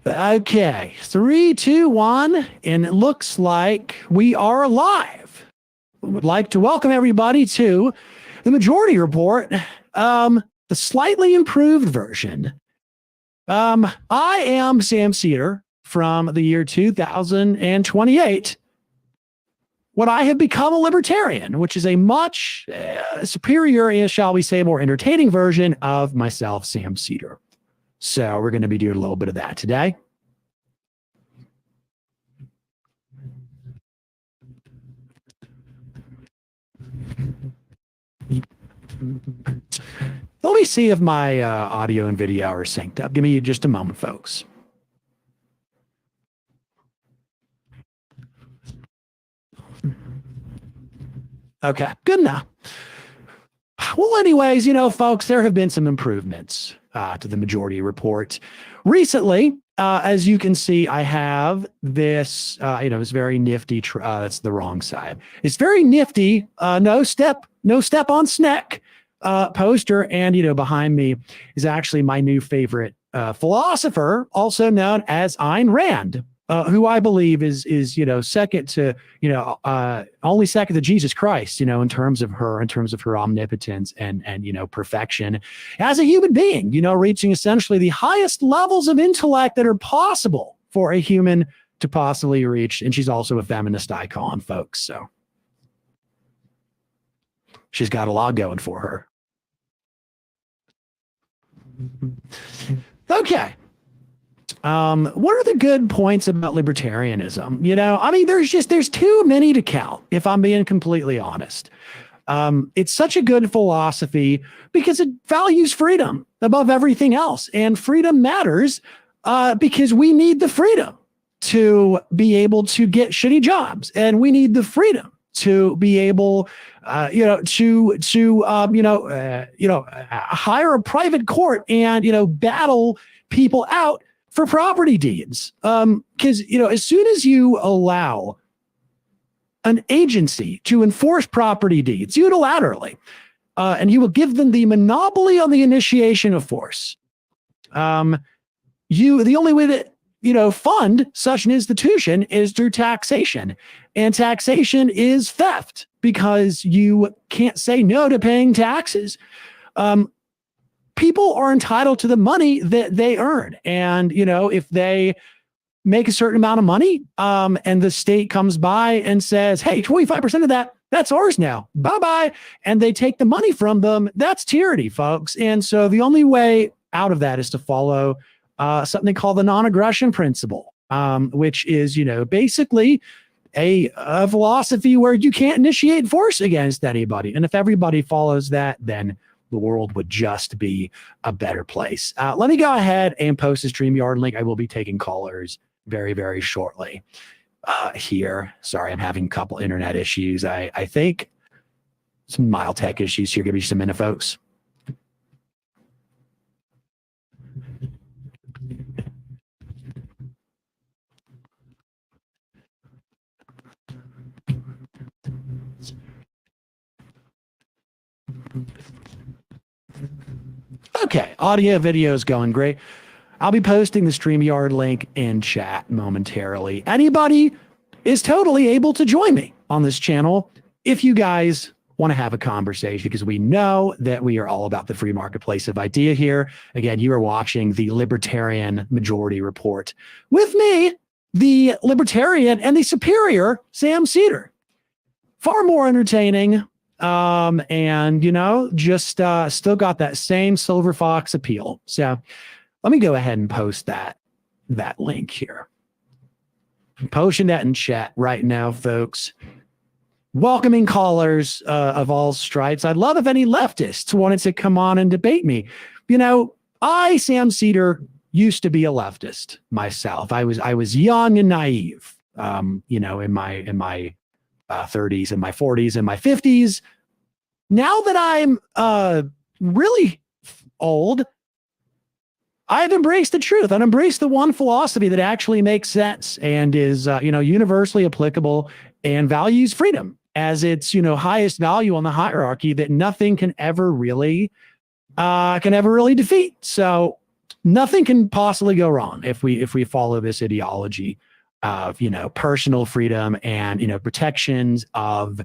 Okay, 3, 2, 1, and it looks like we are live. Would like to welcome everybody to the Majority Report, the slightly improved version. I am Sam Cedar from the year 2028. When I have become a libertarian, which is a much superior and, shall we say, more entertaining version of myself, Sam Cedar. So we're going to be doing a little bit of that today. Let me see if my audio and video are synced up. Give me just a moment, folks. Okay, good enough. Well, anyways, folks, there have been some improvements to the Majority Report recently. As you can see, I have this, it's very nifty. That's the wrong side. It's very nifty. No step on snack poster. And, behind me is actually my new favorite philosopher, also known as Ayn Rand. Who I believe is second to only second to Jesus Christ, in terms of her omnipotence and perfection as a human being, reaching essentially the highest levels of intellect that are possible for a human to possibly reach. And she's also a feminist icon, folks. So she's got a lot going for her. Okay. What are the good points about libertarianism? There's too many to count, if I'm being completely honest. It's such a good philosophy because it values freedom above everything else. And freedom matters because we need the freedom to be able to get shitty jobs. And we need the freedom to be able, hire a private court and, battle people out for property deeds. Because, as soon as you allow an agency to enforce property deeds unilaterally, and you will give them the monopoly on the initiation of force, the only way to, fund such an institution is through taxation. And taxation is theft because you can't say no to paying taxes. People are entitled to the money that they earn. And, if they make a certain amount of money, and the state comes by and says, hey, 25% of that's ours now, bye-bye. And they take the money from them, that's tyranny, folks. And so the only way out of that is to follow something called the non-aggression principle, which is, basically a philosophy where you can't initiate force against anybody. And if everybody follows that, then the world would just be a better place. Let me go ahead and post a StreamYard link. I will be taking callers very, very shortly here. Sorry, I'm having a couple internet issues. I think some mild tech issues here. Give me just a minute, folks. Okay, audio, video is going great. I'll be posting the StreamYard link in chat momentarily. Anybody is totally able to join me on this channel if you guys want to have a conversation, because we know that we are all about the free marketplace of idea here. Again, you are watching the Libertarian Majority Report with me, the Libertarian and the superior Sam Cedar. Far more entertaining. And just still got that same Silver Fox appeal. So let me go ahead and post that link here. I'm posting that in chat right now, folks. Welcoming callers of all stripes. I'd love if any leftists wanted to come on and debate me. I, Sam Cedar, used to be a leftist myself. I was young and naive, in my 30s and my 40s and my 50s. Now that I'm really old, I've embraced the truth. I've embraced the one philosophy that actually makes sense and is, universally applicable and values freedom as its, highest value on the hierarchy that nothing can ever really defeat. So nothing can possibly go wrong if we follow this ideology of personal freedom and protections of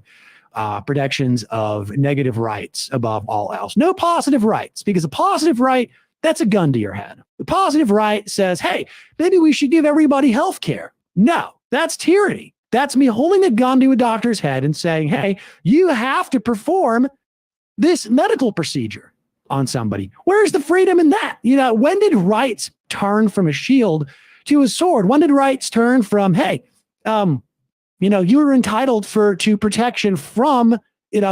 negative rights above all else. No positive rights, because a positive right, that's a gun to your head. The positive right says, hey, maybe we should give everybody health care. No, that's tyranny. That's me holding a gun to a doctor's head and saying, hey, you have to perform this medical procedure on somebody. Where's the freedom in that? When did rights turn from a shield to a sword? When did rights turn from, hey, you were entitled to protection from,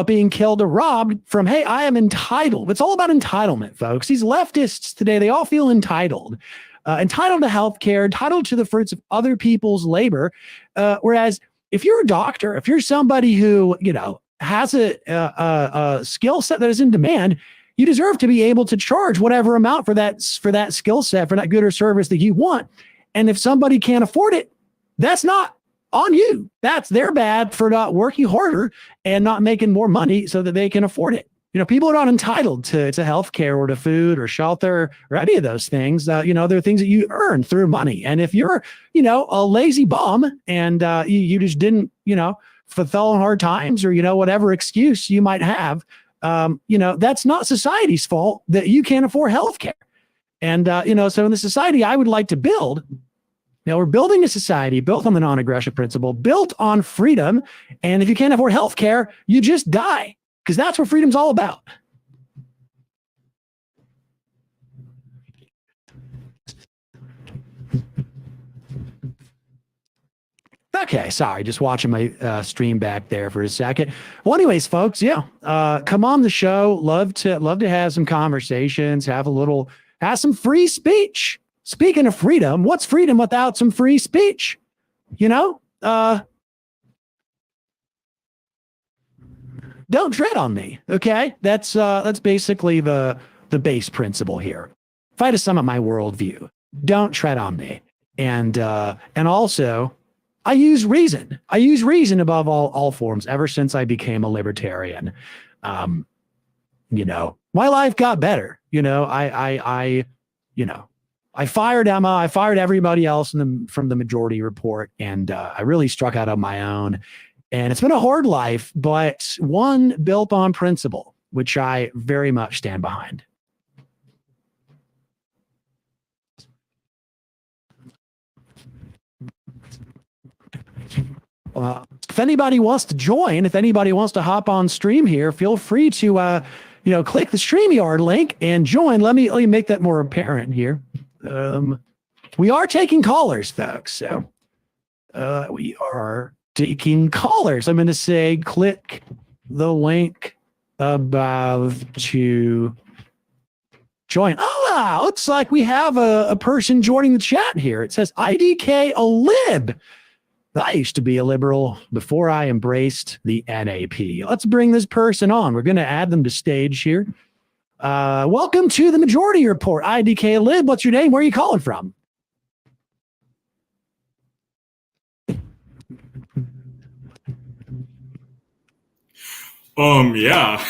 being killed or robbed, from, hey, I am entitled. It's all about entitlement, folks. These leftists today, they all feel entitled. Entitled to health care, entitled to the fruits of other people's labor. Whereas if you're a doctor, if you're somebody who, has a skill set that is in demand, you deserve to be able to charge whatever amount for that skill set, for that good or service that you want. And if somebody can't afford it, that's not on you. That's their bad for not working harder and not making more money so that they can afford it. People are not entitled to health care or to food or shelter or any of those things. They're things that you earn through money. And if you're, a lazy bum and you just didn't, fulfill hard times or, whatever excuse you might have, that's not society's fault that you can't afford health care. And, so in the society I would like to build, we're building a society built on the non-aggression principle, built on freedom. And if you can't afford health care, you just die, because that's what freedom's all about. Okay, sorry, just watching my stream back there for a second. Well, anyways, folks, come on the show. Love to have some conversations, have some free speech. Speaking of freedom, what's freedom without some free speech? Don't tread on me. Okay, that's basically the base principle here. If I had to sum up my worldview, don't tread on me, and also, I use reason. I use reason above all forms. Ever since I became a libertarian, my life got better. I fired Emma. I fired everybody else from the Majority Report, and I really struck out on my own. And it's been a hard life, but one built on principle, which I very much stand behind. If anybody wants to join, if anybody wants to hop on stream here, feel free to, click the StreamYard link and join. Let me make that more apparent here. We are taking callers, folks. So we are taking callers. I'm going to say click the link above to join. Oh, looks like we have a person joining the chat here. It says IDK a lib. I used to be a liberal before I embraced the NAP. Let's bring this person on. We're going to add them to stage here. Welcome to the Majority Report. IDK Lib, what's your name? Where are you calling from? Yeah.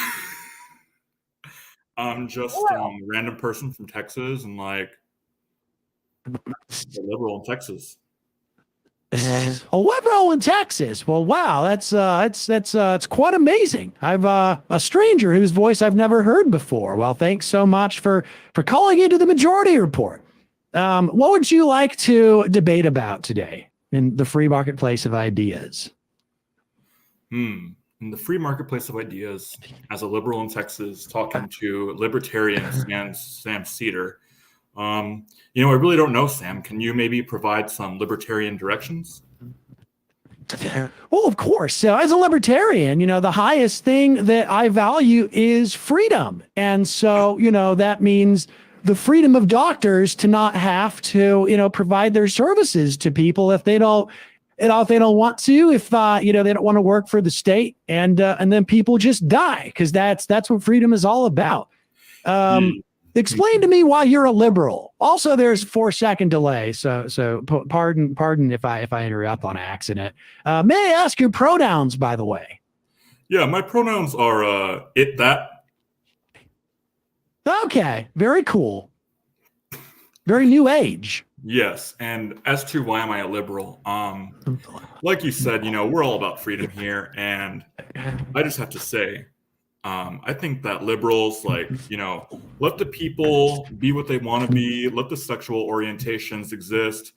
I'm just a random person from Texas and a liberal in Texas. A liberal in Texas. Well, wow, that's quite amazing. I've a stranger whose voice I've never heard before. Well, thanks so much for calling into the Majority Report. What would you like to debate about today in the free marketplace of ideas? In the free marketplace of ideas, as a liberal in Texas, talking to libertarian Sam Cedar. I really don't know, Sam. Can you maybe provide some libertarian directions? Well, of course. So as a libertarian, the highest thing that I value is freedom. And so, that means the freedom of doctors to not have to, provide their services to people if they don't, if they don't want to, if, they don't want to work for the state, and then people just die, because that's what freedom is all about. Explain to me why you're a liberal. Also, there's a 4-second delay, so pardon if I interrupt on accident. May I ask your pronouns, by the way? Yeah, my pronouns are it, that. Okay, very cool. very new age. Yes, and as to why am I a liberal? Like you said, we're all about freedom here, and I just have to say, I think that liberals, let the people be what they want to be, let the sexual orientations exist.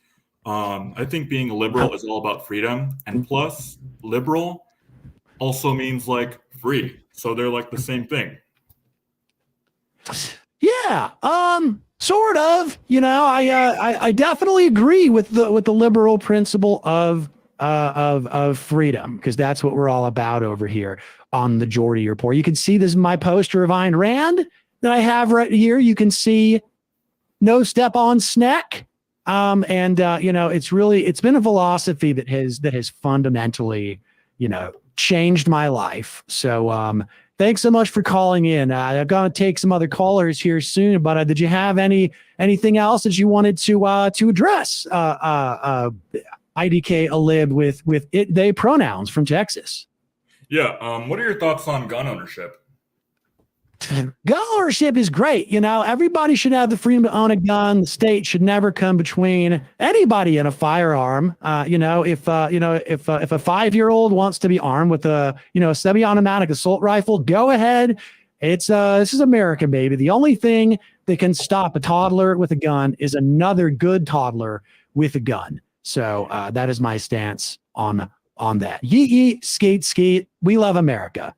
I think being a liberal is all about freedom, and plus, liberal also means like free, so they're like the same thing. Yeah, sort of. I definitely agree with the liberal principle of freedom, because that's what we're all about over here on the Geordie Report. You can see this is my poster of Ayn Rand that I have right here. You can see no step on snack. It's been a philosophy that has fundamentally, changed my life. So thanks so much for calling in. I'm going to take some other callers here soon, but did you have anything else that you wanted to address? IDK Alib with it they pronouns from Texas. Yeah. What are your thoughts on gun ownership? Gun ownership is great. Everybody should have the freedom to own a gun. The state should never come between anybody and a firearm. If a 5-year-old wants to be armed with a semi-automatic assault rifle, go ahead. This is America, baby. The only thing that can stop a toddler with a gun is another good toddler with a gun. So that is my stance on that. Yeet, yeet, skeet. We love America.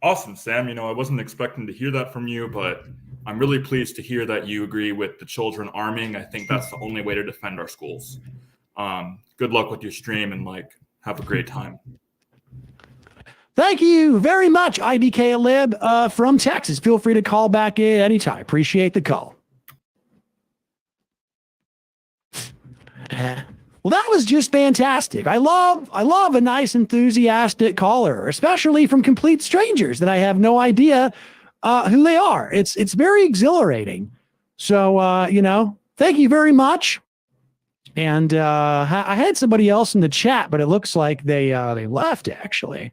Awesome, Sam. I wasn't expecting to hear that from you, but I'm really pleased to hear that you agree with the children arming. I think that's the only way to defend our schools. Good luck with your stream, and have a great time. Thank you very much, IDK Lib from Texas. Feel free to call back in anytime. Appreciate the call. Well, that was just fantastic. I love a nice, enthusiastic caller, especially from complete strangers that I have no idea who they are. It's very exhilarating. So, thank you very much. And I had somebody else in the chat, but it looks like they left, actually.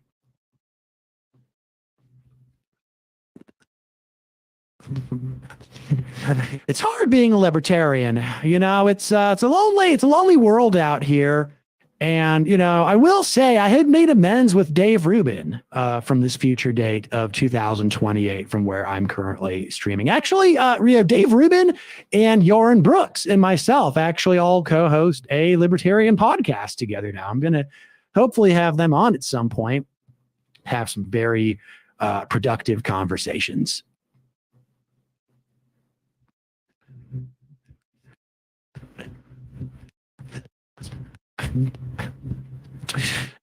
It's hard being a libertarian. It's a lonely world out here. And, I will say I had made amends with Dave Rubin from this future date of 2028 from where I'm currently streaming. Actually, Dave Rubin and Yoren Brooks and myself actually all co-host a libertarian podcast together now. I'm going to hopefully have them on at some point, have some very productive conversations.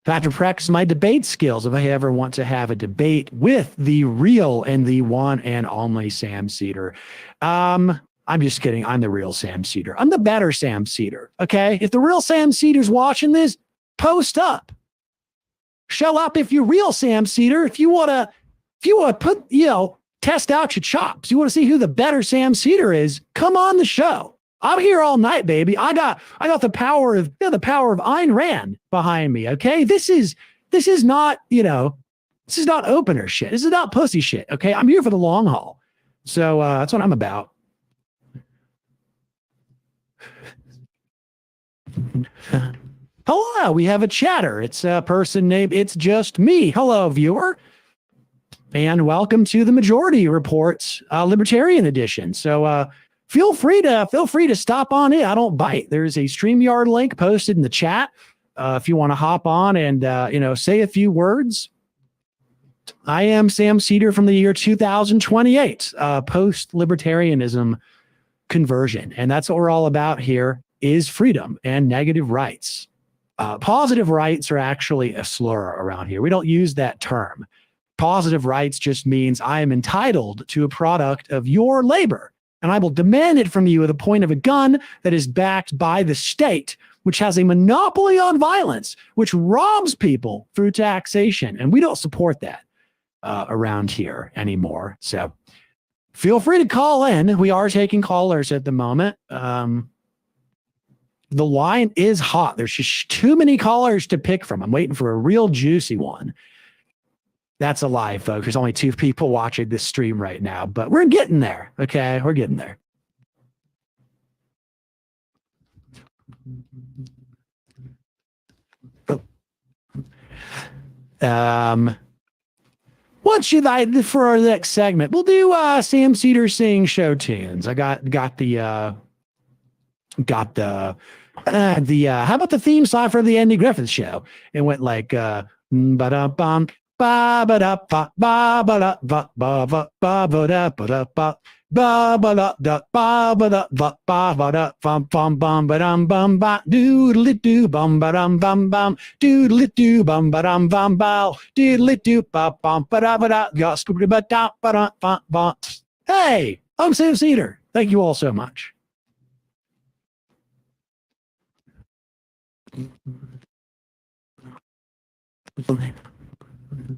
Patrick, practice my debate skills if I ever want to have a debate with the real and the one and only Sam Seder. I'm just kidding. I'm the real Sam Seder. I'm the better Sam Seder. Okay. If the real Sam Seder's watching this, post up. Show up if you're real Sam Seder. If you want to put, test out your chops. You want to see who the better Sam Seder is, come on the show. I'm here all night, baby. I got the power of Ayn Rand behind me. Okay, this is not this is not opener shit. This is not pussy shit. Okay, I'm here for the long haul. So that's what I'm about. Hello, we have a chatter. It's a person named It's Just Me. Hello, viewer, and welcome to the Majority Reports Libertarian Edition. So. Feel free to stop on in. I don't bite. There's a StreamYard link posted in the chat. If you want to hop on and say a few words. I am Sam Seder from the year 2028, post-libertarianism conversion. And that's what we're all about here is freedom and negative rights. Positive rights are actually a slur around here. We don't use that term. Positive rights just means I am entitled to a product of your labor. And I will demand it from you at the point of a gun that is backed by the state, which has a monopoly on violence, which robs people through taxation. And we don't support that around here anymore. So feel free to call in. We are taking callers at the moment. The line is hot. There's just too many callers to pick from. I'm waiting for a real juicy one. That's a lie, folks. There's only 2 people watching this stream right now, but we're getting there. Okay, we're getting there. What should I for our next segment? We'll do Sam Cedar sing show tunes. I got the how about the theme song for the Andy Griffith show? It went like ba da bum ba ba da ba ba ba da ba ba ba ba ba da ba da ba ba ba da da ba ba da ba ba ba da bum bum bum ba dum bum ba doodly doo bum ba dum bum bum doodly doo bum ba dum bum bow doodly doo ba bum ba da ga scoopy ba da ba da ba ba. Hey, I'm Sam Cedar. Thank you all so much.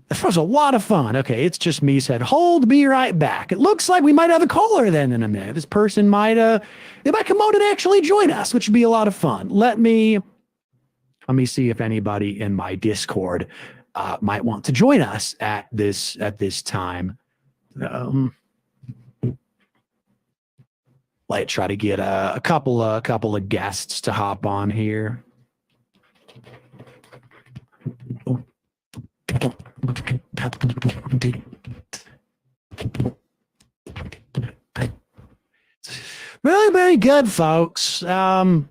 That was a lot of fun. Okay, it's just me said, hold, be right back. It looks like we might have a caller then in a minute. This person might they might come out and actually join us, which would be a lot of fun. Let me see if anybody in my Discord might want to join us at this time. Let's try to get a couple of guests to hop on here. Really, very good, folks. Let's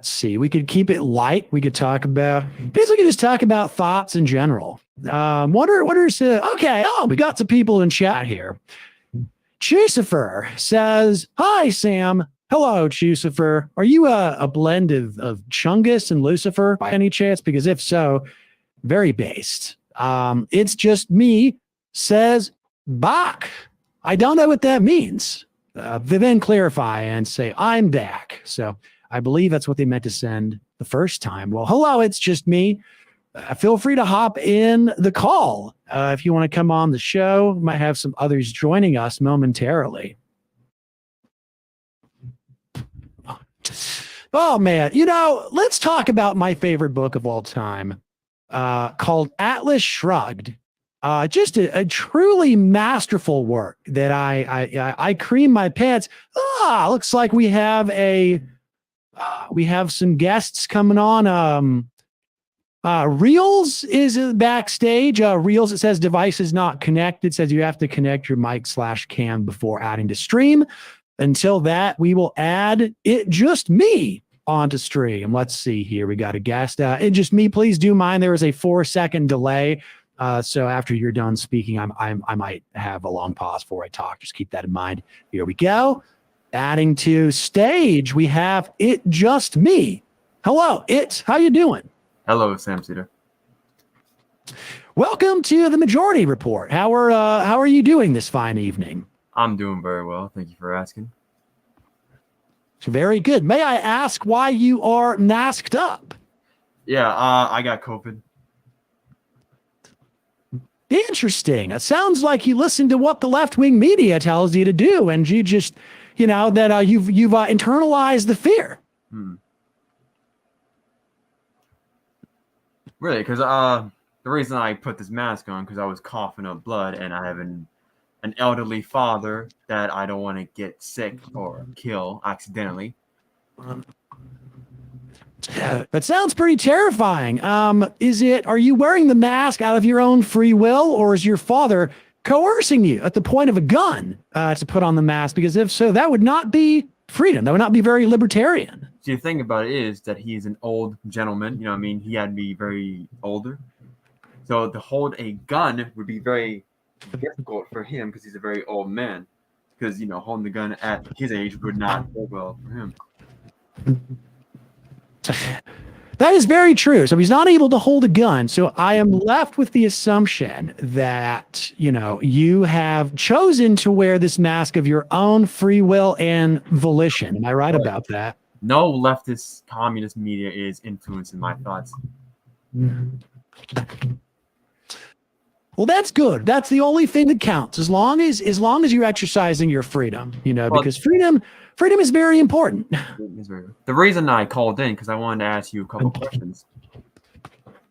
see. We could keep it light. We could talk about basically just talk about thoughts in general. Okay. Oh, we got some people in chat here. Chucifer says, "Hi, Sam." Hello, Chucifer. Are you a blend of Chungus and Lucifer by any chance? Because if so, very based. It's just me, says Bach. I don't know what that means. They then clarify and say, I'm back. So I believe that's what they meant to send the first time. Well, hello, it's just me. Feel free to hop in the call if you want to come on the show. We might have some others joining us momentarily. Oh, man. Let's talk about my favorite book of all time. Called Atlas Shrugged. Just a truly masterful work that I cream my pants. Looks like we have some guests coming on. Reels is backstage. Reels, it says device is not connected. It says you have to connect your mic/cam before adding to stream. Until that, we will add it just me onto stream. Let's see here. We got a guest. It just me. Please do mind. There is a 4-second delay. So after you're done speaking, I might have a long pause before I talk. Just keep that in mind. Here we go. Adding to stage, we have it just me. Hello, how you doing? Hello, Sam Cedar. Welcome to the Majority Report. How are you doing this fine evening? I'm doing very well. Thank you for asking. Very good. May I ask why you are masked up? Yeah, I got COVID. Interesting. It sounds like you listen to what the left-wing media tells you to do, and you just, that you've internalized the fear. Really? Because the reason I put this mask on because I was coughing up blood, and I have an elderly father that I don't want to get sick or kill accidentally. That sounds pretty terrifying. Are you wearing the mask out of your own free will, or is your father coercing you at the point of a gun to put on the mask? Because if so, that would not be freedom. That would not be very libertarian. See, the thing about it is that he is an old gentleman. He had to be very older. So to hold a gun would be very difficult for him because he's a very old man. Because, holding the gun at his age would not go well for him. That is very true. So he's not able to hold a gun. So I am left with the assumption that, you have chosen to wear this mask of your own free will and volition. Am I right about that? No leftist communist media is influencing my thoughts. Well, that's good. That's the only thing that counts. As long as you're exercising your freedom, because freedom is very important. The reason I called in because I wanted to ask you a couple questions.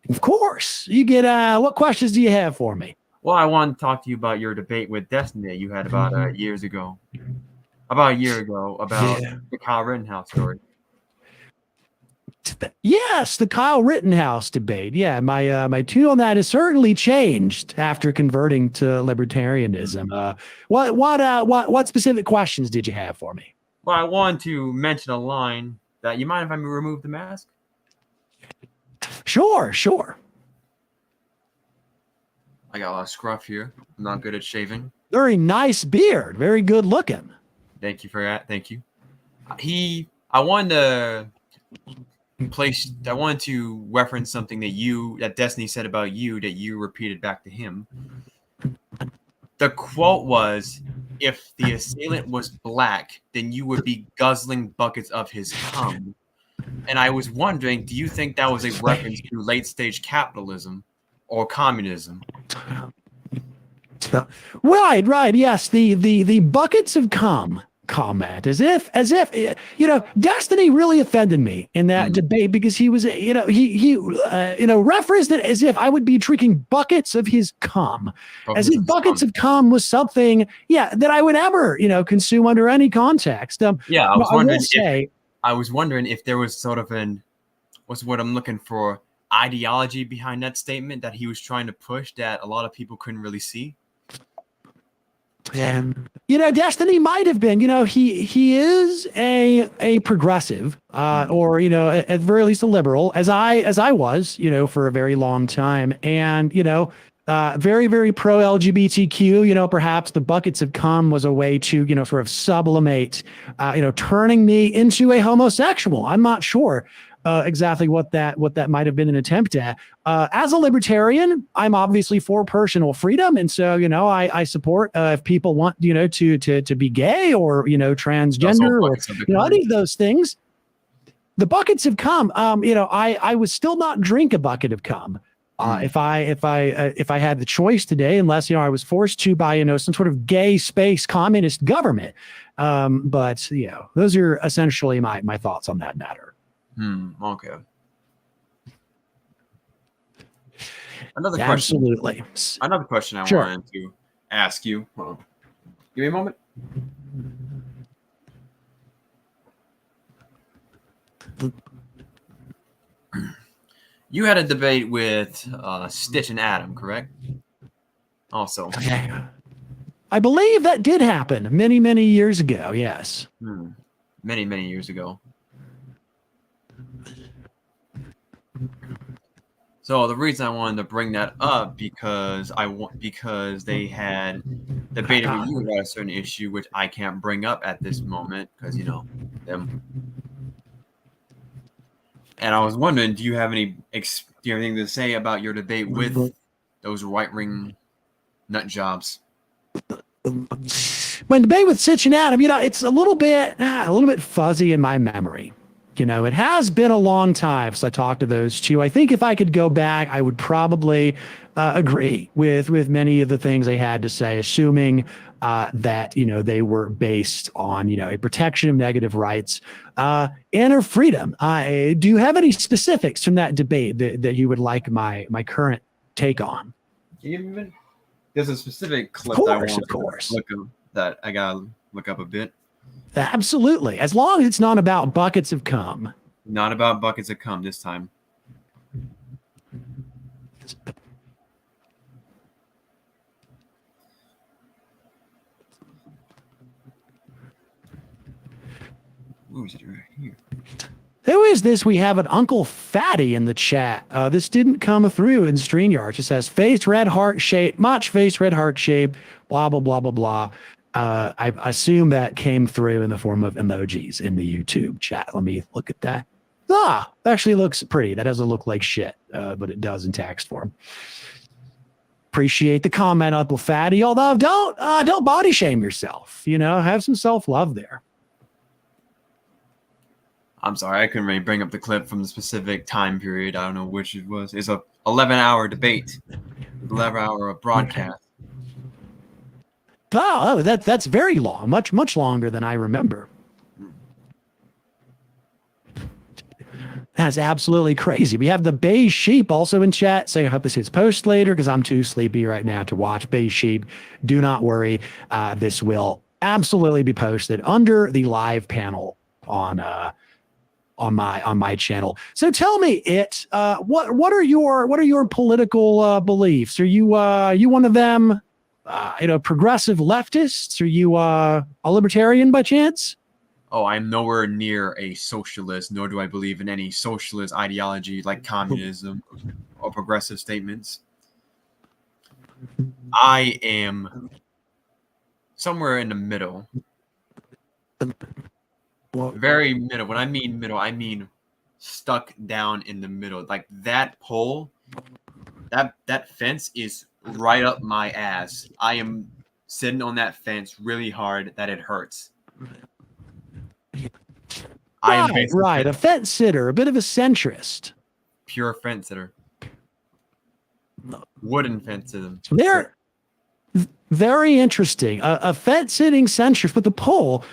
Of course. You get what questions do you have for me? Well, I wanted to talk to you about your debate with Destiny that you had about years ago. About a year ago, about the Kyle Rittenhouse story. Yes, the Kyle Rittenhouse debate. Yeah, my tune on that has certainly changed after converting to libertarianism. What specific questions did you have for me? Well, I wanted to mention a line that you mind if I remove the mask? Sure, sure. I got a lot of scruff here. I'm not good at shaving. Very nice beard. Very good looking. Thank you for that. Thank you. I wanted to reference something that Destiny said about you that you repeated back to him. The quote was, "If the assailant was black, then you would be guzzling buckets of his cum." And I was wondering, do you think that was a reference to late stage capitalism or communism? Right. Yes, the buckets of cum comment, as if Destiny really offended me in that debate, because he was he referenced it as if I would be drinking buckets of his cum, as if buckets of cum was something that I would ever consume under any context. Yeah, I was wondering if there was sort of what's what I'm looking for, ideology behind that statement that he was trying to push that a lot of people couldn't really see. And Destiny might have been, he is a progressive, or at the very least a liberal, as I was, for a very long time, and very, very pro LGBTQ. Perhaps the buckets of cum was a way to sort of sublimate, turning me into a homosexual. I'm not sure exactly what that might have been an attempt at. As a libertarian, I'm obviously for personal freedom, and so I support if people want to be gay or transgender or any of those things. The buckets of cum, I would still not drink a bucket of cum. If I had the choice today, unless I was forced to by some sort of gay space communist government. But those are essentially my thoughts on that matter. Okay. Another question. Absolutely. Another question I wanted to ask you. Hold on. Give me a moment. You had a debate with Stitch and Adam, correct? Also. I believe that did happen many, many years ago, yes. Many, many years ago. So the reason I wanted to bring that up because they had debated with you about a certain issue, which I can't bring up at this moment because them. And I was wondering, do you have anything to say about your debate with those right-wing nut jobs? When debate with Sitch and Adam, it's a little bit fuzzy in my memory. It has been a long time since I talked to those two. I think if I could go back, I would probably agree with many of the things they had to say, assuming that they were based on a protection of negative rights and of freedom. Do you have any specifics from that debate that you would like my current take on? There's a specific clip that I gotta look up a bit. Absolutely. As long as it's not about buckets of cum. Not about buckets of cum this time. Ooh, is it right here? Who is this? We have an Uncle Fatty in the chat. This didn't come through in StreamYard. It just says face red heart shape, much face red heart shape, blah, blah, blah, blah, blah. I assume that came through in the form of emojis in the YouTube chat. Let me look at that. Actually looks pretty. That doesn't look like shit, but it does in text form. Appreciate the comment, Uncle Fatty. Although don't body shame yourself. Have some self-love there. I'm sorry, I couldn't really bring up the clip from the specific time period. I don't know which it was. It's a 11-hour debate, 11-hour broadcast. Oh, that's very long, much longer than I remember. That's absolutely crazy. We have the Beige Sheep also in chat saying, I hope this hits post later because I'm too sleepy right now to watch. Beige Sheep, do not worry. This will absolutely be posted under the live panel on on my channel. So tell me, what are your political beliefs? Are you one of them? Progressive leftists? Are you a libertarian by chance? Oh, I'm nowhere near a socialist, nor do I believe in any socialist ideology like communism or progressive statements. I am somewhere in the middle. Very middle. When I mean middle, I mean stuck down in the middle. Like that pole, that fence is right up my ass. I am sitting on that fence really hard that it hurts. I am basically Right. A fence sitter, a bit of a centrist. pure fence sitter. Wooden fence sitter. They're very interesting. A fence sitting centrist with the pole,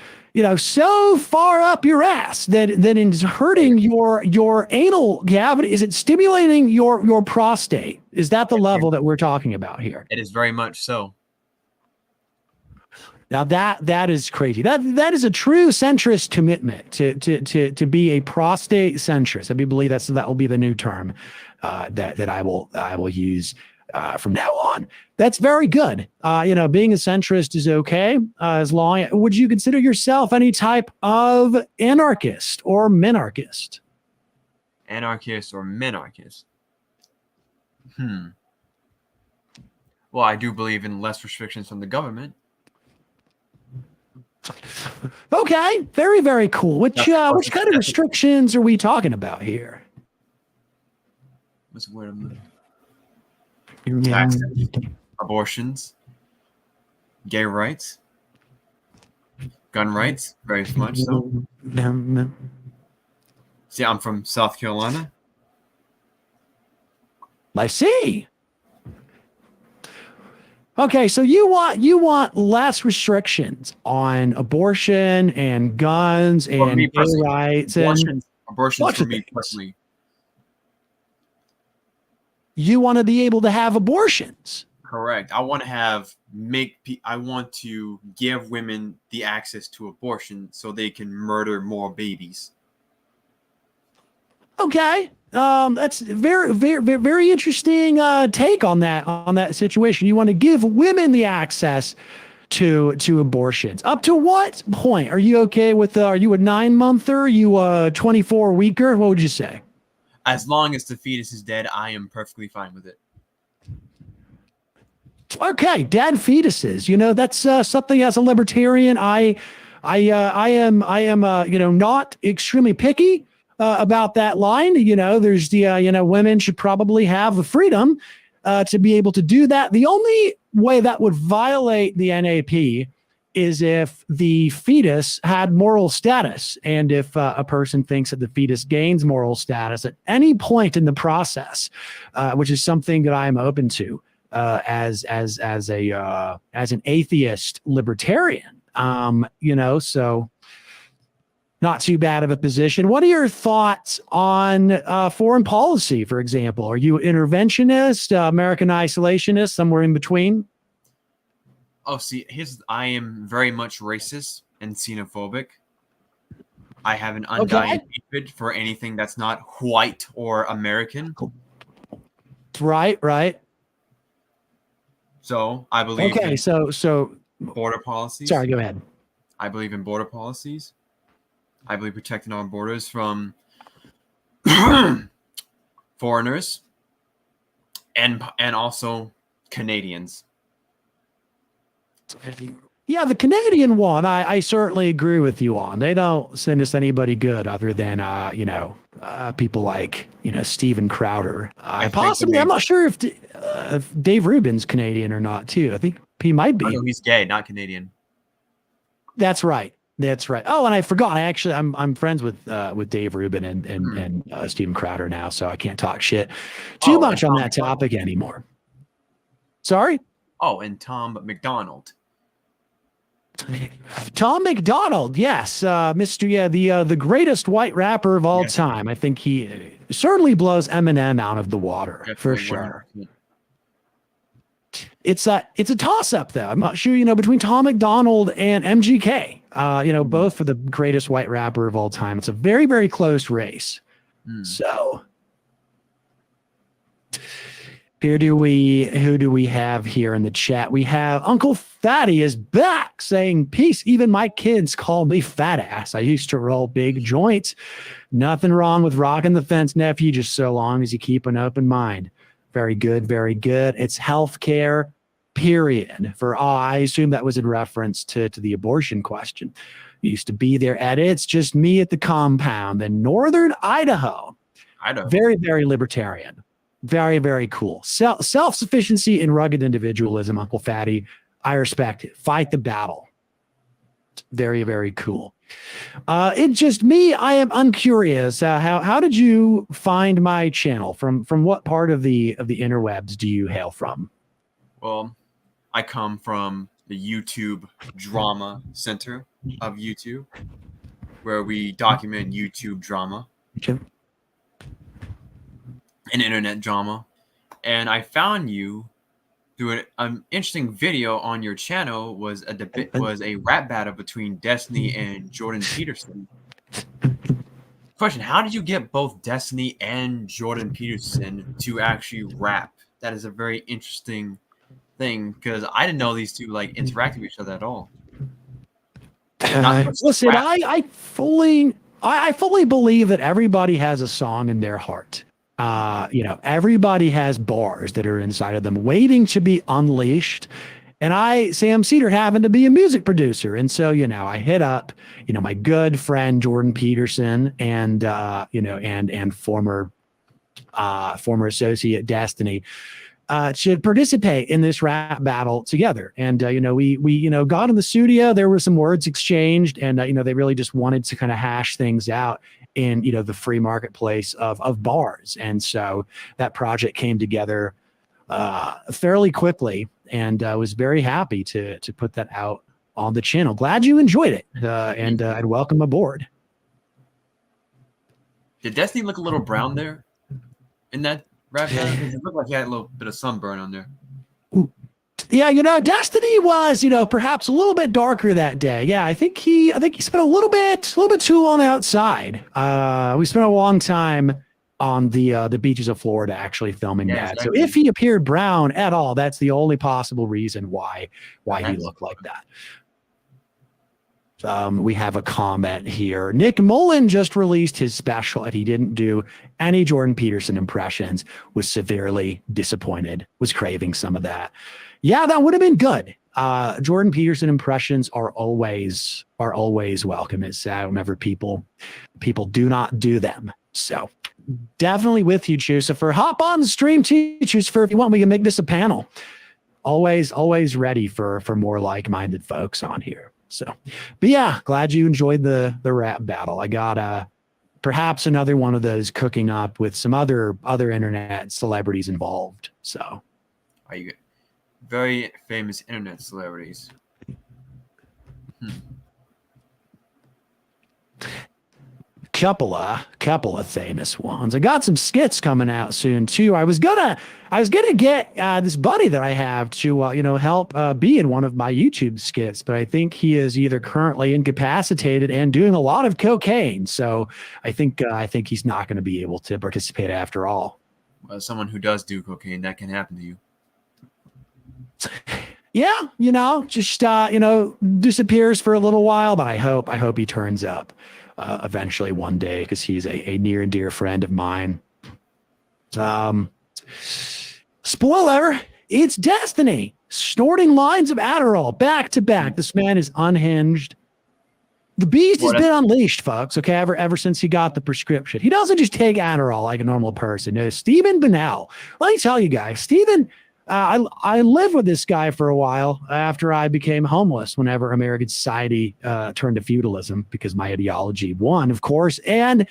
so far up your ass that it's hurting your anal cavity. Is it stimulating your prostate? Is that the level that we're talking about here? It is very much so. Now that is crazy. That is a true centrist commitment to be a prostate centrist. I believe that will be the new term that I will use from now on. That's very good. Being a centrist is okay as long. Would you consider yourself any type of anarchist or minarchist? Anarchist or minarchist? Well, I do believe in less restrictions from the government. Okay, very, very cool. Which kind of restrictions are we talking about here? What's the word I'm looking? Taxes, abortions, gay rights, gun rights, very much so. See, I'm from South Carolina. I see. Okay, so you want less restrictions on abortion and guns and gay rights and abortions for me personally. You want to be able to have abortions. Correct. I want to give women the access to abortion so they can murder more babies. Okay. That's very, very, very interesting take on that situation. You want to give women the access to abortions. Up to what point? Are you okay with are you a 9-monther? Are you a 24-weeker? What would you say? As long as the fetus is dead, I am perfectly fine with it. Okay, dead fetuses. That's something as a libertarian I am not extremely picky about that line. There's the women should probably have the freedom to be able to do that. The only way that would violate the NAP is if the fetus had moral status, and if a person thinks that the fetus gains moral status at any point in the process, which is something that I'm open to as an atheist libertarian. So not too bad of a position. What are your thoughts on foreign policy, for example? Are you interventionist, American isolationist, somewhere in between? Oh, see, I am very much racist and xenophobic. I have an undying hatred for anything that's not white or American. Right. So I believe in border policies. Sorry, go ahead. I believe in border policies. I believe protecting our borders from foreigners and also Canadians. Yeah, the Canadian one, I certainly agree with you on. They don't send us anybody good other than, people like, Steven Crowder. I'm not sure if Dave Rubin's Canadian or not, too. I think he might be. Oh, no, he's gay, not Canadian. That's right. Oh, and I forgot. I'm friends with Dave Rubin and Steven Crowder now, so I can't talk shit too much on that topic anymore. Sorry? Oh, and Tom McDonald. Tom McDonald, yes, Mr. The greatest white rapper of all time. I think he certainly blows Eminem out of the water. Definitely for sure. it's a toss-up though. I'm not sure, between Tom McDonald and MGK. Both for the greatest white rapper of all time. It's a very, very close race. So who do we have here in the chat? We have Uncle Fatty is back saying, peace. Even my kids call me fat ass. I used to roll big joints. Nothing wrong with rocking the fence, nephew, just so long as you keep an open mind. Very good, very good. It's healthcare, period. I assume that was in reference to the abortion question. Used to be there at It's Just Me at the compound in northern Idaho. Very, very libertarian. Very, very cool. Self-sufficiency and rugged individualism, Uncle Fatty. I respect it. Fight the battle. Very, very cool. It's Just Me. I am uncurious. How did you find my channel? From what part of the interwebs do you hail from? Well, I come from the YouTube drama center of YouTube, where we document YouTube drama and internet drama. And I found you through an interesting video on your channel. Was a rap battle between Destiny and Jordan Peterson. Question: how did you get both Destiny and Jordan Peterson to actually rap? That is a very interesting thing, because I didn't know these two interacted with each other at all. Listen, I fully believe that everybody has a song in their heart. Everybody has bars that are inside of them waiting to be unleashed. And Sam Cedar, happened to be a music producer. And so, I hit up, my good friend Jordan Peterson and former associate Destiny, should participate in this rap battle together. And, we got in the studio, there were some words exchanged, and, they really just wanted to kind of hash things out in, the free marketplace of bars. And so that project came together fairly quickly, and I was very happy to put that out on the channel. Glad you enjoyed it, and I'd welcome aboard. Did Destiny look a little brown there in that rap battle? It looked like he had a little bit of sunburn on there. Yeah, Destiny was, perhaps a little bit darker that day. Yeah, I think he spent a little bit too long outside. We spent a long time on the beaches of Florida actually filming that. Exactly. So if he appeared brown at all, that's the only possible reason why he looked like that. We have a comment here. Nick Mullen just released his special, and he didn't do any Jordan Peterson impressions. Was severely disappointed. Was craving some of that. Yeah, that would have been good. Jordan Peterson impressions are always welcome. It's sad whenever people do not do them. So definitely with you, Chucifer. Hop on the stream too, Chucifer. If you want, we can make this a panel. Always ready for more like-minded folks on here. So, but yeah, glad you enjoyed the rap battle. I got perhaps another one of those cooking up with some other internet celebrities involved. So, are you very famous internet celebrities? Couple of famous ones. I got some skits coming out soon too. I was gonna get this buddy that I have to help be in one of my YouTube skits, but I think he is either currently incapacitated and doing a lot of cocaine. So I think he's not going to be able to participate after all. Well, as someone who does do cocaine, that can happen to you. Yeah, just disappears for a little while, but I hope he turns up eventually one day, because he's a near and dear friend of mine. Spoiler, it's Destiny snorting lines of Adderall back to back. This man is unhinged. The beast has been unleashed, folks. Okay, ever since he got the prescription. He doesn't just take Adderall like a normal person. No, Stephen Bennell. Let me tell you guys, Stephen. I lived with this guy for a while after I became homeless, whenever American society turned to feudalism, because my ideology won, of course. And,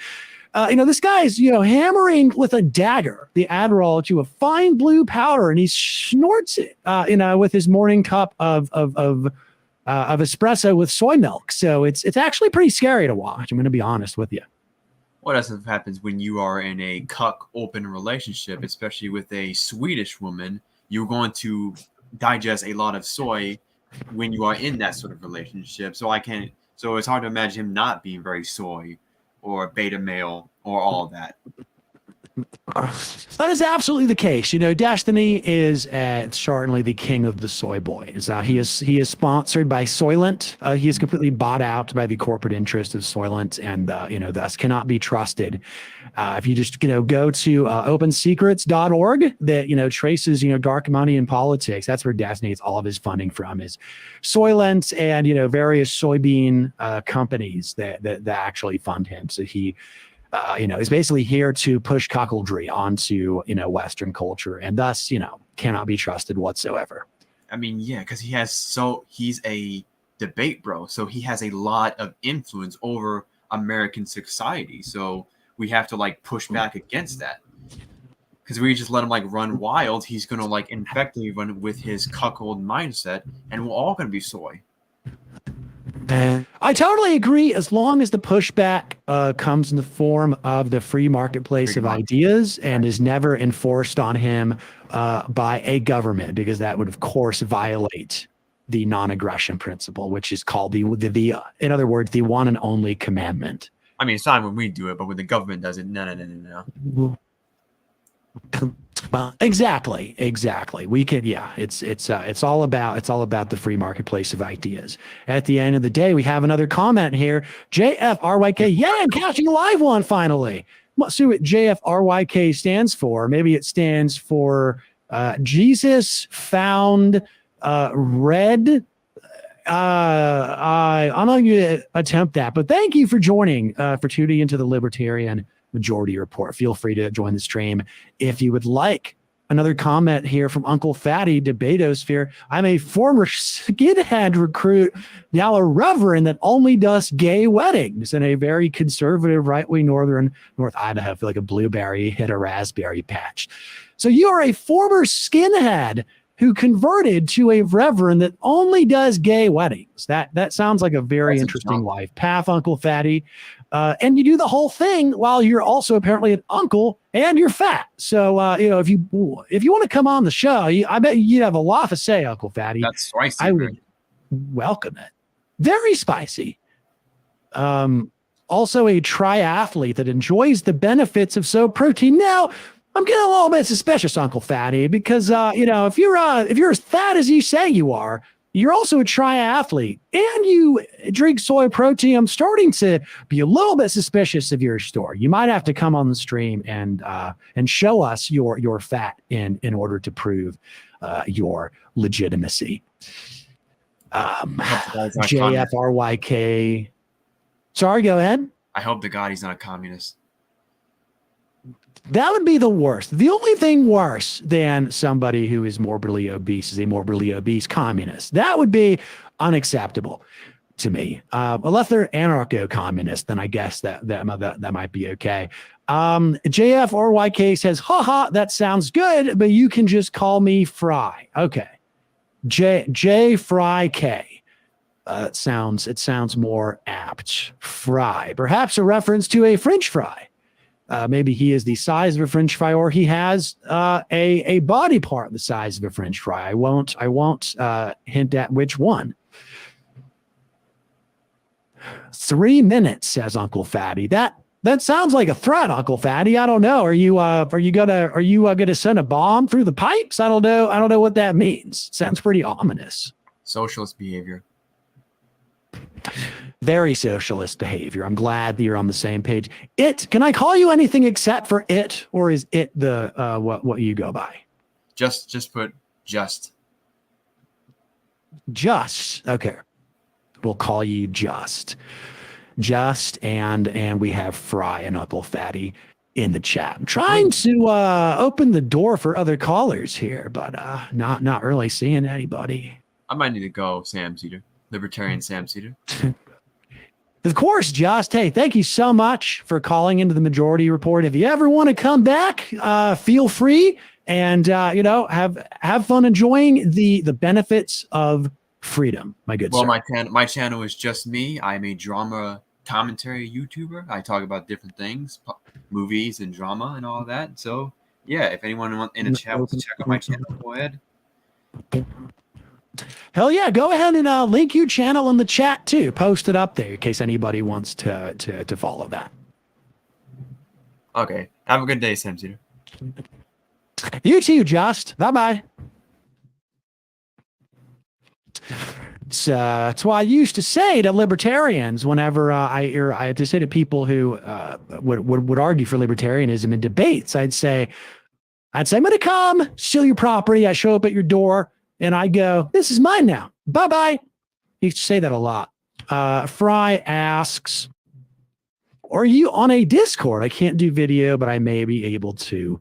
this guy's, hammering with a dagger the Adderall to a fine blue powder, and he snorts it, with his morning cup of espresso with soy milk. So it's actually pretty scary to watch. I'm going to be honest with you. What else happens when you are in a cuck open relationship, especially with a Swedish woman? You're going to digest a lot of soy when you are in that sort of relationship. So so it's hard to imagine him not being very soy or beta male or all that. That is absolutely the case. Destiny is certainly the king of the soy boys. He is sponsored by Soylent. He is completely bought out by the corporate interest of Soylent, and thus cannot be trusted. If you just go to opensecrets.org, that traces dark money in politics. That's where Destiny gets all of his funding from, is Soylent and various soybean companies that actually fund him. So he is basically here to push cuckoldry onto, Western culture, and thus, cannot be trusted whatsoever. I mean, yeah, because he's a debate bro. So he has a lot of influence over American society. So we have to push back against that. Because we just let him run wild, he's going to infect everyone with his cuckold mindset, and we're all going to be soy. I totally agree, as long as the pushback comes in the form of the free marketplace of ideas and is never enforced on him by a government, because that would, of course, violate the non-aggression principle, which is called in other words, the one and only commandment. I mean, it's fine when we do it, but when the government does it, no. Well, exactly. We could, it's all about the free marketplace of ideas. At the end of the day, we have another comment here. JFRYK, yeah, I'm catching a live one finally. Let's see what JFRYK stands for. Maybe it stands for Jesus found red. I'm not going to attempt that, but thank you for joining, for tuning into the Libertarian Majority Report. Feel free to join the stream if you would like. Another comment here from Uncle Fatty, Debatosphere. I'm a former skinhead recruit, now a reverend that only does gay weddings in a very conservative right-wing North Idaho. I feel like a blueberry hit a raspberry patch. So you are a former skinhead who converted to a reverend that only does gay weddings. That sounds like a very interesting life path, Uncle Fatty. And you do the whole thing while you're also apparently an uncle and you're fat. So, if you want to come on the show, I bet you'd have a lot to say, Uncle Fatty. That's spicy. I would welcome it. Very spicy. Also a triathlete that enjoys the benefits of soy protein. Now, I'm getting a little bit suspicious, Uncle Fatty, because if you're as fat as you say you are, you're also a triathlete and you drink soy protein. I'm starting to be a little bit suspicious of your story. You might have to come on the stream and show us your fat in order to prove your legitimacy. JFRYK. Sorry, go ahead. I hope to God he's not a communist. That would be the worst. The only thing worse than somebody who is morbidly obese is a morbidly obese communist. That would be unacceptable to me. Unless they're anarcho-communist, then I guess that might be okay. JFRYK says, haha, that sounds good, but you can just call me Fry. Okay. J Fry K. It sounds more apt. Fry. Perhaps a reference to a French fry. Maybe he is the size of a French fry, or he has a body part the size of a French fry. I won't hint at which one. 3 minutes, says Uncle Fatty. That sounds like a threat, Uncle Fatty. I don't know. Are you gonna send a bomb through the pipes? I don't know what that means. Sounds pretty ominous. Socialist behavior. Very socialist behavior. I'm glad that you're on the same page. Can I call you anything except for it, or is it the what you go by? Just put just. Just. Okay. We'll call you just. And we have Fry and Uncle Fatty in the chat. I'm trying to open the door for other callers here, but not really seeing anybody. I might need to go, Sam Cedar. Libertarian Sam Cedar. Of course, Just. Hey, thank you so much for calling into the Majority Report. If you ever want to come back, feel free and have fun enjoying the benefits of freedom, my good sir. Well, my channel is just me. I'm a drama commentary YouTuber. I talk about different things, movies and drama and all that. So yeah, if anyone in the chat wants to check out my channel, go ahead. Hell yeah, go ahead and link your channel in the chat too. Post it up there in case anybody wants to follow that. Okay. Have a good day, Sam Cedar. You too, Just. Bye-bye. It's why I used to say to libertarians whenever I had to say to people who would argue for libertarianism in debates, I'd say, I'm going to come steal your property. I show up at your door and I go, this is mine now. Bye-bye. You used to say that a lot. Fry asks, are you on a Discord? I can't do video, but I may be able to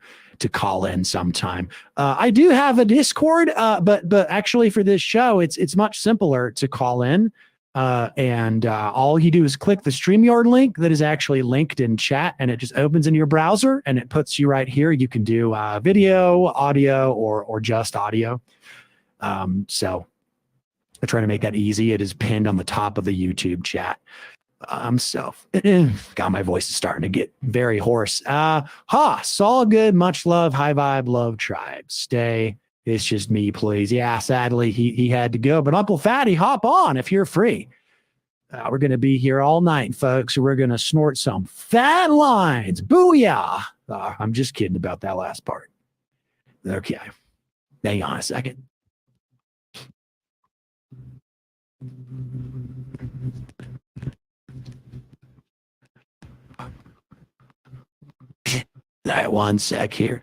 call in sometime. I do have a Discord, but actually for this show, it's much simpler to call in. And all you do is click the StreamYard link that is actually linked in chat, and it just opens in your browser and it puts you right here. You can do video, audio, or just audio. So I try to make that easy. It is pinned on the top of the YouTube chat. God, my voice is starting to get very hoarse. Saul good, much love, high vibe, love tribe. Stay. It's just me, please. Yeah, sadly, he had to go. But Uncle Fatty, hop on if you're free. We're going to be here all night, folks. We're going to snort some fat lines. Booyah. I'm just kidding about that last part. Okay. Hang on a second. All right, one sec here.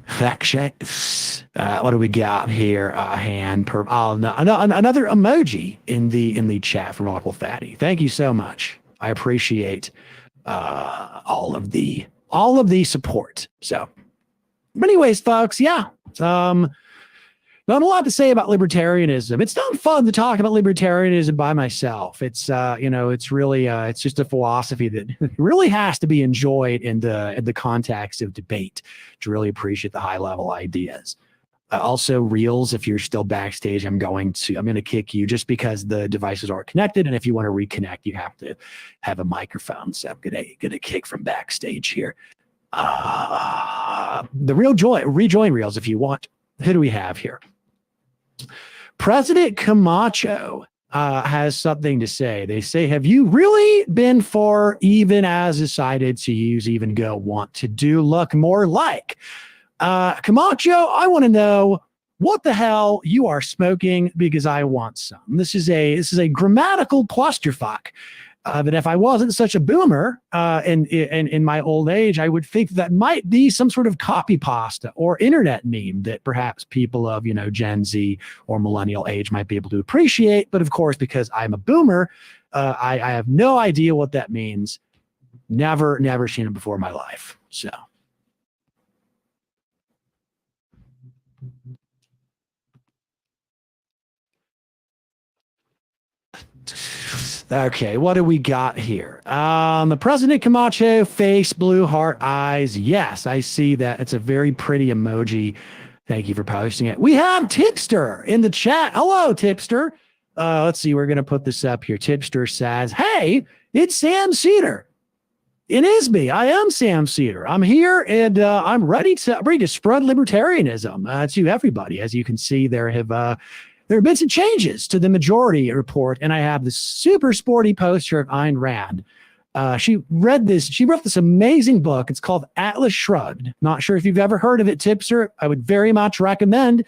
Fact check. What do we got here? Hand per. Oh no, another emoji in the chat from Uncle Fatty. Thank you so much. I appreciate all of the support. So, but anyways, folks, yeah. Not a lot to say about libertarianism. It's not fun to talk about libertarianism by myself. It's it's really it's just a philosophy that really has to be enjoyed in the context of debate to really appreciate the high level ideas. Also, Reels, if you're still backstage, I'm going to kick you just because the devices aren't connected, and if you want to reconnect, you have to have a microphone. So I'm gonna kick from backstage here. The rejoin Reels if you want. Who do we have here? President Camacho has something to say. They say, have you really been for even as decided to use even go want to do look more like? Camacho, I want to know what the hell you are smoking because I want some. This is a grammatical clusterfuck. But if I wasn't such a boomer in my old age, I would think that might be some sort of copy pasta or internet meme that perhaps people of, Gen Z or millennial age might be able to appreciate. But of course, because I'm a boomer, I have no idea what that means. Never seen it before in my life. So. Okay, what do we got here? The President Camacho, face, blue heart, eyes. Yes, I see that. It's a very pretty emoji. Thank you for posting it. We have Tipster in the chat. Hello, Tipster. Let's see. We're going to put this up here. Tipster says, hey, it's Sam Cedar. It is me. I am Sam Cedar. I'm here and I'm ready to spread libertarianism to everybody. As you can see, there have been some changes to the majority report, and I have this super sporty poster of Ayn Rand. She wrote this amazing book. It's called Atlas Shrugged. Not sure if you've ever heard of it, Tipster. I would very much recommend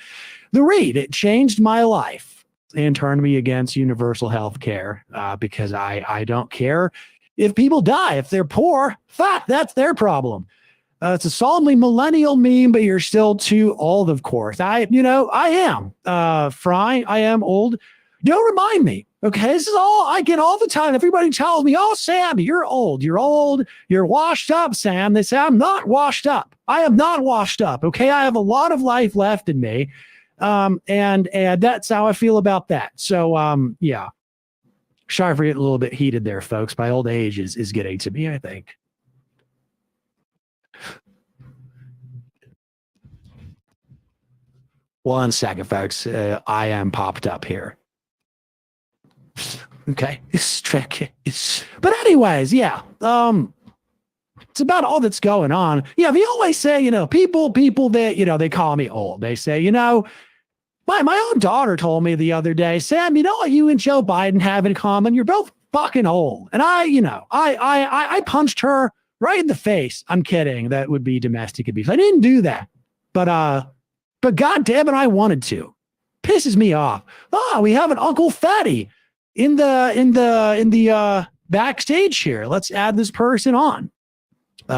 the read. It changed my life and turned me against universal health care because I don't care if people die. If they're poor, that's their problem. It's a solemnly millennial meme, but you're still too old, of course. I am. Fry, I am old. Don't remind me. Okay, this is all I get all the time. Everybody tells me, oh, Sam, you're old. You're old. You're washed up, Sam. They say, I'm not washed up. I am not washed up. Okay, I have a lot of life left in me. And that's how I feel about that. So, yeah. Sorry for getting a little bit heated there, folks. My old age is getting to me, I think. One second, folks. I am popped up here. Okay. It's tricky. But anyways, yeah. It's about all that's going on. Yeah, they always say, people that, they call me old. They say, my own daughter told me the other day, Sam, you know what you and Joe Biden have in common? You're both fucking old. And I punched her right in the face. I'm kidding. That would be domestic abuse. I didn't do that. But God damn it, I wanted to. Pisses me off. Oh, we have an Uncle Fatty in the backstage here. Let's add this person on.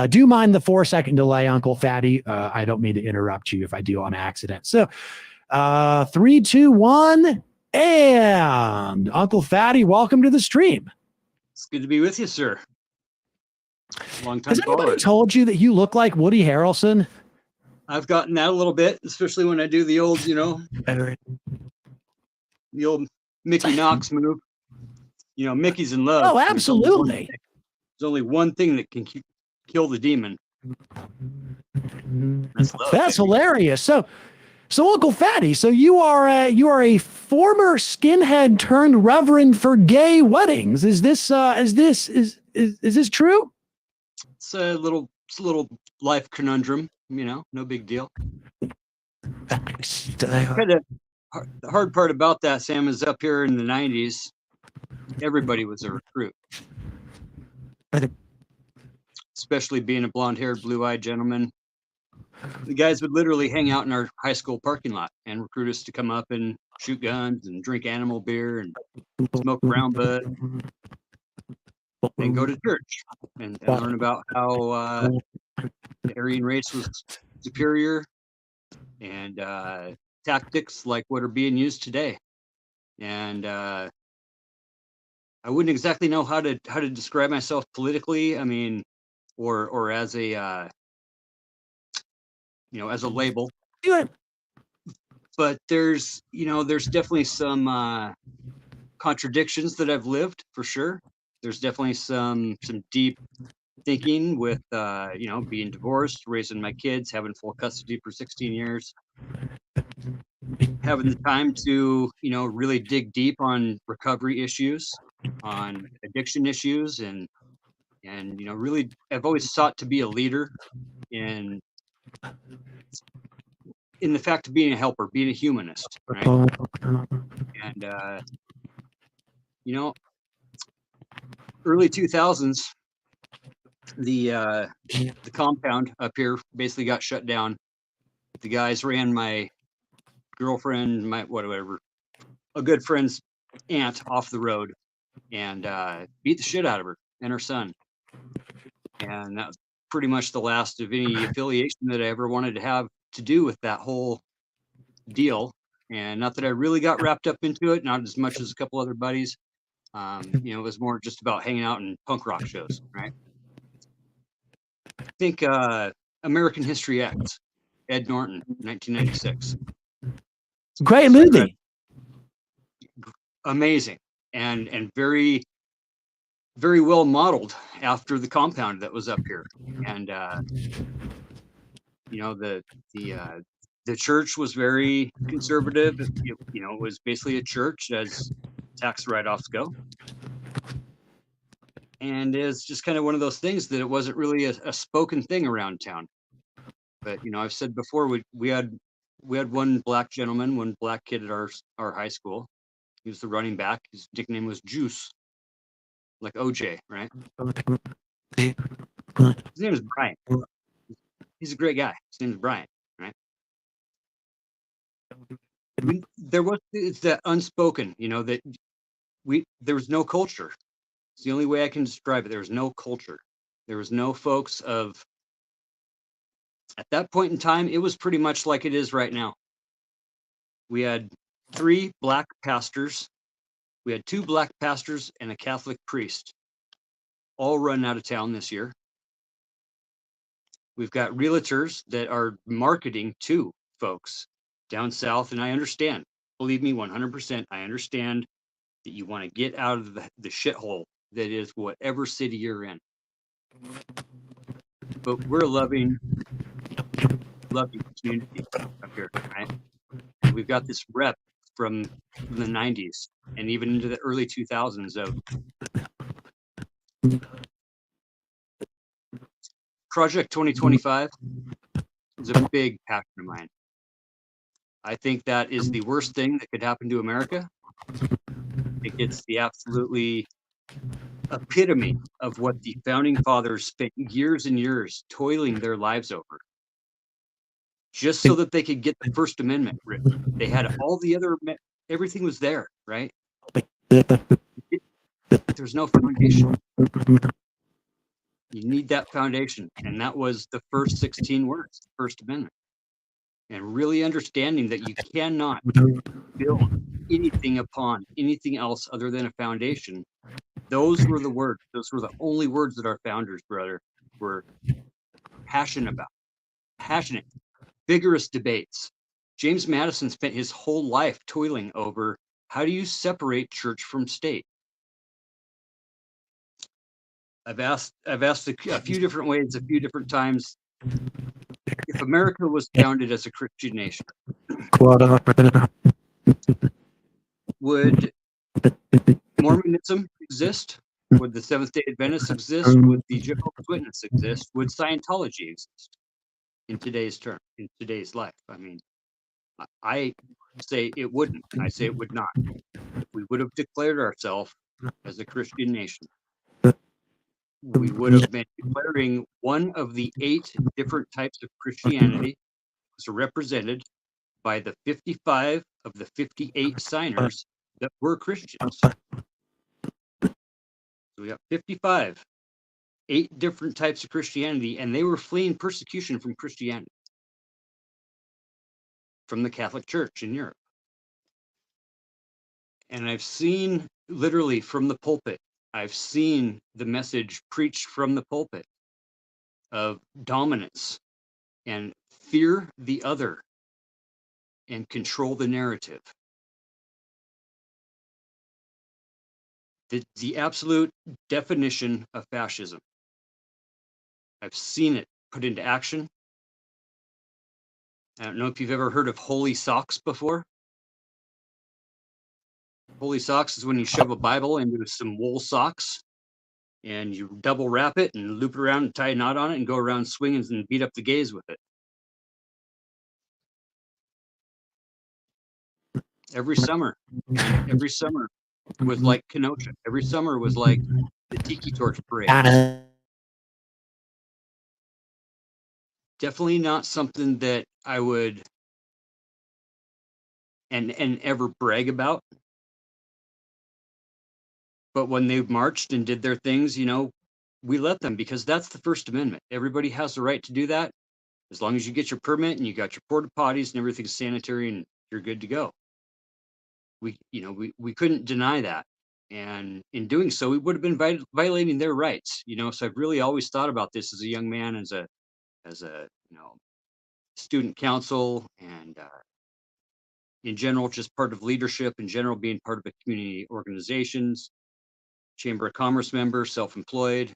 Do mind the 4-second delay, Uncle Fatty. I don't mean to interrupt you if I do on accident. So 3, 2, 1, and Uncle Fatty, welcome to the stream. It's good to be with you, sir. Long time Has anybody follower. told you that you look like Woody Harrelson? I've gotten that a little bit, especially when I do the old, the old Mickey Knox move. Mickey's in love. Oh, absolutely. There's only one thing that can kill the demon. That's love, That's baby. hilarious. So Uncle Fatty, so you are a former skinhead turned reverend for gay weddings. Is this true? It's a little life conundrum. No big deal. The hard part about that, Sam, is up here in the 90s, everybody was a recruit. Especially being a blonde-haired, blue-eyed gentleman. The guys would literally hang out in our high school parking lot and recruit us to come up and shoot guns and drink animal beer and smoke brown bud and go to church and learn about how the Aryan race was superior and tactics like what are being used today. And I wouldn't exactly know how to describe myself politically. I mean, or as a as a label. But there's definitely some contradictions that I've lived for sure. There's definitely some deep thinking with being divorced, raising my kids, having full custody for 16 years, having the time to really dig deep on recovery issues, on addiction issues, and really I've always sought to be a leader in the fact of being a helper, being a humanist, right? And early 2000s, the compound up here basically got shut down. The guys ran my girlfriend, a good friend's aunt off the road and beat the shit out of her and her son. And that was pretty much the last of any affiliation that I ever wanted to have to do with that whole deal. And not that I really got wrapped up into it, not as much as a couple other buddies. It was more just about hanging out in punk rock shows, right? I think American History X, Ed Norton, 1996. Great movie. Amazing. And very, very well modeled after the compound that was up here. And the church was very conservative. It was basically a church as tax write-offs go. And it's just kind of one of those things that it wasn't really a spoken thing around town. But I've said before, we had one black gentleman, one black kid at our high school. He was the running back. His nickname was Juice, like OJ, right? His name is Brian. He's a great guy. His name is Brian, right? It's that unspoken, that there was no culture. It's the only way I can describe it. There was no culture. There was no folks at that point in time, it was pretty much like it is right now. We had 3 black pastors. We had 2 black pastors and a Catholic priest, all run out of town this year. We've got realtors that are marketing to folks down south, and I understand. Believe me, 100%, I understand that you want to get out of the shithole that is whatever city you're in. But we're a loving community up here, right? We've got this rep from the 90s and even into the early 2000s of Project 2025 is a big passion of mine. I think that is the worst thing that could happen to America. I think it's the absolutely epitome of what the founding fathers spent years and years toiling their lives over, just so that they could get the First Amendment written. They had all the other, everything was there, right? There's no foundation. You need that foundation. And that was the first 16 words, the First Amendment. And really understanding that you cannot build anything upon anything else other than a foundation. Those were the words. Those were the only words that our founders, brother, were passionate about. Passionate, vigorous debates. James Madison spent his whole life toiling over how do you separate church from state? I've asked a few different ways, a few different times. If America was founded as a Christian nation, would Mormonism exist? Would the Seventh-day Adventists exist? Would the Jehovah's Witnesses exist? Would Scientology exist in today's life? I mean, I say it wouldn't. I say it would not. If we would have declared ourselves as a Christian nation, we would have been declaring one of the 8 different types of Christianity was represented by the 55 of the 58 signers that were Christians. So we got 55, 8 different types of Christianity, and they were fleeing persecution from Christianity, from the Catholic Church in Europe. And I've seen literally from the pulpit, I've seen the message preached from the pulpit of dominance and fear the other and control the narrative. The absolute definition of fascism. I've seen it put into action. I don't know if you've ever heard of holy socks before. Holy socks is when you shove a Bible into some wool socks and you double wrap it and loop it around and tie a knot on it and go around swinging and beat up the gays with it. Every summer was like Kenosha. Every summer was like the Tiki Torch Parade. Definitely not something that I would and ever brag about. But when they marched and did their things, you know, we let them, because that's the First Amendment. Everybody has the right to do that, as long as you get your permit and you got your porta potties and everything's sanitary and you're good to go. We couldn't deny that. And in doing so, we would have been violating their rights, you know. So I've really always thought about this as a young man, as a student council, and in general, just part of leadership in general, being part of a community organizations, Chamber of Commerce member, self-employed.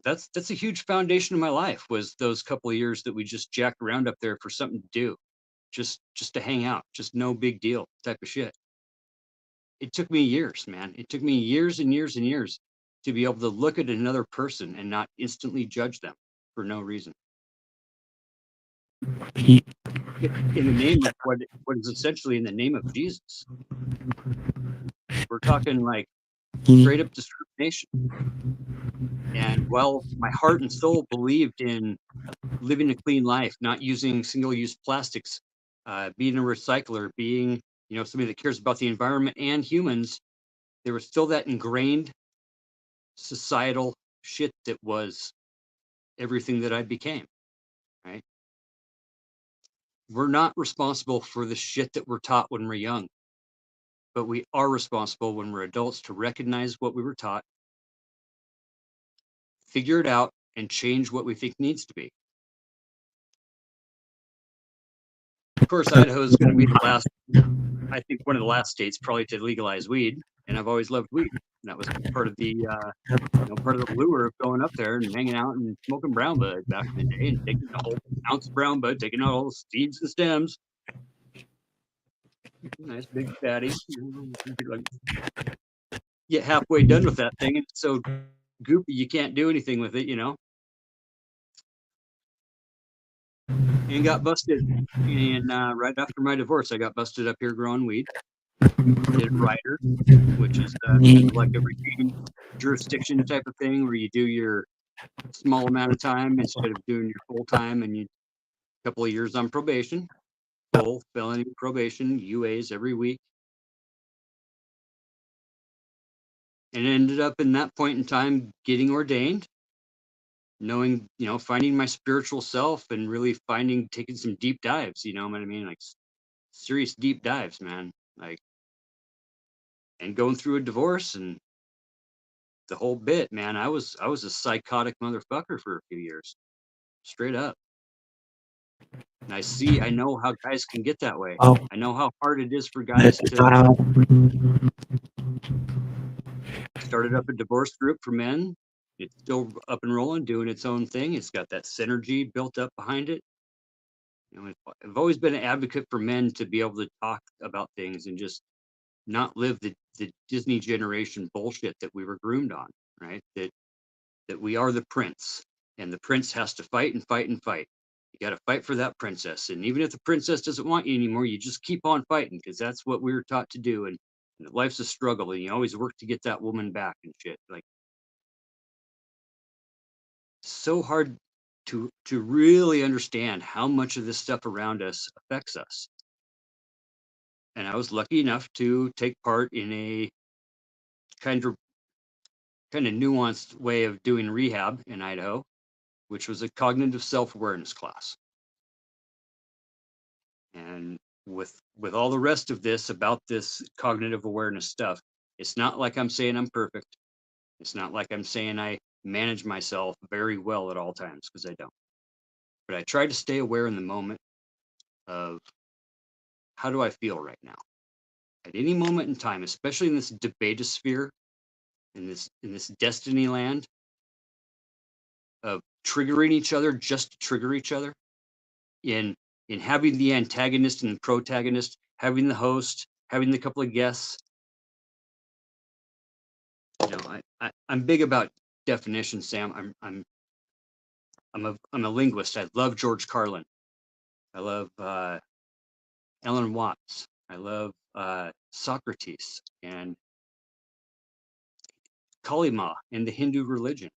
That's a huge foundation of my life, was those couple of years that we just jacked around up there for something to do, just to hang out, just no big deal type of shit. It took me years, man. It took me years and years and years to be able to look at another person and not instantly judge them for no reason. In the name of what is essentially in the name of Jesus. We're talking like straight up discrimination. And while my heart and soul believed in living a clean life, not using single-use plastics, being a recycler, being, you know, somebody that cares about the environment and humans, there was still that ingrained societal shit that was everything that I became, right? We're not responsible for the shit that we're taught when we're young, but we are responsible when we're adults to recognize what we were taught, figure it out, and change what we think needs to be. Of course, Idaho is going to be the last, I think one of the last states probably to legalize weed, and I've always loved weed. And that was part of the part of the lure of going up there and hanging out and smoking brown bud back in the day, and taking a whole ounce of brown bud, taking out all the seeds and stems. Nice big fatty. Get halfway done with that thing, and it's so goopy. You can't do anything with it, and got busted. And right after my divorce, I got busted up here growing weed. Did rider, which is kind of like a routine jurisdiction type of thing where you do your small amount of time instead of doing your full time, and you couple of years on probation, full felony probation, UAs every week. And ended up in that point in time getting ordained, knowing, finding my spiritual self and really taking some deep dives, you know what I mean? Like serious deep dives, man. Like, and going through a divorce and the whole bit, man. I was a psychotic motherfucker for a few years, straight up. And I know how guys can get that way. Oh, I know how hard it is for guys to started up a divorce group for men. It's still up and rolling, doing its own thing. It's got that synergy built up behind it. I've always been an advocate for men to be able to talk about things and just not live the Disney generation bullshit that we were groomed on, right? That we are the prince, and the prince has to fight and fight and fight. You got to fight for that princess, and even if the princess doesn't want you anymore, you just keep on fighting because that's what we were taught to do. And life's a struggle, and you always work to get that woman back and shit. Like, so hard to really understand how much of this stuff around us affects us. And I was lucky enough to take part in a kind of nuanced way of doing rehab in Idaho, which was a cognitive self-awareness class. And with all the rest of this about this cognitive awareness stuff, it's not like I'm saying I'm perfect. It's not like I'm saying I manage myself very well at all times, because I don't. But I try to stay aware in the moment of how do I feel right now? At any moment in time, especially in this debatosphere, in this destiny land of triggering each other just to trigger each other, in having the antagonist and the protagonist, having the host, having the couple of guests. I'm big about definition, Sam. I'm a linguist. I love George Carlin. I love Ellen Watts. I love Socrates and Kali Ma in the Hindu religion.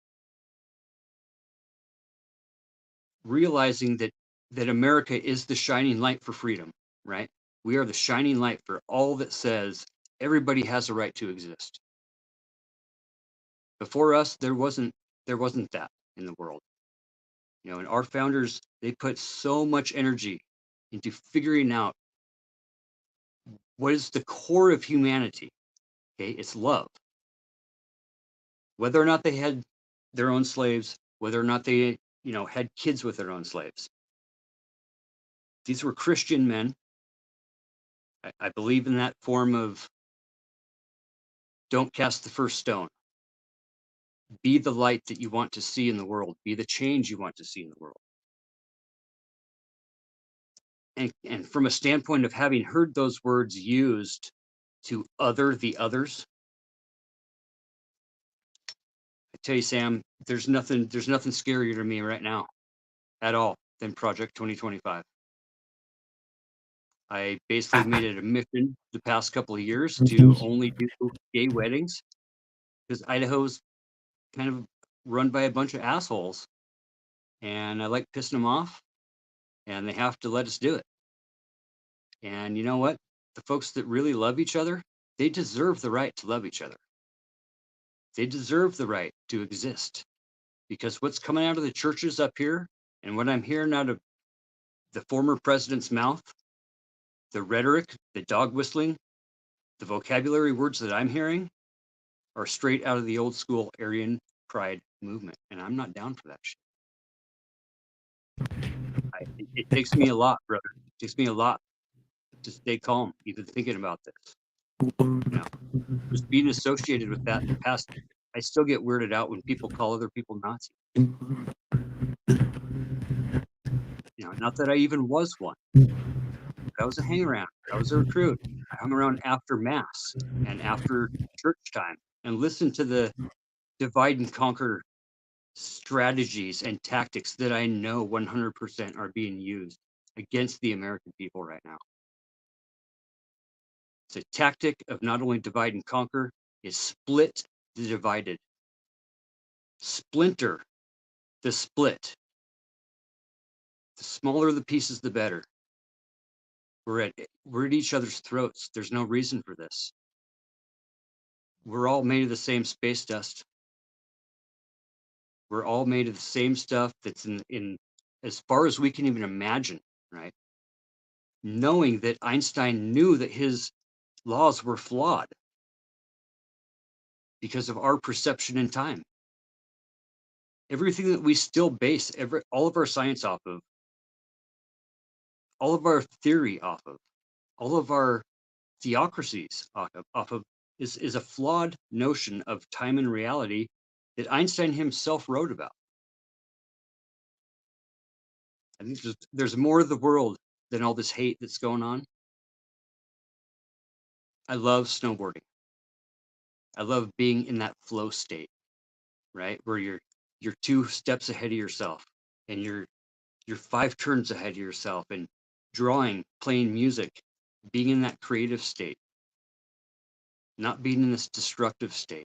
Realizing that America is the shining light for freedom, right? We are the shining light for all that says everybody has a right to exist. Before us, there wasn't that in the world. And our founders, they put so much energy into figuring out what is the core of humanity. Okay, it's love. Whether or not they had their own slaves, whether or not they, had kids with their own slaves. These were Christian men. I believe in that form of don't cast the first stone. Be the light that you want to see in the world. Be the change you want to see in the world. And from a standpoint of having heard those words used to other the others, I tell you, Sam, there's nothing scarier to me right now at all than Project 2025. I basically made it a mission the past couple of years to only do gay weddings because Idaho's kind of run by a bunch of assholes, and I like pissing them off, and they have to let us do it. And you know what? The folks that really love each other, they deserve the right to love each other. They deserve the right to exist, because what's coming out of the churches up here and what I'm hearing out of the former president's mouth, the rhetoric, the dog whistling, the vocabulary words that I'm hearing are straight out of the old school Aryan pride movement. And I'm not down for that shit. It takes me a lot, brother. It takes me a lot to stay calm, even thinking about this. Just being associated with that in the past, I still get weirded out when people call other people Nazis. Not that I even was one. I was a hang around. I was a recruit. I hung around after mass and after church time and listened to the divide and conquer strategies and tactics that I know 100% are being used against the American people right now. It's a tactic of not only divide and conquer, is split the divided, splinter the split. The smaller the pieces, the better. We're at each other's throats. There's no reason for this. We're all made of the same space dust. We're all made of the same stuff that's in as far as we can even imagine, right? Knowing that Einstein knew that his laws were flawed because of our perception in time. Everything that we still base all of our science off of, all of our theory off of, all of our theocracies off of is a flawed notion of time and reality that Einstein himself wrote about. I think there's more to the world than all this hate that's going on. I love snowboarding. I love being in that flow state, right? Where you're 2 steps ahead of yourself and you're 5 turns ahead of yourself, and drawing, playing music, being in that creative state, not being in this destructive state.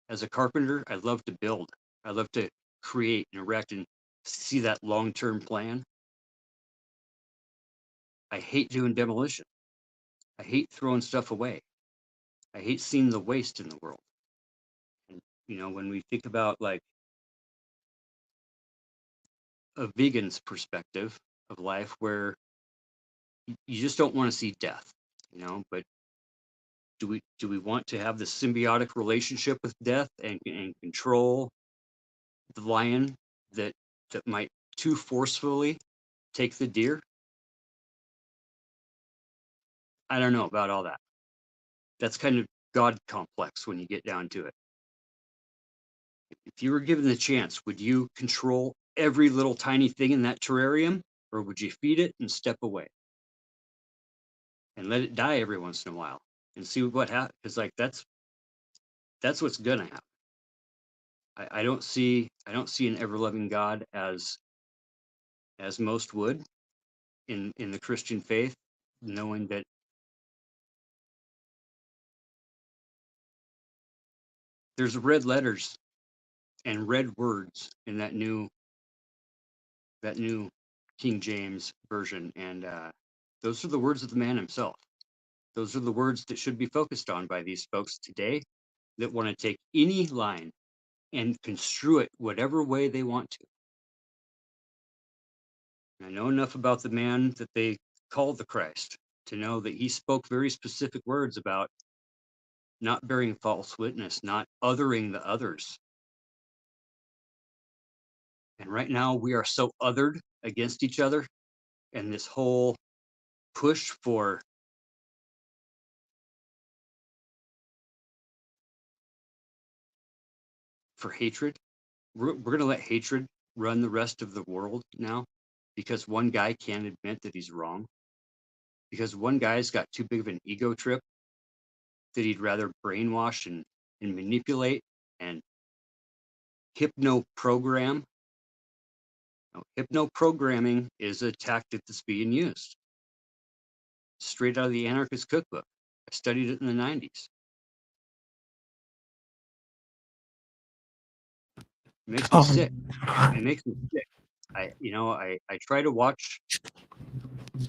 As a carpenter, I love to build. I love to create and erect and see that long-term plan. I hate doing demolition. I hate throwing stuff away. I hate seeing the waste in the world. And, when we think about like a vegan's perspective of life, where you just don't want to see death, but do we want to have this symbiotic relationship with death and control the lion that might too forcefully take the deer? I don't know about all that. That's kind of God complex when you get down to it. If you were given the chance, would you control every little tiny thing in that terrarium, or would you feed it and step away and let it die every once in a while and see what happens? Because like that's what's gonna happen. I don't see an ever-loving God as most would in the Christian faith, knowing that there's red letters and red words in that new King James version, and those are the words of the man himself. Those are the words that should be focused on by these folks today that want to take any line and construe it whatever way they want to. I know enough about the man that they call the Christ to know that he spoke very specific words about not bearing false witness, not othering the others. And right now we are so othered against each other, and this whole push for hatred. We're going to let hatred run the rest of the world now because one guy can't admit that he's wrong, because one guy's got too big of an ego trip that he'd rather brainwash and manipulate and hypno-program. Now, hypno-programming is a tactic that's being used straight out of the anarchist cookbook. I studied it in the 90s. It makes me sick. It makes me sick. I try to watch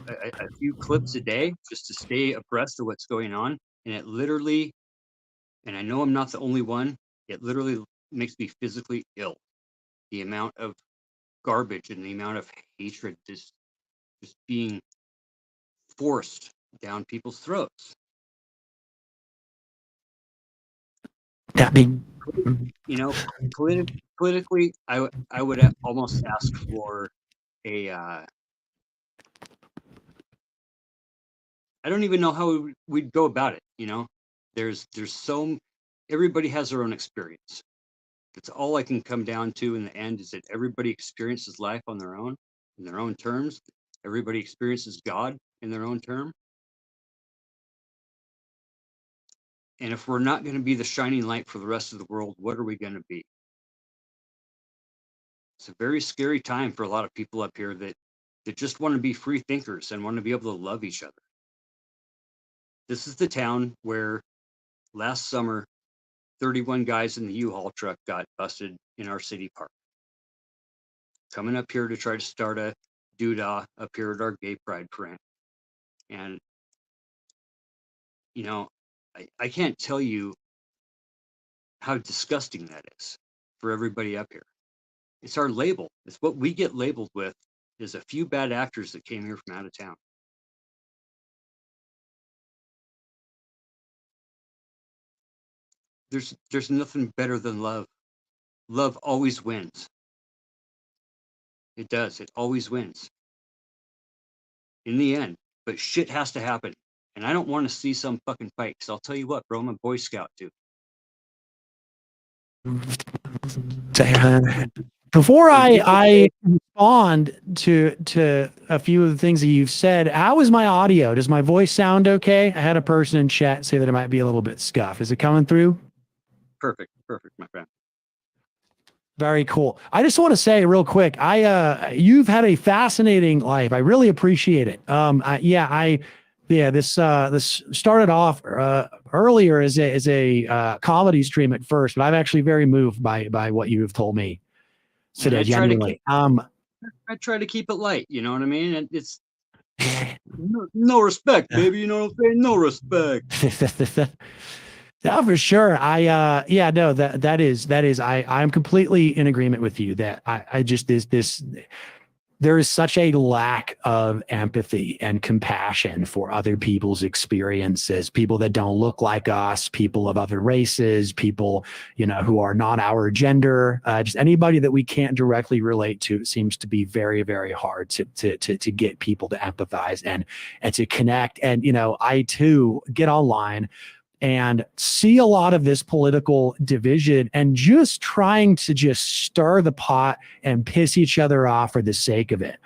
a few clips a day just to stay abreast of what's going on, and it literally, and I know I'm not the only one, it literally makes me physically ill. The amount of garbage and the amount of hatred just being forced down people's throats. That being, Politically, I would almost ask for a I don't even know how we'd go about it. There's so everybody has their own experience. That's all I can come down to in the end, is that everybody experiences life on their own, in their own terms. Everybody experiences God in their own term. And if we're not going to be the shining light for the rest of the world, what are we going to be? It's a very scary time for a lot of people up here that just want to be free thinkers and want to be able to love each other. This is the town where last summer 31 guys in the U-Haul truck got busted in our city park, coming up here to try to start a doodah up here at our gay pride parade. And, you know, I can't tell you how disgusting that is for everybody up here. It's our label. It's what we get labeled with, is a few bad actors that came here from out of town. There's nothing better than love. Love always wins. It does. It always wins. In the end. But shit has to happen. And I don't want to see some fucking fight. Because I'll tell you what, bro, I'm a Boy Scout too. Before I respond to a few of the things that you've said, how is my audio? Does my voice sound okay? I had a person in chat say that it might be a little bit scuffed. Is it coming through? Perfect, my friend. Very cool. I just want to say real quick, you've had a fascinating life. I really appreciate it. This started off earlier as a comedy stream at first, but I'm actually very moved by what you have told me today. Genuinely. I try to keep it light. You know what I mean? And it's no respect, baby. You know what I'm saying? No respect. Yeah, for sure. I'm completely in agreement with you that I just there is such a lack of empathy and compassion for other people's experiences, people that don't look like us, people of other races, people, who are not our gender, just anybody that we can't directly relate to. It seems to be very, very hard to get people to empathize and to connect. And, I too get online and see a lot of this political division and just trying to just stir the pot and piss each other off for the sake of it.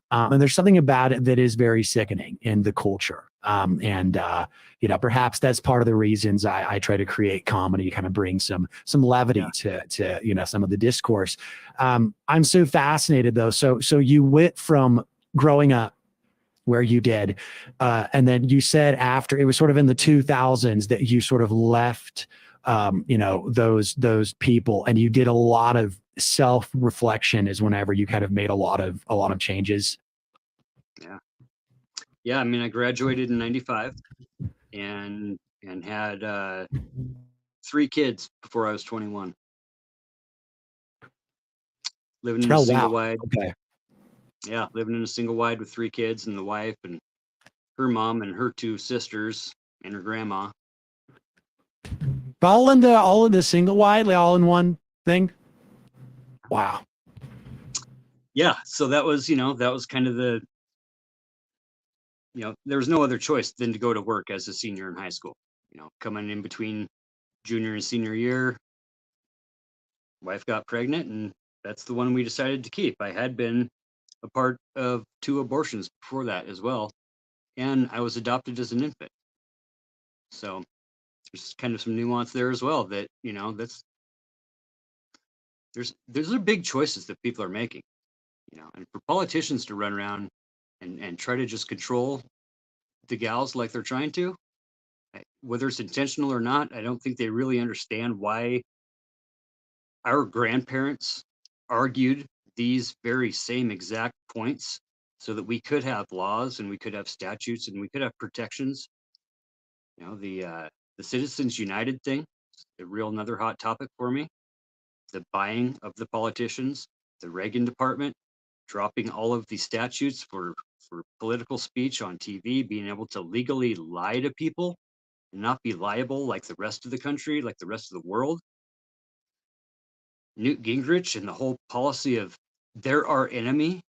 And there's something about it that is very sickening in the culture. Perhaps that's part of the reasons I try to create comedy, kind of bring some levity to some of the discourse. I'm so fascinated though. So you went from growing up where you did. And then you said after it was sort of in the 2000s that you sort of left, those people, and you did a lot of self-reflection is whenever you kind of made a lot of changes. Yeah. Yeah. I mean, I graduated in 95 and had 3 kids before I was 21. Living in a single wide. Okay. Yeah, living in a single wide with 3 kids and the wife and her mom and her 2 sisters and her grandma. All in the single wide, all in one thing. Wow. Yeah, so that was kind of the, there was no other choice than to go to work as a senior in high school. Coming in between junior and senior year, wife got pregnant, and that's the one we decided to keep. I had been a part of 2 abortions before that as well, and I was adopted as an infant. So there's kind of some nuance there as well that, there's are big choices that people are making, and for politicians to run around and try to just control the gals like they're trying to, whether it's intentional or not, I don't think they really understand why our grandparents argued these very same exact points so that we could have laws and we could have statutes and we could have protections. The Citizens United thing, a real another hot topic for me. The buying of the politicians, the Reagan department, dropping all of the statutes for political speech on TV, being able to legally lie to people and not be liable like the rest of the country, like the rest of the world. Newt Gingrich and the whole policy of they're our enemy,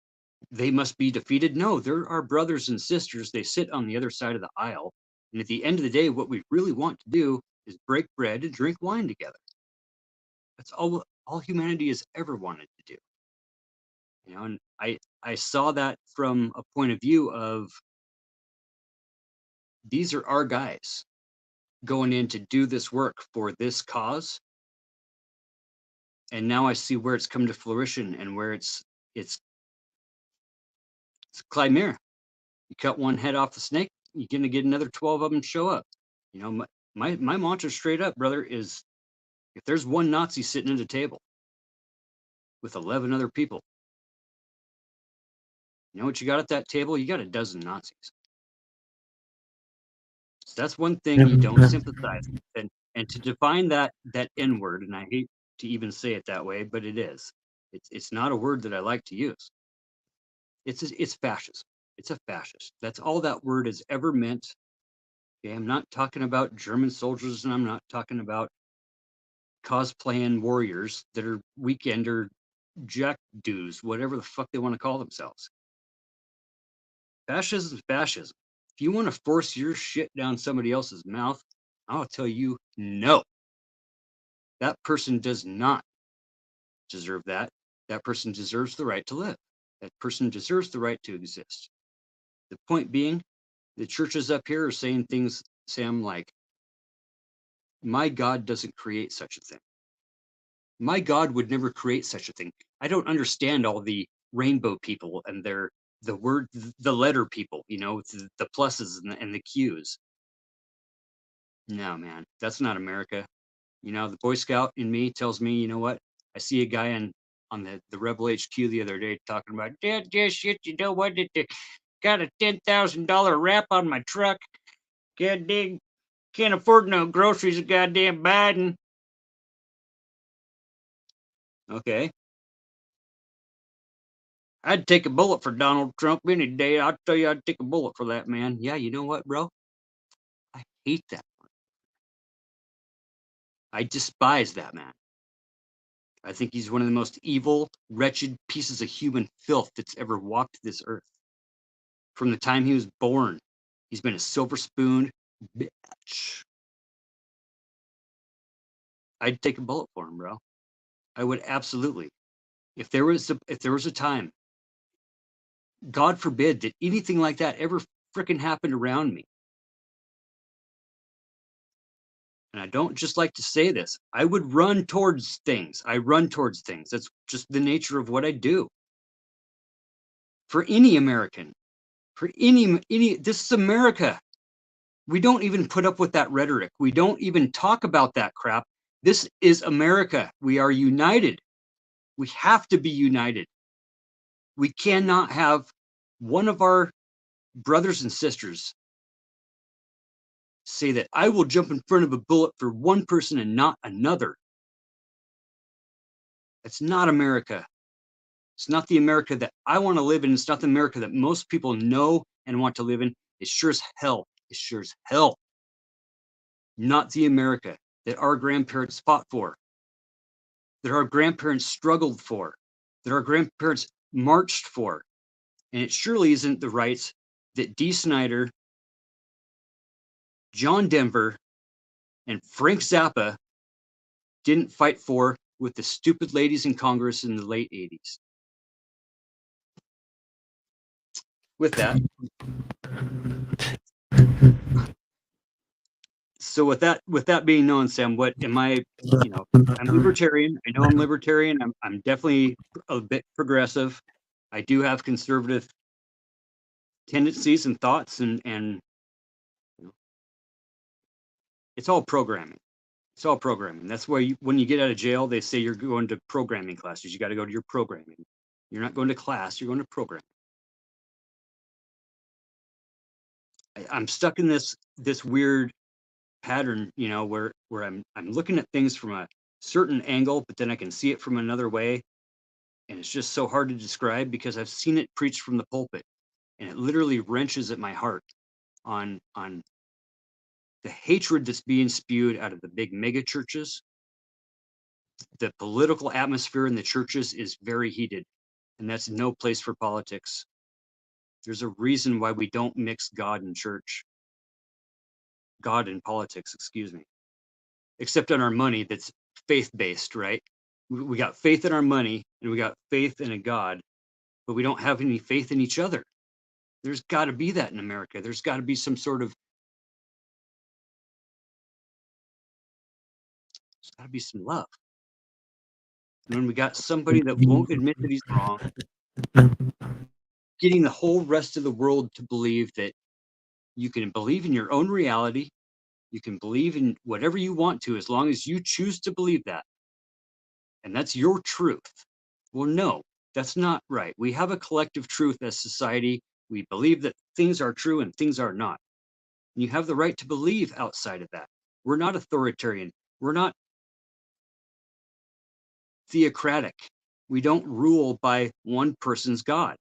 they must be defeated. No, they're our brothers and sisters. They sit on the other side of the aisle. And at the end of the day, what we really want to do is break bread and drink wine together. That's all humanity has ever wanted to do. And I saw that from a point of view of these are our guys. going in to do this work for this cause. And now I see where it's come to fruition and where it's Clymere. You cut one head off the snake, you're gonna get another 12 of them show up. You know, my mantra straight up, brother, is if there's one Nazi sitting at a table with 11 other people, you know what you got at that table? You got a dozen Nazis. So that's one thing you don't sympathize with. And to define that N word, and I hate to even say it that way, but it is. It's not a word that I like to use. It's fascism. It's a fascist. That's all that word has ever meant. Okay, I'm not talking about German soldiers, and I'm not talking about cosplaying warriors that are weekender jack dudes, whatever the fuck they want to call themselves. Fascism is fascism. If you want to force your shit down somebody else's mouth, I'll tell you no. That person does not deserve that. That person deserves the right to live. That person deserves the right to exist. The point being, the churches up here are saying things, Sam, like, my God doesn't create such a thing. My God would never create such a thing. I don't understand all the rainbow people and the letter people, you know, the pluses and the Qs. No, man, that's not America. You know, the Boy Scout in me tells me, you know what? I see a guy on the Rebel HQ the other day talking about, Dad, shit, you know what? Got a $10,000 wrap on my truck. God dang, can't afford no groceries, goddamn Biden. Okay. I'd take a bullet for Donald Trump any day. I'll tell you, I'd take a bullet for that man. Yeah, you know what, bro? I hate that one. I despise that man. I think he's one of the most evil, wretched pieces of human filth that's ever walked this earth. From the time he was born, he's been a silver spoon bitch. I'd take a bullet for him, bro. I would absolutely. If there was a time, God forbid that anything like that ever frickin' happened around me. And I don't just like to say this. I would run towards things. I run towards things. That's just the nature of what I do. For any American, for any, this is America. We don't even put up with that rhetoric. We don't even talk about that crap. This is America. We are united. We have to be united. We cannot have one of our brothers and sisters say that I will jump in front of a bullet for one person and not another. That's not America. It's not the America that I want to live in. It's not the America that most people know and want to live in. It's sure as hell. It's sure as hell not the America that our grandparents fought for, that our grandparents struggled for, that our grandparents marched for. And it surely isn't the rights that Dee Snider, John Denver, and Frank Zappa didn't fight for with the stupid ladies in Congress in the late 80s. With that, so with that being known, Sam, what am I? You know, I'm libertarian. I know I'm libertarian. I'm definitely a bit progressive. I do have conservative tendencies and thoughts, and you know, it's all programming. It's all programming. That's why when you get out of jail, they say you're going to programming classes. You got to go to your programming. You're not going to class. You're going to program. I'm stuck in this weird pattern, you know, where I'm looking at things from a certain angle, but then I can see it from another way, and it's just so hard to describe because I've seen it preached from the pulpit, and it literally wrenches at my heart on the hatred that's being spewed out of the big mega churches. The political atmosphere in the churches is very heated, and that's no place for politics. There's a reason why we don't mix God and church. God and politics, excuse me. Except on our money that's faith-based, right? We got faith in our money and we got faith in a God, but we don't have any faith in each other. There's got to be that in America. There's got to be some sort of got to be some love. And when we got somebody that won't admit that he's wrong, getting the whole rest of the world to believe that you can believe in your own reality, you can believe in whatever you want to, as long as you choose to believe that. And that's your truth. Well, no, that's not right. We have a collective truth as society. We believe that things are true and things are not. And you have the right to believe outside of that. We're not authoritarian. We're not theocratic. We don't rule by one person's God.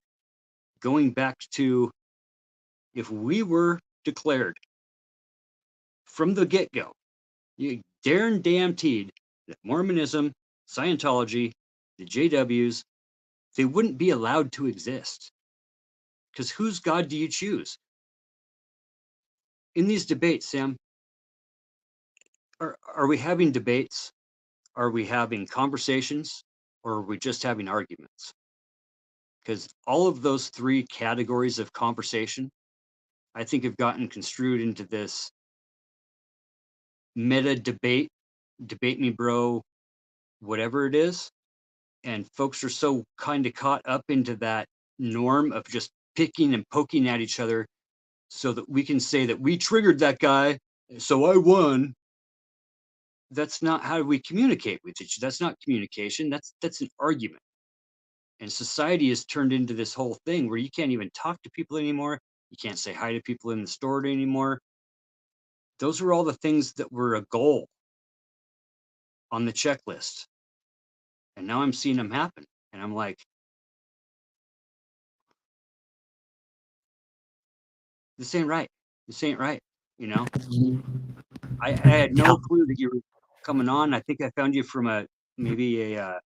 Going back to, if we were declared from the get-go, you guaranteed that Mormonism, Scientology, the JWs, they wouldn't be allowed to exist. Because whose God do you choose? In these debates, Sam, are we having debates? Are we having conversations? Or are we just having arguments? Because all of those three categories of conversation, I think, have gotten construed into this meta debate me, bro, whatever it is. And folks are so kind of caught up into that norm of just picking and poking at each other so that we can say that we triggered that guy, so I won. That's not how we communicate with each other. That's not communication. That's an argument. And society has turned into this whole thing where you can't even talk to people anymore. You can't say hi to people in the store anymore. Those were all the things that were a goal on the checklist. And now I'm seeing them happen. And I'm like, this ain't right. This ain't right. You know, I had no clue that you were coming on. I think I found you from maybe a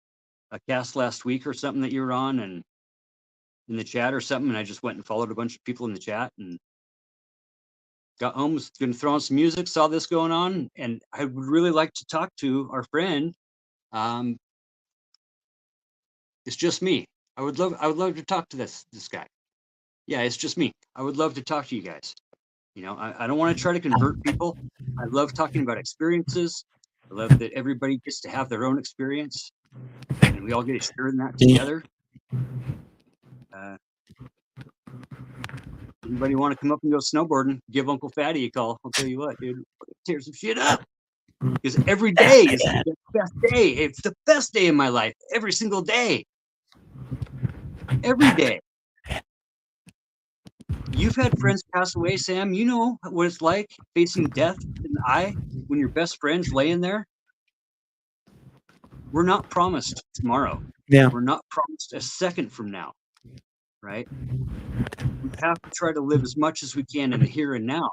cast last week or something that you were on, and in the chat or something. And I just went and followed a bunch of people in the chat and got home, was going to throw on some music, saw this going on, and I would really like to talk to our friend. It's just me. I would love to talk to this guy. Yeah, it's just me. I would love to talk to you guys. You know, I don't want to try to convert people. I love talking about experiences. I love that everybody gets to have their own experience, and we all get to share in that together. Anybody want to come up and go snowboarding? Give Uncle Fatty a call. I'll tell you what, dude, tear some shit up. Because every day is the best day. It's the best day of my life. Every single day. Every day. You've had friends pass away, Sam. You know what it's like facing death in the eye when your best friend's laying there. We're not promised tomorrow. Yeah. We're not promised a second from now, right? We have to try to live as much as we can in the here and now.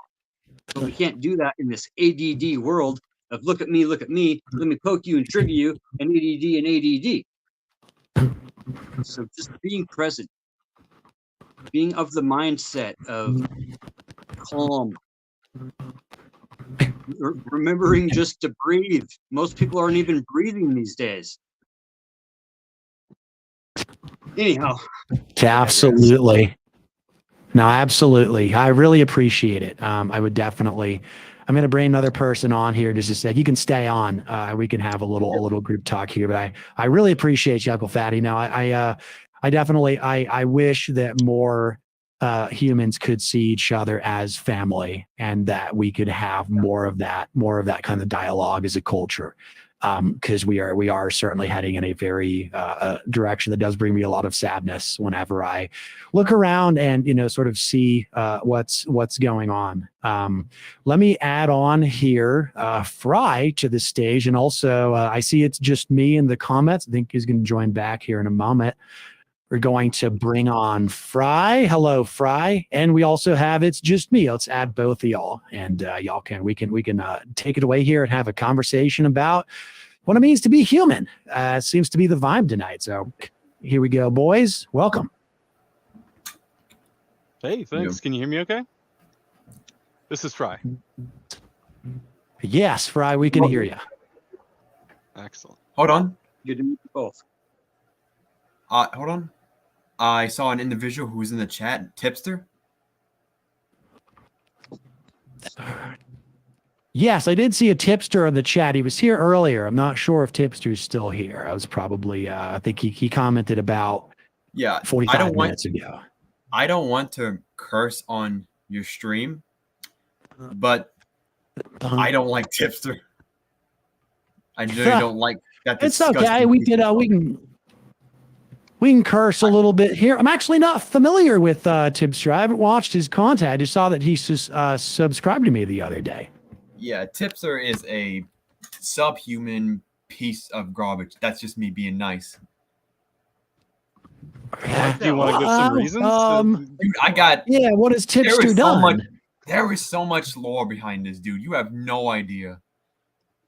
But we can't do that in this ADD world of look at me, let me poke you and trigger you, and ADD. So just being present, being of the mindset of calm, remembering just to breathe. Most people aren't even breathing these days. Anyhow. Absolutely. No, absolutely. I really appreciate it. I would definitely. I'm going to bring another person on here just to say you can stay on. We can have a little group talk here. But I really appreciate you, Uncle Fatty. Now, I definitely I wish that more humans could see each other as family, and that we could have more of that kind of dialogue as a culture. Because we are certainly heading in a very direction that does bring me a lot of sadness whenever I look around and sort of see what's going on. Let me add on here Fry to the stage, and also I see it's just me in the comments. I think he's going to join back here in a moment. We're going to bring on Fry. Hello, Fry. And we also have It's Just Me. Let's add both of y'all, and y'all we can take it away here and have a conversation about what it means to be human. Seems to be the vibe tonight. So here we go, boys. Welcome. Hey, thanks. Yeah. Can you hear me okay? This is Fry. Yes, Fry, we can hear you. Excellent. Hold on. Good to meet you both. Hold on. I saw an individual who's in the chat, Tipster. Yes, I did see a tipster in the chat. He was here earlier. I'm not sure if tipster's still here. I was probably, I think he commented about Yeah, 45 minutes ago. I don't want to curse on your stream, but I don't like tipster. I really don't like that. It's okay. We can curse a little bit here. I'm actually not familiar with tipster. I haven't watched his content. I just saw that he subscribed to me the other day. Yeah, tipster is a subhuman piece of garbage. That's just me being nice. Do you want to give some reasons? Dude, I got. Yeah, what has tipster done? There is so much lore behind this dude. You have no idea.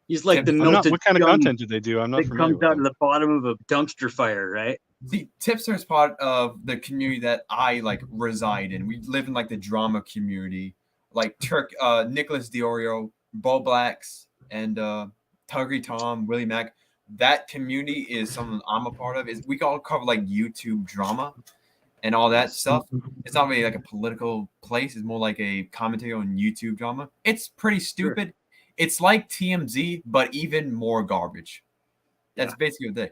He's like the I'm not- melted. what kind of gum content do they do? I'm not that familiar comes with out them. of the bottom of a dumpster fire, right? See, tipster is part of the community that I like reside in. We live in like the drama community, like Nicholas Diorio, Bo Blacks, and Tuggy Tom, Willie Mack. That community is something I'm a part of. Is we all cover like YouTube drama and all that stuff. It's not really like a political place. It's more like a commentary on YouTube drama. It's pretty stupid. Sure. It's like TMZ, but even more garbage. That's basically what they.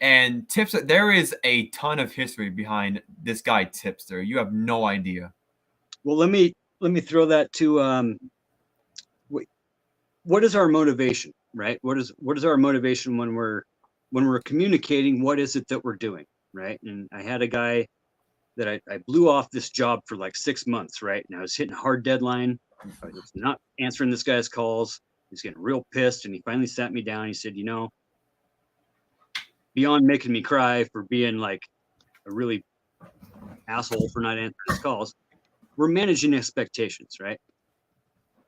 And Tipster, there is a ton of history behind this guy Tipster. You have no idea. Well, let me throw that to what is our motivation, right? What is our motivation when we're communicating? What is it that we're doing, right? And I had a guy that I blew off this job for like 6 months, right? And I was hitting a hard deadline. I was not answering this guy's calls. He's getting real pissed, and he finally sat me down. He said, you know, beyond making me cry for being like a really asshole for not answering his calls, we're managing expectations, right?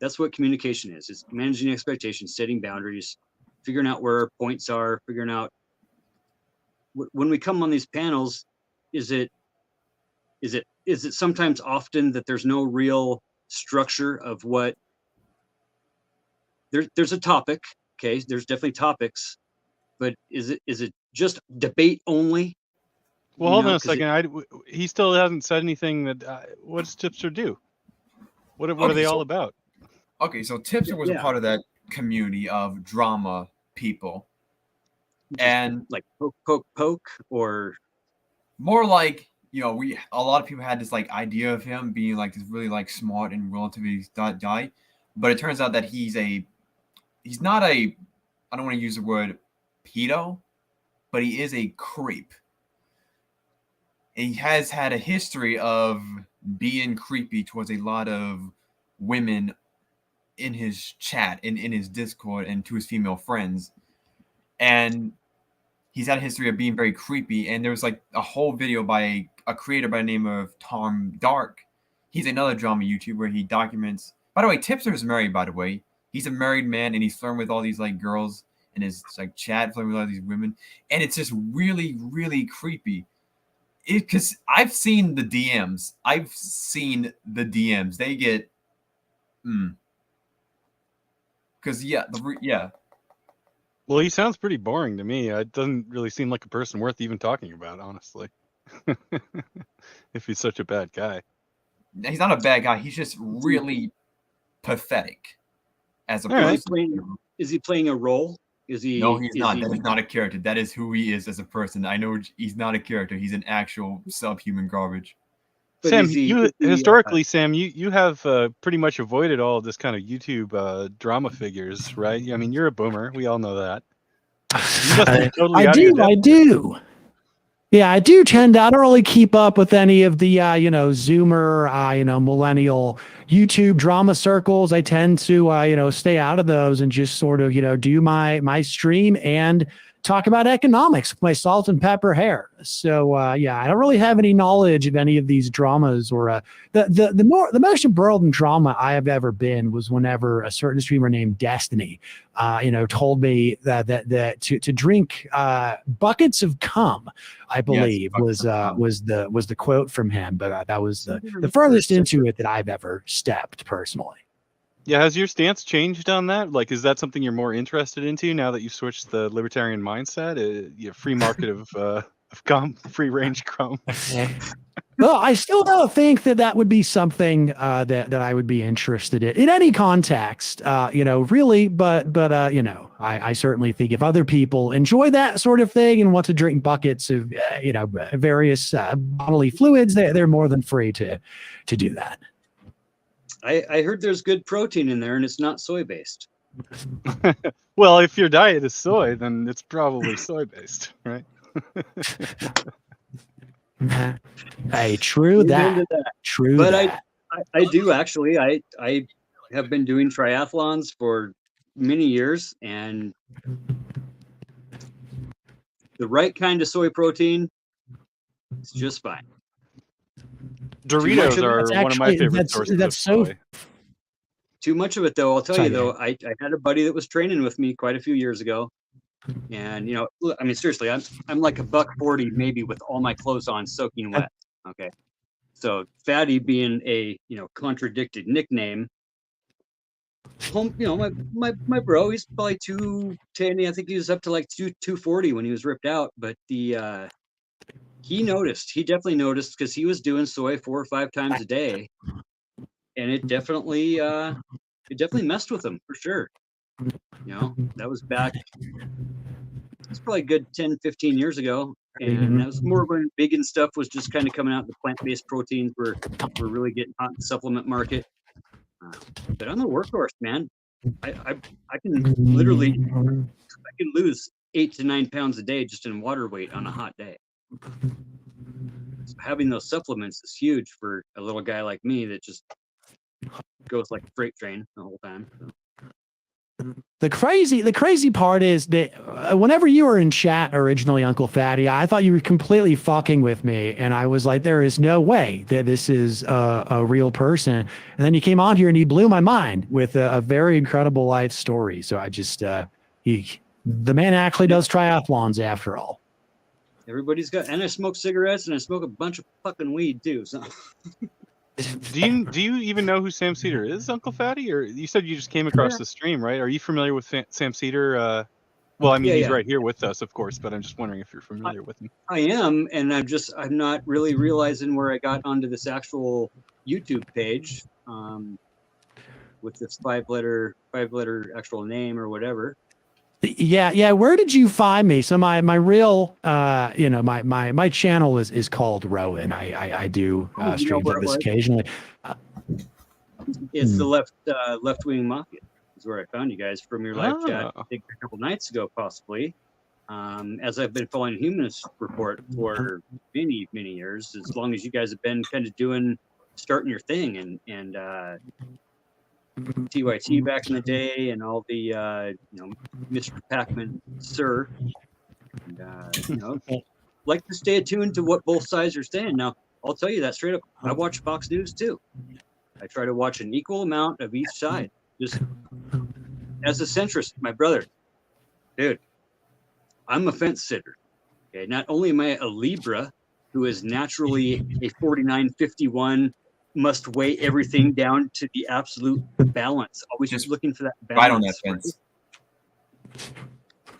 That's what communication is managing expectations, setting boundaries, figuring out where our points are, figuring out when we come on these panels, is it sometimes often that there's no real structure of what there's a topic, okay? There's definitely topics, but is it just debate only? Well, hold on a second. He still hasn't said anything. What does Tipster do? What are they all about? Okay, so Tipster was a part of that community of drama people, Just and like poke, or more like, you know, a lot of people had this like idea of him being like this really like smart and relatively guy, but it turns out that he's not a, I don't want to use the word pedo, but he is a creep. He has had a history of being creepy towards a lot of women in his chat, in his Discord, and to his female friends. And he's had a history of being very creepy. And there was like a whole video by a creator by the name of Tom Dark. He's another drama YouTuber. He documents. By the way, Tipster is married, by the way. He's a married man, and he's flirting with all these like girls in his like chat, flirting with all these women. And it's just really, really creepy. Because I've seen the DMs. They get because yeah. Well, he sounds pretty boring to me. It doesn't really seem like a person worth even talking about, honestly. If he's such a bad guy. He's not a bad guy. He's just really pathetic as a person. Is he playing a role? No, he's not. That is not a character. That is who he is as a person. I know he's not a character. He's an actual subhuman garbage. But Sam, historically, Sam, you have pretty much avoided all of this kind of YouTube drama figures, right? I mean, you're a boomer. We all know that. I do. Yeah, I do tend to. I don't really keep up with any of the, Zoomer, millennial YouTube drama circles. I tend to, stay out of those and just sort of, do my stream and talk about economics with my salt and pepper hair. So, I don't really have any knowledge of any of these dramas or the most embarrassing drama I have ever been was whenever a certain streamer named Destiny, told me that to drink buckets of cum, I believe was the quote from him. But that was the furthest into it that I've ever stepped personally. Yeah, has your stance changed on that? Like, is that something you're more interested into now that you've switched the libertarian mindset? Free market of cum, free range cum. Well, I still don't think that would be something that I would be interested in any context, really. But I certainly think if other people enjoy that sort of thing and want to drink buckets of various bodily fluids, they're more than free to do that. I heard there's good protein in there, and it's not soy based. Well, if your diet is soy, then it's probably soy based, right? Hey, true Amen that. to that. True But that. I do actually. I have been doing triathlons for many years, and the right kind of soy protein is just fine. Doritos of it- are That's one of my actually- favorite that's- sources that's of so- soy. Too much of it, though. I'll tell Sorry, you, though, I had a buddy that was training with me quite a few years ago, and look, I mean, seriously, I'm like a $140 maybe with all my clothes on, soaking wet. Okay, so Fatty being a contradicted nickname. My bro, he's probably 210. I think he was up to like 240 when he was ripped out. But he definitely noticed because he was doing soy 4 or 5 times a day, and it definitely messed with him for sure. That was back. It's probably a good 10, 15 years ago, and that was more when vegan stuff was just kind of coming out. The plant-based proteins were really getting hot in the supplement market. But I'm a workhorse, man. I can literally lose 8 to 9 pounds a day just in water weight on a hot day. So having those supplements is huge for a little guy like me that just goes like a freight train the whole time. So. The crazy part is that whenever you were in chat originally, Uncle Fatty, I thought you were completely fucking with me, and I was like, there is no way that this is a real person. And then you came on here and he blew my mind with a very incredible life story. So I just the man actually does triathlons after all. Everybody's got, and I smoke cigarettes and I smoke a bunch of fucking weed too. So. Do you even know who Sam Cedar is, Uncle Fatty? Or you said you just came across the stream, right? Are you familiar with Sam Cedar? Well, I mean, he's right here with us, of course, but I'm just wondering if you're familiar with him. I am, and I'm not really realizing where I got onto this actual YouTube page with this five letter actual name or whatever. Yeah. Where did you find me? So my real, my channel is called Rowan. I do streams like this occasionally. It's the left wing mafia. Is where I found you guys from your live chat. I think a couple nights ago, possibly. As I've been following Humanist Report for many years, as long as you guys have been kind of starting your thing, and TYT back in the day, and all the Mr. Pac-Man, sir, and like to stay attuned to what both sides are saying. Now, I'll tell you that straight up. I watch Fox News too. I try to watch an equal amount of each side. Just as a centrist, my brother, dude, I'm a fence sitter. Okay, not only am I a Libra, who is naturally a 49-51. Must weigh everything down to the absolute balance. Always just looking for that balance. Right on that fence.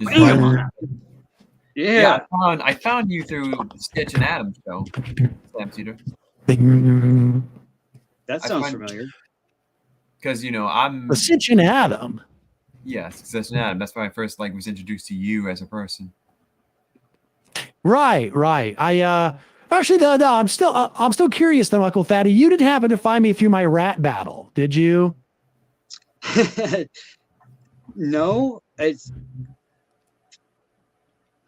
Right? Right on that. Yeah. I found you through Stitch and Adam's show, Sam Cedar. That sounds familiar. Because I'm Stitch and Adam. Yes, Stitch and Adam. That's when I first was introduced to you as a person. Right. Actually, no, I'm still curious though, Uncle Fatty. You didn't happen to find me through my rat battle, did you? No,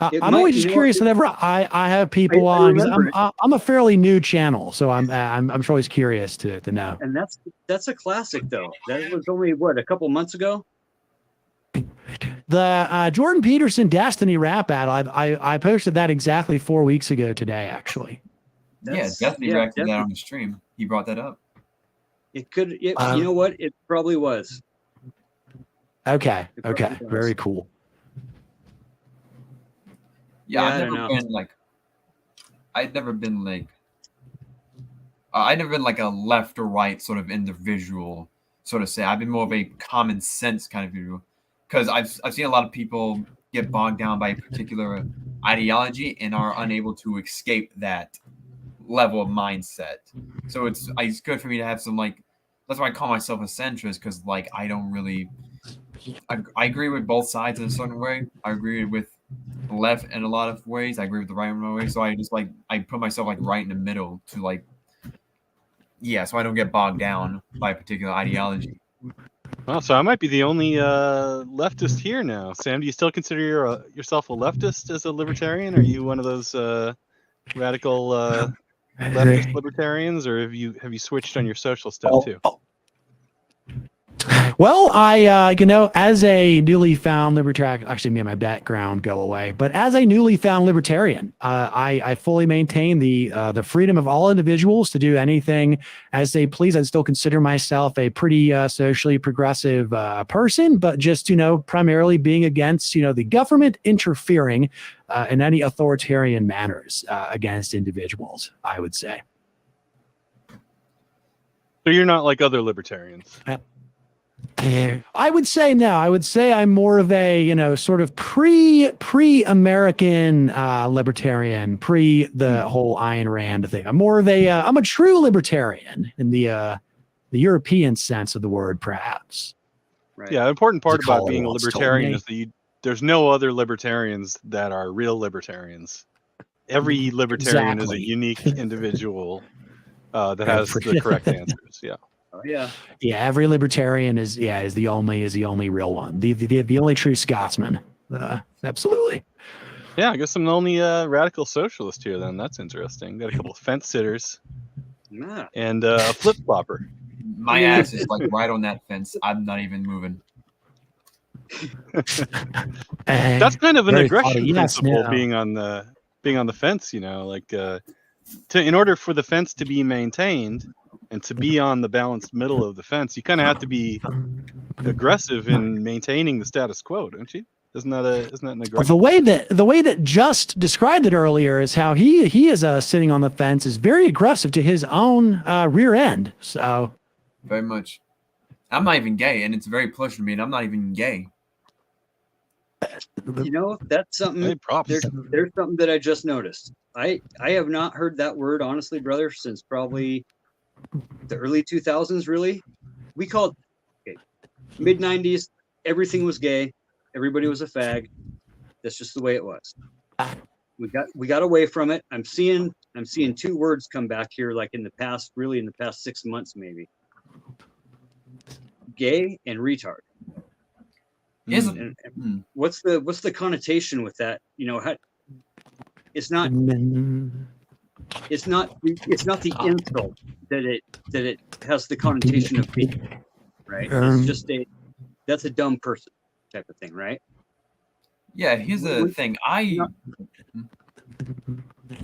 I'm always just curious whenever I have people on. I'm a fairly new channel, so I'm always curious to know. And that's a classic though. That was only a couple months ago. The Jordan Peterson Destiny rap battle. I posted that exactly 4 weeks ago today, actually. Destiny reacted that on the stream. He brought that up. It could. You know what? It probably was. Okay. Very cool. Yeah, I've never been like a left or right sort of individual, so to say. I've been more of a common sense kind of individual, because I've seen a lot of people get bogged down by a particular ideology and are unable to escape that level of mindset. So it's good for me to have some like. That's why I call myself a centrist, because like I don't really. I agree with both sides in a certain way. I agree with the left in a lot of ways. I agree with the right in a way. So I just like I put myself like right in the middle to like. Yeah, so I don't get bogged down by a particular ideology. Well, so I might be the only leftist here now. Sam, do you still consider yourself a leftist as a libertarian? Are you one of those radical leftist libertarians, or have you switched on your social stuff too? Well, as a newly found libertarian, actually, me and my background go away, but as a newly found libertarian, I fully maintain the freedom of all individuals to do anything as they please. I still consider myself a pretty socially progressive person, but just, primarily being against, the government interfering in any authoritarian manners against individuals, I would say. So you're not like other libertarians. I would say no. I would say I'm more of a, sort of pre-American libertarian, pre the whole Ayn Rand thing. I'm more of I'm a true libertarian in the European sense of the word, perhaps. Right. Yeah, the important part As a about being a caller once told libertarian me. is that there's no other libertarians that are real libertarians. Every libertarian is a Exactly. unique individual that has the correct answers. Yeah. Oh, yeah. Yeah, every libertarian is the only real one. The only true Scotsman. Absolutely. Yeah, I guess I'm the only radical socialist here then. That's interesting. Got a couple of fence sitters Yeah. and a flip flopper. My ass is like right on that fence. I'm not even moving. That's kind of an Very aggression funny. Yes, principle, no. being on the fence. In order for the fence to be maintained and to be on the balanced middle of the fence, you kind of have to be aggressive in maintaining the status quo, don't you? Isn't that an aggression? The way that Just described it earlier is how he is sitting on the fence is very aggressive to his own rear end. So very much. I'm not even gay, and it's very pleasure to me, and I'm not even gay. That's something. Hey, props. There's something that I just noticed. I have not heard that word, honestly, brother, since probably the early 2000s. Really, we called mid 90s. Everything was gay. Everybody was a fag. That's just the way it was. We got away from it. I'm seeing two words come back here, like in the past 6 months, maybe. Gay and retard. What's the connotation with that? It's not the insult that it has the connotation of being, right? It's just that's a dumb person type of thing, right? Yeah, here's the thing.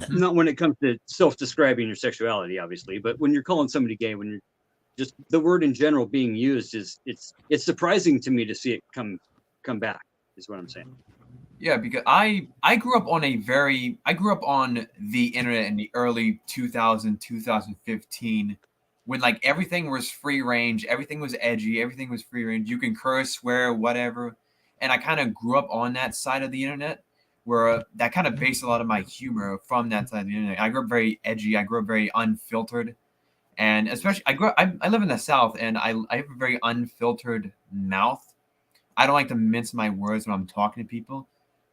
Not when it comes to self-describing your sexuality, obviously, but when you're calling somebody gay, when you're just the word in general being used it's surprising to me to see it come back, is what I'm saying. Yeah, because I grew up on the internet in the early 2015 when like everything was free range, everything was edgy, everything was free range. You can curse, swear, whatever. And I kind of grew up on that side of the internet where that kind of based a lot of my humor from that side of the internet. I grew up very edgy. I grew up very unfiltered. And especially I live in the South, and I have a very unfiltered mouth. I don't like to mince my words when I'm talking to people.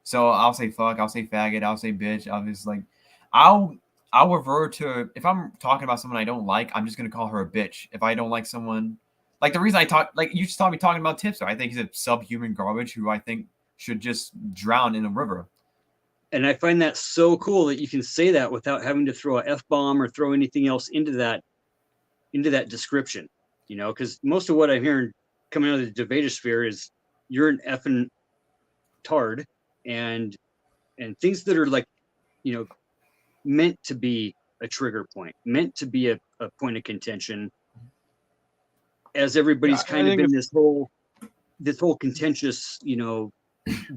So I'll say fuck, I'll say faggot, I'll say bitch. I'll revert to, if I'm talking about someone I don't like, I'm just gonna call her a bitch. If I don't like someone, like the reason I talk, like you just saw me talking about Tipster. I think he's a subhuman garbage who I think should just drown in a river. And I find that so cool that you can say that without having to throw a F-bomb or throw anything else into that description, because most of what I'm hearing coming out of the debatersphere is you're an effing tard, and things that are like, meant to be a trigger point, meant to be a point of contention, as everybody's kind of in this whole contentious,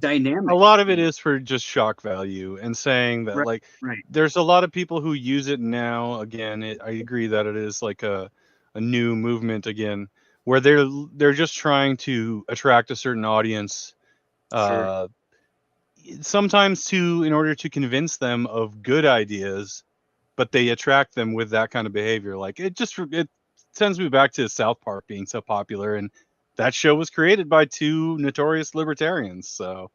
dynamic. A lot of it is for just shock value and saying that, right. There's a lot of people who use it now. Again, I agree that it is like a new movement again, where they're just trying to attract a certain audience. Sometimes in order to convince them of good ideas, but they attract them with that kind of behavior. Like it sends me back to South Park being so popular, and that show was created by two notorious libertarians. So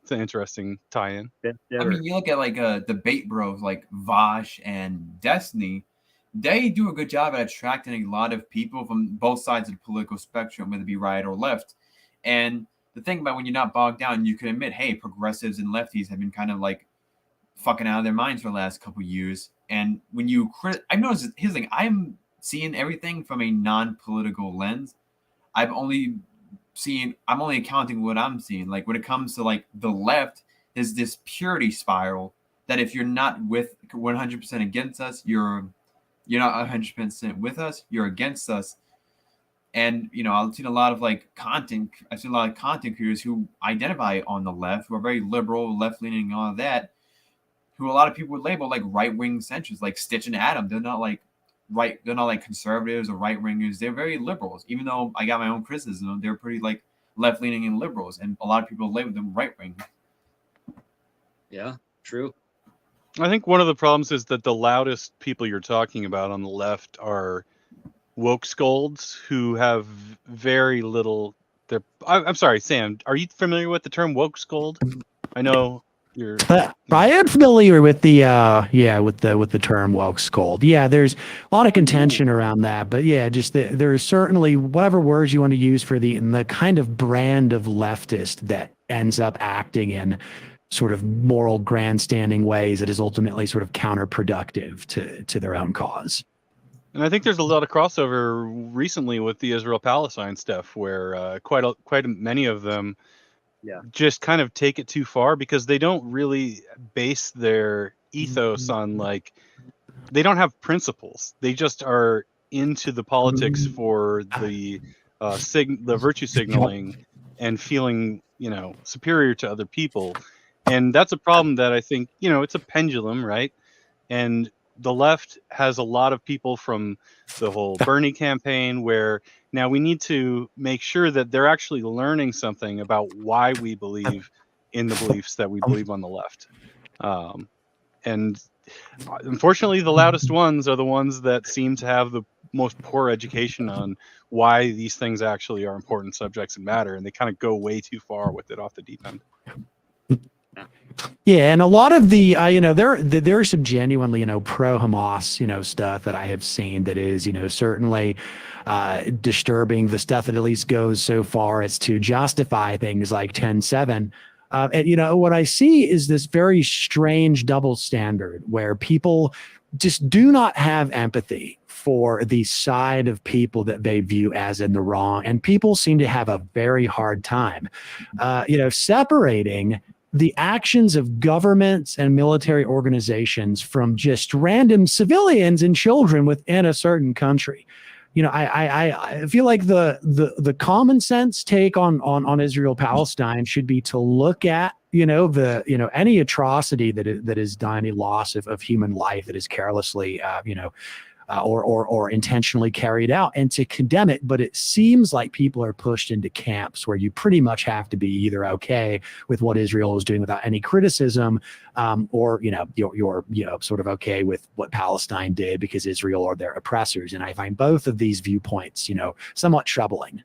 it's an interesting tie-in. I mean, you look at like debate bros like Vosh and Destiny. They do a good job at attracting a lot of people from both sides of the political spectrum, whether it be right or left. And the thing about when you're not bogged down, you can admit, hey, progressives and lefties have been kind of like fucking out of their minds for the last couple of years. And when you I've noticed here's the thing, I'm seeing everything from a non-political lens. I'm only accounting what I'm seeing. Like when it comes to like the left, is this purity spiral that if you're not with 100% against us, you're not 100% with us, you're against us. And I've seen a lot of content creators who identify on the left, who are very liberal, left-leaning, and all of that, who a lot of people would label like right-wing centrists, like Stitch and Adam. They're not like conservatives or right-wingers. They're very liberals. Even though I got my own criticism, they're pretty like left-leaning and liberals, and a lot of people label them right-wing. Yeah, true. I think one of the problems is that the loudest people you're talking about on the left are woke scolds who have very little. I'm sorry, Sam. Are you familiar with the term woke scold? I know you're. I am familiar with the with the term woke scold. Yeah, there's a lot of contention around that, but yeah, just there's certainly whatever words you want to use for the kind of brand of leftist that ends up acting in sort of moral grandstanding ways that is ultimately sort of counterproductive to their own cause. And I think there's a lot of crossover recently with the Israel-Palestine stuff, where quite many of them just kind of take it too far because they don't really base their ethos on they don't have principles. They just are into the politics for the virtue signaling and feeling superior to other people, and that's a problem that I think it's a pendulum, right? And the left has a lot of people from the whole Bernie campaign where now we need to make sure that they're actually learning something about why we believe in the beliefs that we believe on the left. And unfortunately, the loudest ones are the ones that seem to have the most poor education on why these things actually are important subjects and matter. And they kind of go way too far with it off the deep end. Yeah, and a lot of there are some genuinely pro Hamas stuff that I have seen that is certainly disturbing. The stuff that at least goes so far as to justify things like 10/7. And what I see is this very strange double standard where people just do not have empathy for the side of people that they view as in the wrong, and people seem to have a very hard time separating the actions of governments and military organizations from just random civilians and children within a certain country. I feel like the common sense take on Israel Palestine should be to look at any atrocity that is done, any loss of human life that is carelessly or intentionally carried out, and to condemn it. But it seems like people are pushed into camps where you pretty much have to be either okay with what Israel is doing without any criticism, or you're sort of okay with what Palestine did because Israel are their oppressors. And I find both of these viewpoints somewhat troubling.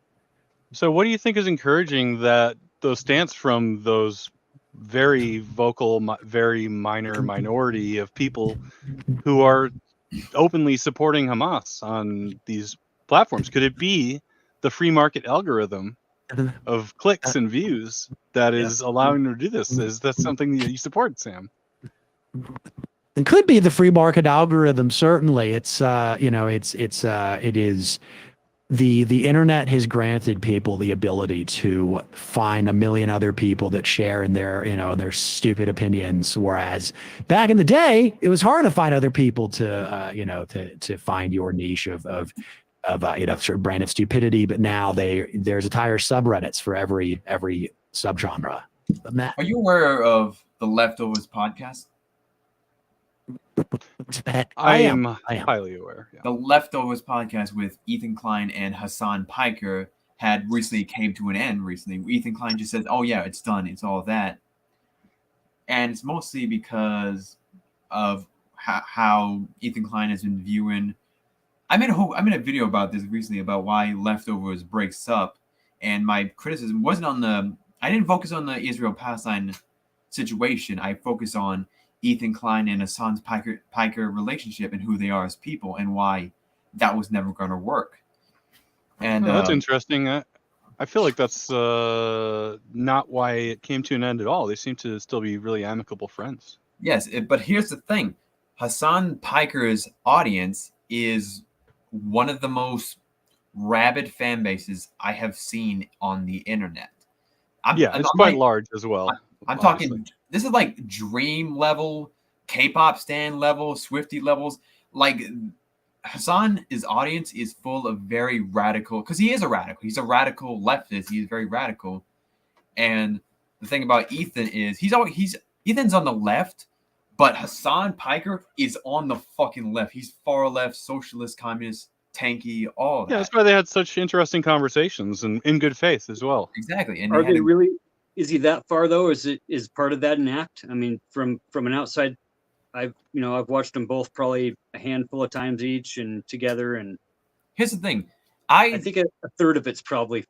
So what do you think is encouraging those stance from those very vocal, very minor minority of people who are openly supporting Hamas on these platforms? Could it be the free market algorithm of clicks and views that is allowing them to do this? Is that something that you support, Sam? It could be the free market algorithm. Certainly, it is. The internet has granted people the ability to find a million other people that share in their stupid opinions, whereas back in the day it was hard to find other people to find your niche of sort of brand of stupidity. But now there's entire subreddits for every subgenre. Are you aware of the Leftovers podcast? I am highly aware. Yeah. The Leftovers podcast with Ethan Klein and Hassan Piker had recently came to an end recently. Ethan Klein just says, "Oh yeah, it's done. It's all that," and it's mostly because of how Ethan Klein has been viewing. I made a video about this recently about why Leftovers breaks up, and my criticism wasn't on the. I didn't focus on the Israel-Palestine situation. I focused on Ethan Klein and Hassan Piker relationship and who they are as people and why that was never going to work. And Oh, that's interesting. I feel like that's not why it came to an end at all. They seem to still be really amicable friends. yes, but here's the thing: Hassan Piker's audience is one of the most rabid fan bases I have seen on the internet. It's quite large as well. I'm talking. This is like Dream level, K-pop stan level, Swiftie levels. Like Hassan's audience is full of very radical, because he is a radical. He's a radical leftist. He's very radical. And the thing about Ethan is Ethan's on the left, but Hassan Piker is on the fucking left. He's far left, socialist, communist, tanky, all that. Yeah, that's why they had such interesting conversations and in good faith as well. Exactly. And are they really? Is he that far though? Is part of that an act? I mean, from an outside, I've watched them both probably a handful of times each and together. And here's the thing, I think a third of it's probably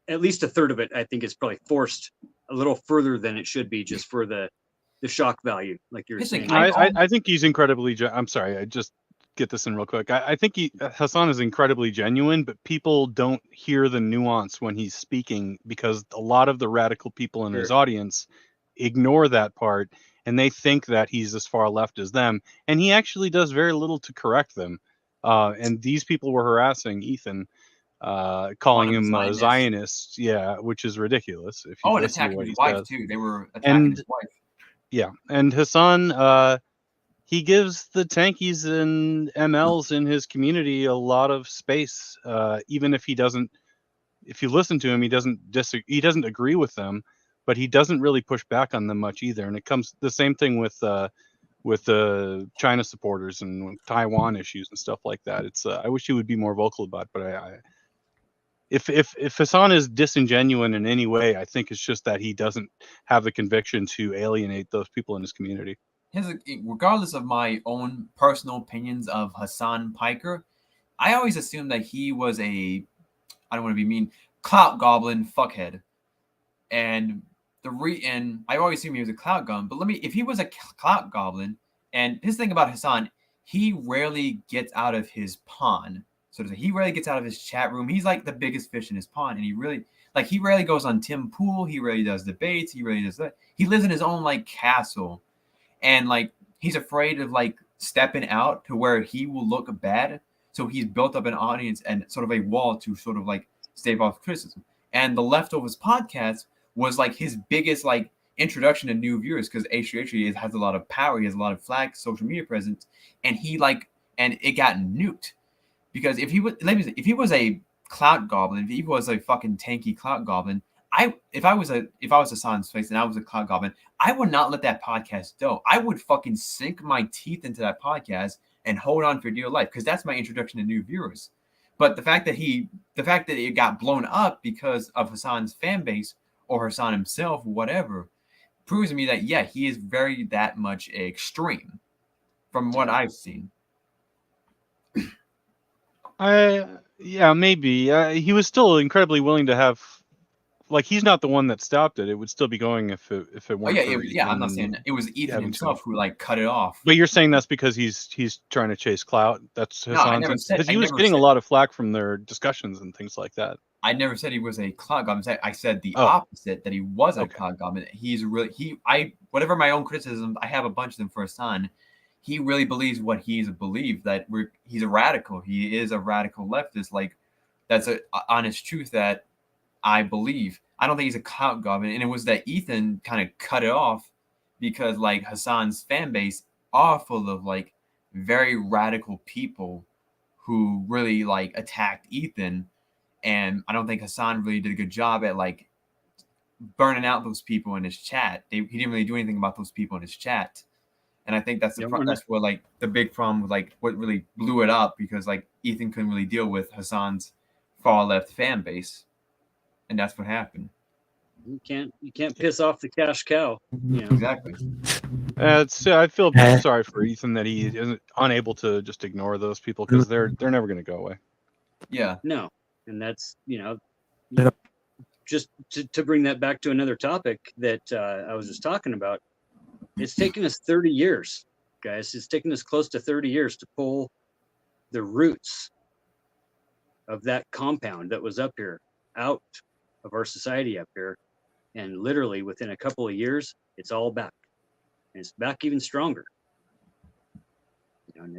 at least a third of it. I think is probably forced a little further than it should be, just for the shock value, like you're saying. I think he's incredibly. I'm sorry, I just get this in real quick. I think Hassan is incredibly genuine, but people don't hear the nuance when he's speaking because a lot of the radical people in his audience ignore that part and they think that he's as far left as them, and he actually does very little to correct them. And these people were harassing Ethan, calling him a Zionist, which is ridiculous. If you and attacking his wife too. They were attacking his wife. Yeah, and Hassan, he gives the tankies and MLs in his community a lot of space, even if he doesn't. If you listen to him, he doesn't agree with them, but he doesn't really push back on them much either. And it comes the same thing with the China supporters and Taiwan issues and stuff like that. It's I wish he would be more vocal about it, but if Hassan is disingenuous in any way, I think it's just that he doesn't have the conviction to alienate those people in his community. Regardless of my own personal opinions of Hassan Piker, I always assumed that he was I don't want to be mean, clout goblin fuckhead. And I always assumed he was a clout goblin. But if he was a clout goblin, and his thing about Hassan, he rarely gets out of his pond. So he rarely gets out of his chat room. He's like the biggest fish in his pond, and he rarely goes on Tim Pool. He rarely does debates. He rarely does that. He lives in his own castle. And he's afraid of stepping out to where he will look bad. So he's built up an audience and sort of a wall to sort of stave off criticism. And the Leftovers podcast was his biggest introduction to new viewers, because H3H has a lot of power. He has a lot of social media presence, and and it got nuked. Because if he was a clout goblin, if he was a fucking tanky clout goblin, if I was Hassan's face and I was a clout goblin, I would not let that podcast go. I would fucking sink my teeth into that podcast and hold on for dear life, because that's my introduction to new viewers. But the fact that it got blown up because of Hassan's fan base or Hassan himself, whatever, proves to me that he is very that much extreme from what I've seen. Maybe he was still incredibly willing to have. He's not the one that stopped it. It would still be going if it weren't. I'm not saying that. It was Ethan himself who cut it off. But you're saying that's because he's trying to chase clout. That's Hassan's. No, I never said. Because he was getting a lot of flack from their discussions and things like that. I never said he was a clout goblin. I said the opposite, that he was a clout goblin. He's really whatever my own criticisms, I have a bunch of them for Hassan. He really believes what he's believed, that he's a radical. He is a radical leftist. That's an honest truth that I believe. I don't think he's a clout goblin. And it was that Ethan kind of cut it off because Hassan's fan base are full of very radical people who really attacked Ethan. And I don't think Hassan really did a good job at burning out those people in his chat. He didn't really do anything about those people in his chat. And I think that's where the big problem with what really blew it up, because Ethan couldn't really deal with Hassan's far left fan base. And that's what happened. You can't piss off the cash cow. You know. Exactly. I feel sorry for Ethan that he isn't unable to just ignore those people, because they're never going to go away. Yeah. No, and that's Yep. just to bring that back to another topic that I was just talking about. It's taken us 30 years, guys. It's taken us close to 30 years to pull the roots of that compound that was up here out of our society up here, and literally within a couple of years, it's all back, and it's back even stronger. And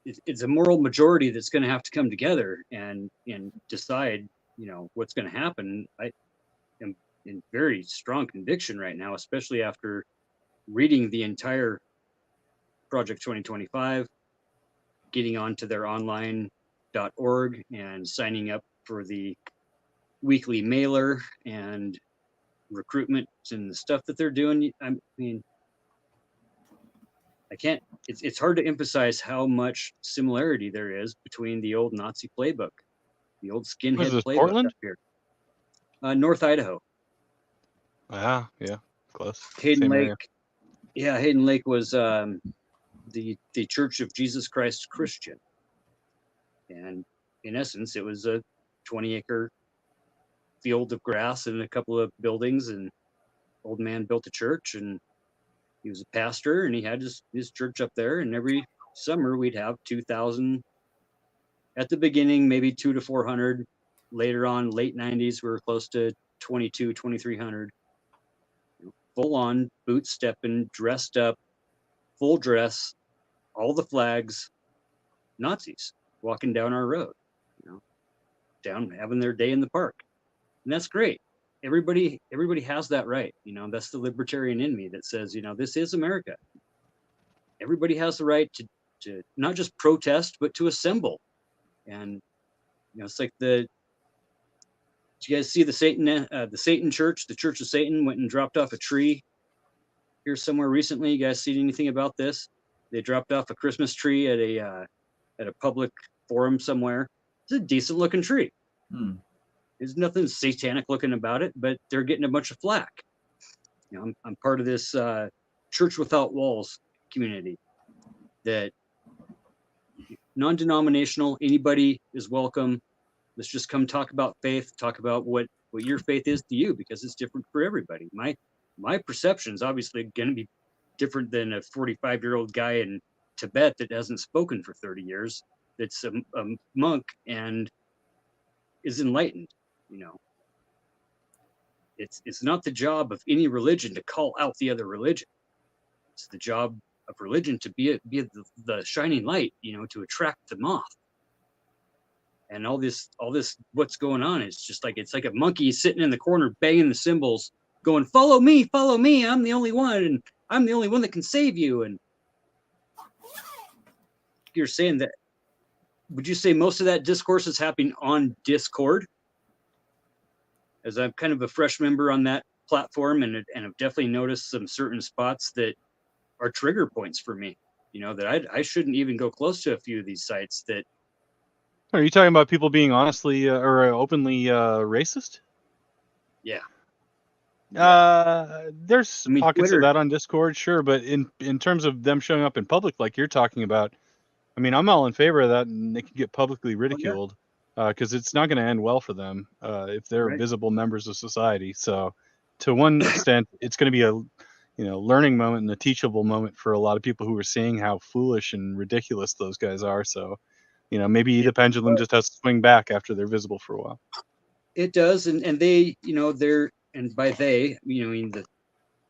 it's a moral majority that's going to have to come together and decide, what's going to happen. I am in very strong conviction right now, especially after reading the entire Project 2025, getting onto their online.org and signing up for the weekly mailer and recruitment and the stuff that they're doing. I mean, I can't, it's hard to emphasize how much similarity there is between the old Nazi playbook, the old Was skinhead this playbook Portland? up here. North Idaho. Yeah, close. Hayden Same Lake. area. Yeah, Hayden Lake was the Church of Jesus Christ Christian. And in essence, it was a 20-acre field of grass and a couple of buildings, and old man built a church, and he was a pastor, and he had his church up there, and every summer we'd have 2,000 at the beginning, maybe 200 to 400. Later on, late 90s, we were close to 2,300. Full on, boot stepping, dressed up, full dress, all the flags, Nazis walking down our road, down having their day in the park. And that's great. Everybody has that right. That's the libertarian in me that says, this is America. Everybody has the right to not just protest, but to assemble. And it's like did you guys see the Satan Church, the Church of Satan went and dropped off a tree here somewhere recently? You guys seen anything about this? They dropped off a Christmas tree at a public forum somewhere. It's a decent looking tree. There's nothing satanic looking about it, but they're getting a bunch of flack. I'm part of this Church Without Walls community that non-denominational, anybody is welcome. Let's just come talk about faith, talk about what your faith is to you, because it's different for everybody. My perception is obviously going to be different than a 45-year-old guy in Tibet that hasn't spoken for 30 years, that's a monk and is enlightened. It's not the job of any religion to call out the other religion. It's the job of religion to be the shining light, to attract the moth. And all this what's going on is just like, it's like a monkey sitting in the corner banging the cymbals, going, follow me, I'm the only one, and I'm the only one that can save you. And you're saying that, would you say most of that discourse is happening on Discord? As I'm kind of a fresh member on that platform, and I've definitely noticed some certain spots that are trigger points for me, that I shouldn't even go close to a few of these sites. That Are you talking about people being honestly or openly racist? Yeah. There's pockets Twitter, of that on Discord, sure, but in terms of them showing up in public like you're talking about, I mean, I'm all in favor of that, and they can get publicly ridiculed, because it's not going to end well for them if they're visible members of society. So, to one extent, it's going to be a learning moment and a teachable moment for a lot of people who are seeing how foolish and ridiculous those guys are. So, maybe the pendulum just has to swing back after they're visible for a while. It does, and they, they're, and by they, I mean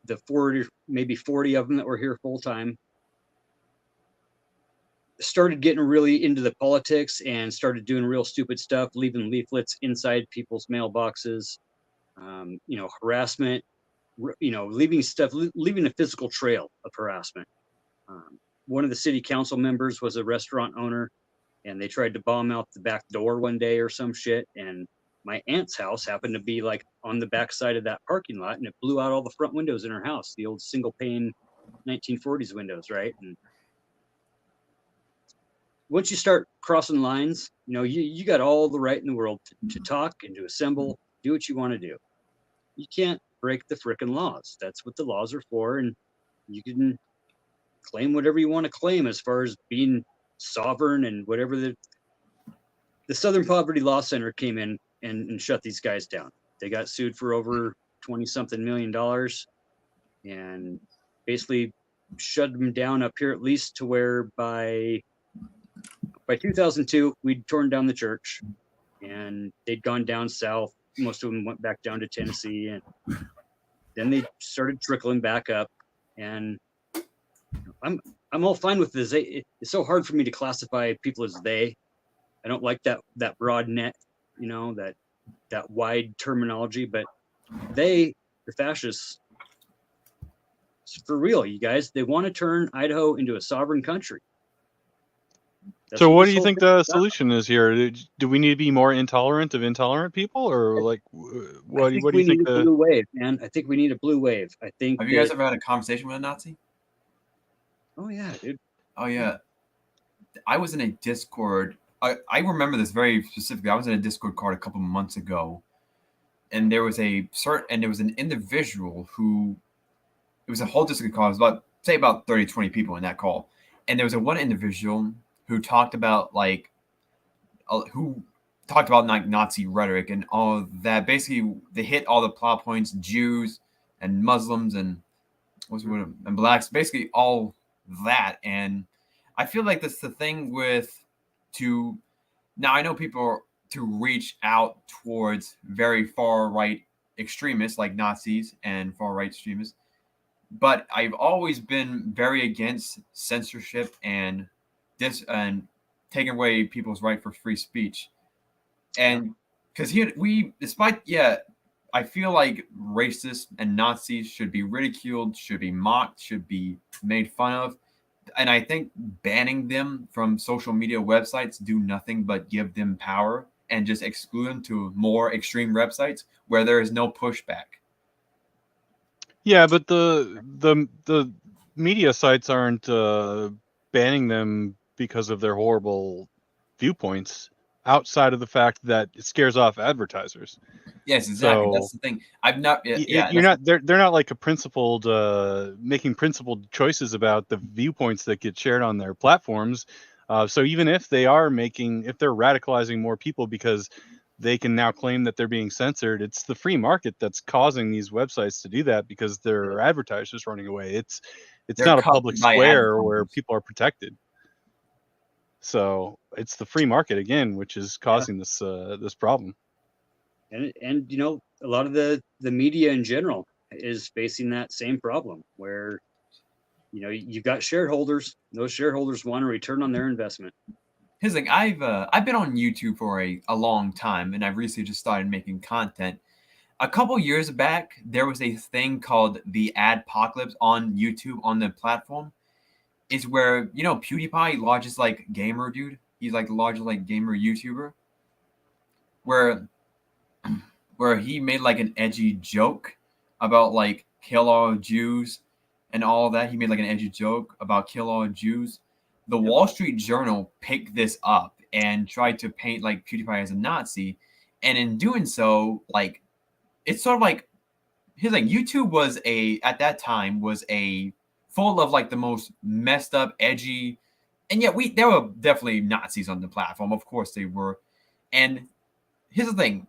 the 40, maybe 40 of them that were here full time, started getting really into the politics and started doing real stupid stuff, leaving leaflets inside people's mailboxes, harassment, leaving a physical trail of harassment. One of the city council members was a restaurant owner, and they tried to bomb out the back door one day or some shit. And my aunt's house happened to be like on the back side of that parking lot, and it blew out all the front windows in her house, the old single pane 1940s windows, right? And once you start crossing lines, you got all the right in the world to talk and to assemble do what you want to do. You can't break the frickin' laws. That's what the laws are for, and you can claim whatever you want to claim as far as being sovereign and whatever. The Southern Poverty Law Center came in and shut these guys down. They got sued for over 20-something million and basically shut them down up here, at least to where by 2002 we'd torn down the church, and they'd gone down south. Most of them went back down to Tennessee, and then they started trickling back up. And I'm all fine with this. It's so hard for me to classify people as they. I don't like that broad net, that wide terminology. But the fascists, for real, you guys, they want to turn Idaho into a sovereign country. So what do you think the solution is here? Do we need to be more intolerant of intolerant people, or like what do you think? We need a blue wave, man. I think we need a blue wave. I think. Have you guys ever had a conversation with a Nazi? Oh yeah, dude. Oh yeah. I was in a Discord. I remember this very specifically. I was in a Discord call a couple of months ago, and there was an individual who, it was a whole Discord call. It was about 30, 20 people in that call, and there was one individual who talked about like Nazi rhetoric and all of that. Basically, they hit all the plot points: Jews and Muslims and blacks. Basically, all that. And I feel like that's the thing now I know people to reach out towards very far right extremists like Nazis and far right extremists, but I've always been very against censorship and taking away people's right for free speech. And because I feel like racists and Nazis should be ridiculed, should be mocked, should be made fun of. And I think banning them from social media websites do nothing but give them power and just exclude them to more extreme websites where there is no pushback. Yeah, but the media sites aren't banning them because of their horrible viewpoints, outside of the fact that it scares off advertisers. Yes, exactly. So, that's the thing. They're not like making principled choices about the viewpoints that get shared on their platforms. So even if they're radicalizing more people because they can now claim that they're being censored, it's the free market that's causing these websites to do that because their advertisers running away. It's not a public square where people are protected. So it's the free market again, which is causing this problem. And a lot of the media in general is facing that same problem where you've got shareholders. Those shareholders want a return on their investment. Here's the thing. I've been on YouTube for a long time, and I've recently just started making content. A couple years back, there was a thing called the Adpocalypse on YouTube on the platform. It's where PewDiePie, largest like gamer dude. He's like the largest like gamer YouTuber. Where he made like an edgy joke about like kill all Jews and all that. He made like an edgy joke about kill all Jews. The Wall Street Journal picked this up and tried to paint like PewDiePie as a Nazi. And in doing so, like, it's sort of like, YouTube was at that time full of like the most messed up, edgy, and yet there were definitely Nazis on the platform. Of course they were. And here's the thing.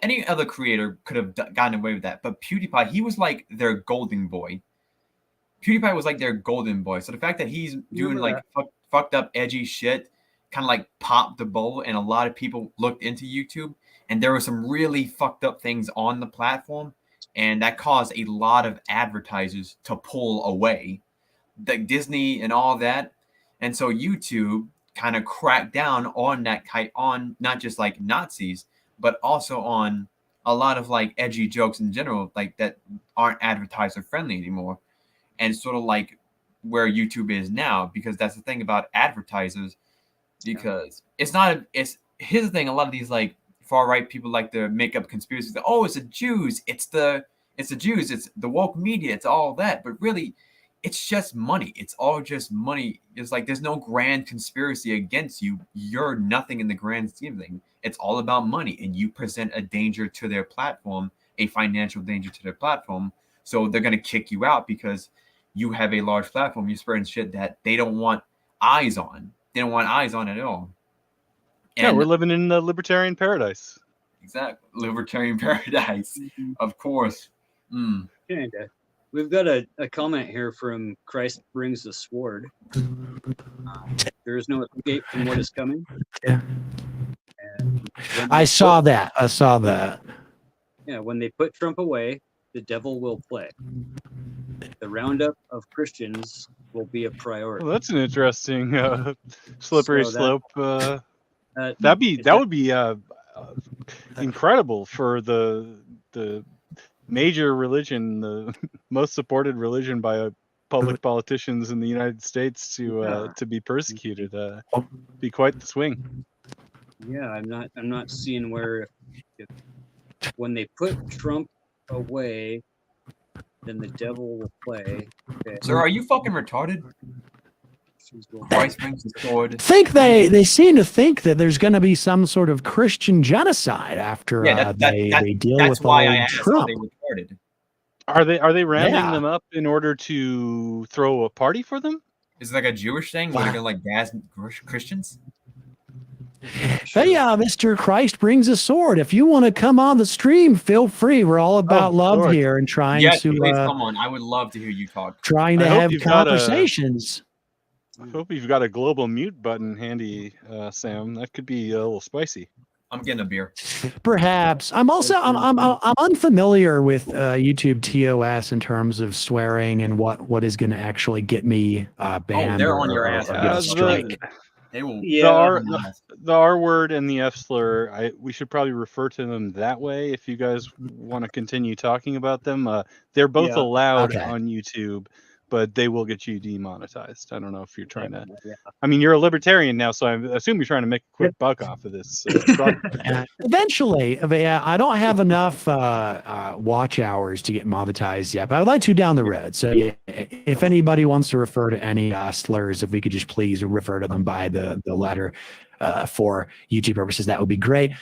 Any other creator could have gotten away with that, but PewDiePie, he was like their golden boy. PewDiePie was like their golden boy. So the fact that he's doing like fucked up, edgy shit kind of like popped the bubble, and a lot of people looked into YouTube, and there were some really fucked up things on the platform, and that caused a lot of advertisers to pull away, like Disney and all that. And so YouTube kind of cracked down on that on not just like Nazis, but also on a lot of like edgy jokes in general, like that aren't advertiser friendly anymore. And sort of like where YouTube is now, because that's the thing about advertisers, because here's the thing. A lot of these like far right people like to make up conspiracies. That, it's the Jews. It's the Jews. It's the woke media. It's all that. But really, it's just money. It's all just money. It's like there's no grand conspiracy against you. You're nothing in the grand scheme of things. It's all about money, and you present a danger to their platform, a financial danger to their platform. So they're gonna kick you out because you have a large platform. You're spreading shit that they don't want eyes on. They don't want eyes on at all. Yeah, And we're living in the libertarian paradise. exactly, libertarian paradise, of course. Mm. Kinda. We've got a comment here from Christ Brings the Sword. There is no escape from what is coming. Yeah. And when I they saw put- that. I saw that. Yeah, when they put Trump away, the devil will play. The roundup of Christians will be a priority. Well, that's an interesting slippery So slope. That That would be incredible for the major religion, the most supported religion by public politicians in the United States to be persecuted. Be quite the swing. Yeah, I'm not seeing where if when they put Trump away, then the devil will play. Okay. Sir, are you fucking retarded? Christ brings the sword. They seem to think that there's going to be some sort of Christian genocide after they deal that's with why I old asked, Trump. are they retarded? Are they rounding Yeah. them up in order to throw a party for them? Is it like a Jewish thing where they're gonna like gas Christians? Hey, Mr. Christ Brings a Sword. If you want to come on the stream, feel free. We're all about love Lord. here and trying Yes, to please come on. I would love to hear you talk. trying to I hope have you've got a- conversations. I hope you've got a global mute button handy, Sam. That could be a little spicy. I'm getting a beer. Perhaps. I'm unfamiliar with YouTube TOS in terms of swearing and what is going to actually get me banned. they're on or- your or ass. get a strike. They will. Yeah. The R word and the F slur, we should probably refer to them that way if you guys want to continue talking about them. They're both Yeah. allowed Okay. on YouTube, but they will get you demonetized. I don't know if you're trying to. Yeah. I mean, you're a libertarian now, so I assume you're trying to make a quick buck off of this. Eventually, I don't have enough watch hours to get monetized yet, but I'd like to down the road. So yeah, if anybody wants to refer to any slurs, if we could just please refer to them by the letter for YouTube purposes, that would be great.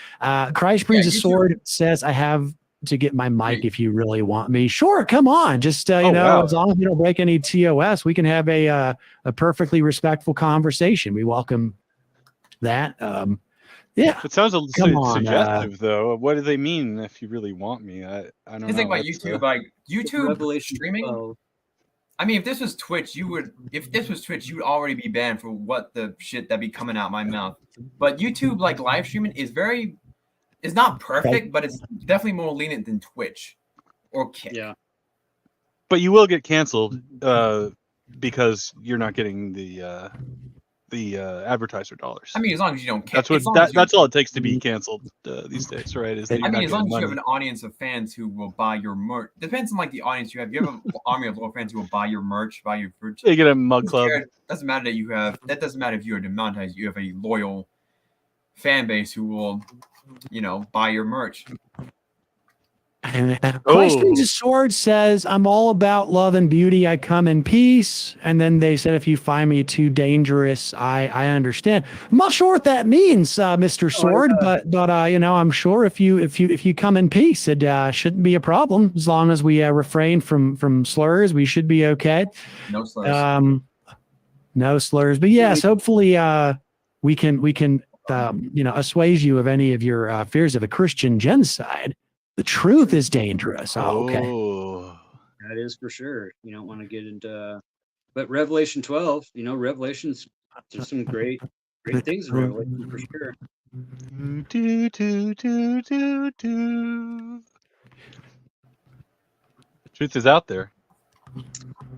Christ Brings a YouTube- Sword says, I have to get my mic if you really want me. Sure, come on. Just, wow. as long as you don't break any TOS, we can have a perfectly respectful conversation. We welcome that. Yeah. It sounds a Come little on, suggestive, though. What do they mean if you really want me? I don't know. The thing about That's, YouTube, like YouTube Revelation streaming. 12. I mean, if this was Twitch, you would already be banned for what the shit that be coming out my mouth. But YouTube, like live streaming, is not perfect, but it's definitely more lenient than Twitch or Kick. Yeah. But you will get canceled because you're not getting the advertiser dollars. I mean, as long as you don't care. That's all it takes to be canceled these days, right? Is that you're I mean, not as long getting as you have money. an audience of fans who will buy your merch. Depends on like the audience you have. You have an army of loyal fans who will buy your merch, buy your fruit. They get a mug club. Doesn't matter that you have. That doesn't matter if you are demonetized. You have a loyal fan base who will, buy your merch. And Christ Brings a Oh. Sword says, I'm all about love and beauty. I come in peace. And then they said, if you find me too dangerous, I understand. I'm not sure what that means, Mr. Sword, but I'm sure if you come in peace, it shouldn't be a problem. As long as we refrain from slurs, we should be okay. No slurs. No slurs. But yes, hopefully we can assuage you of any of your fears of a Christian genocide. The truth is dangerous. Oh, okay. Oh. That is for sure. You don't want to get into, but Revelation 12, Revelation's, there's some great things in Revelation for sure. Do, do, do, do, do. The truth is out there.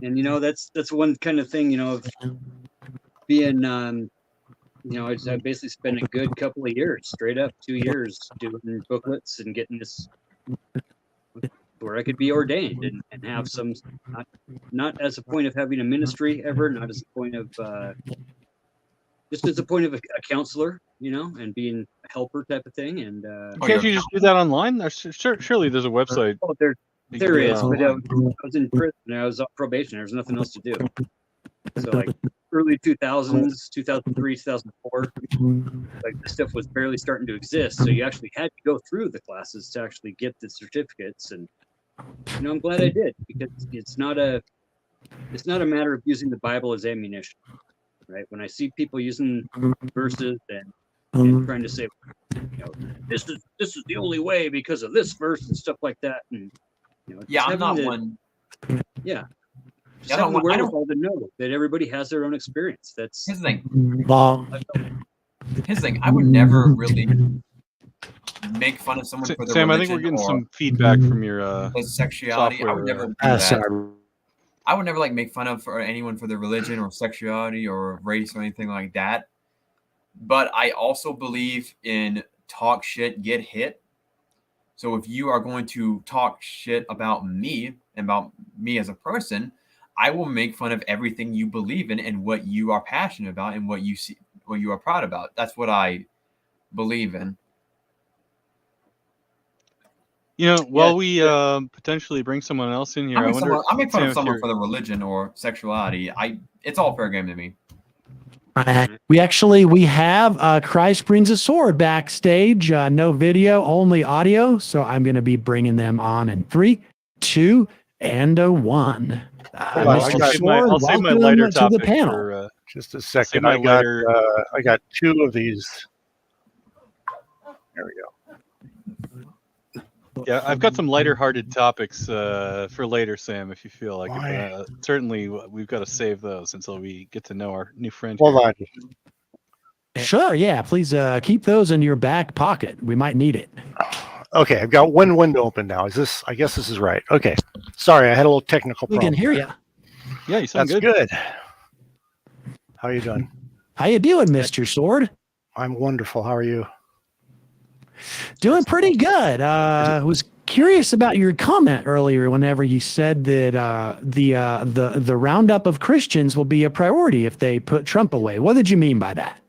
And that's one kind of thing, of being, I basically spent a good couple of years, straight up 2 years doing booklets and getting this where I could be ordained and have some, not as a point of having a ministry ever, not as a point of, just as a point of a counselor, and being a helper type of thing. And Can't you just do that online? Surely there's a website. oh, you there can do is, that but I online. was in prison and I was on probation. There was nothing else to do. So like early 2000s, 2003, 2004. Like this stuff was barely starting to exist, so you actually had to go through the classes to actually get the certificates. And I'm glad I did, because it's not a matter of using the Bible as ammunition, right? When I see people using verses and trying to say, this is the only way because of this verse and stuff like that, and I'm not one. Yeah. Just having the wherewithal to know that everybody has their own experience. That's His thing. I would never really make fun of someone for their Sam, religion. I think we're getting some feedback from your sexuality. software. I would never do that. I would never make fun of anyone for their religion or sexuality or race or anything like that. But I also believe in talk shit, get hit. So if you are going to talk shit about me as a person, I will make fun of everything you believe in and what you are passionate about and what you are proud about. That's what I believe in. While we potentially bring someone else in here, I make fun of someone for their religion or sexuality. It's all fair game to me. We have Christ Brings a Sword backstage. No video, only audio. So I'm going to be bringing them on in 3, 2, and 1. I'll save my lighter to the topic panel. for just a second. I got 2 of these. There we go. Yeah, I've got some lighter-hearted topics for later, Sam, if you feel like it. But, certainly, we've got to save those until we get to know our new friend. Hold on. Sure, yeah. Please keep those in your back pocket. We might need it. Okay, I've got one window open now. I guess this is right. Okay. Sorry, I had a little technical problem. We can hear you. Yeah, you sound good. That's good. How are you doing? How you doing, Mr. Sword? I'm wonderful. How are you? Doing pretty good. Was curious about your comment earlier whenever you said that the roundup of Christians will be a priority if they put Trump away. What did you mean by that?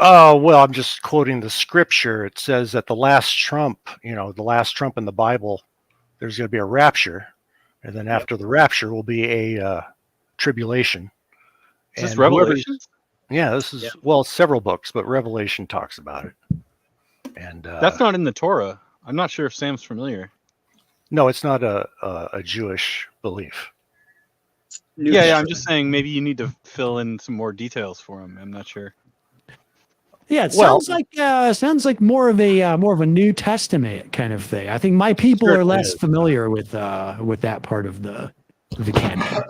Well, I'm just quoting the scripture. It says that the last trump in the Bible, there's going to be a rapture, and then after the rapture will be a tribulation. Is this Revelation? Yeah, this is several books, but Revelation talks about it. And that's not in the Torah. I'm not sure if Sam's familiar. No, it's not a Jewish belief. Yeah, I'm just saying maybe you need to fill in some more details for him. I'm not sure. Yeah, it sounds like more of a New Testament kind of thing. I think my people are less familiar with that part of the canon.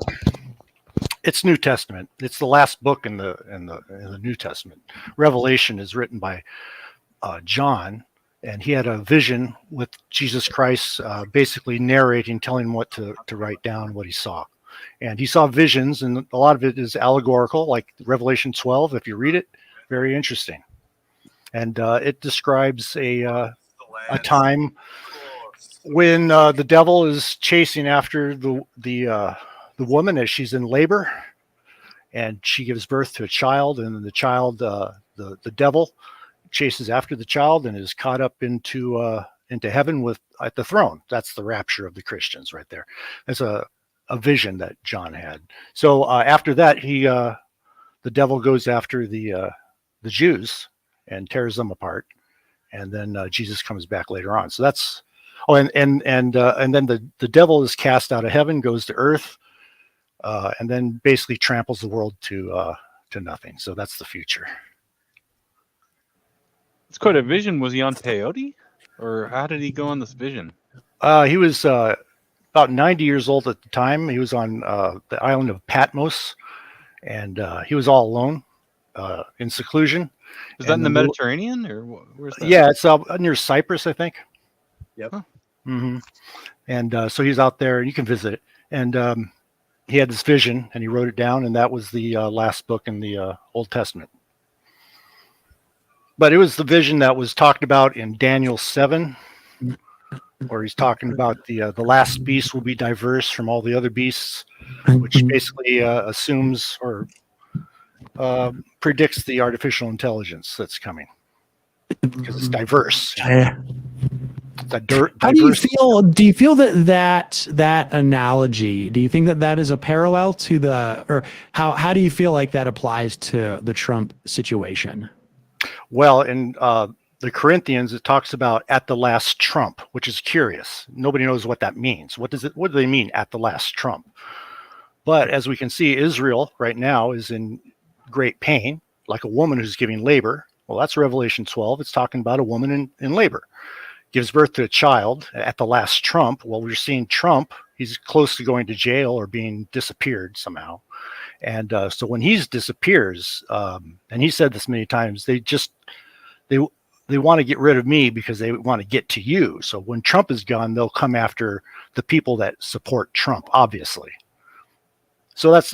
It's New Testament. It's the last book in the New Testament. Revelation is written by John, and he had a vision with Jesus Christ, basically narrating, telling him what to write down, what he saw. And he saw visions, and a lot of it is allegorical, like Revelation 12. If you read it, very interesting. And it describes a time when the devil is chasing after the woman as she's in labor, and she gives birth to a child, and then the child, the devil, chases after the child and is caught up into heaven at the throne. That's the rapture of the Christians right there. That's a vision that John had. So after that, the devil goes after the Jews and tears them apart, and then Jesus comes back later on. So that's and then the devil is cast out of heaven, goes to earth, and then basically tramples the world to nothing. So that's the future. It's quite a vision. Was he on peyote, or how did he go on this vision? He was about 90 years old at the time. He was on the island of Patmos, and he was all alone in seclusion. Is that in the Mediterranean, or where's that? Yeah, it's near Cyprus, I think. Yep. Huh. Mm-hmm. And so he's out there, and you can visit it. And he had this vision, and he wrote it down, and that was the last book in the Old Testament. But it was the vision that was talked about in Daniel 7, where he's talking about the last beast will be diverse from all the other beasts, which basically assumes or predicts the artificial intelligence that's coming because it's diverse. How do you feel? Do you feel that analogy? Do you think that is a parallel to or how do you feel like that applies to the Trump situation? Well, in the Corinthians, it talks about at the last trump, which is curious. Nobody knows what that means. What do they mean at the last trump? But as we can see, Israel right now is in great pain, like a woman who's giving labor. Well, that's Revelation 12. It's talking about a woman in labor. Gives birth to a child at the last trump. Well, we're seeing Trump. He's close to going to jail or being disappeared somehow. And so when he disappears, and he said this many times, they want to get rid of me because they want to get to you. So when Trump is gone, they'll come after the people that support Trump, obviously. So that's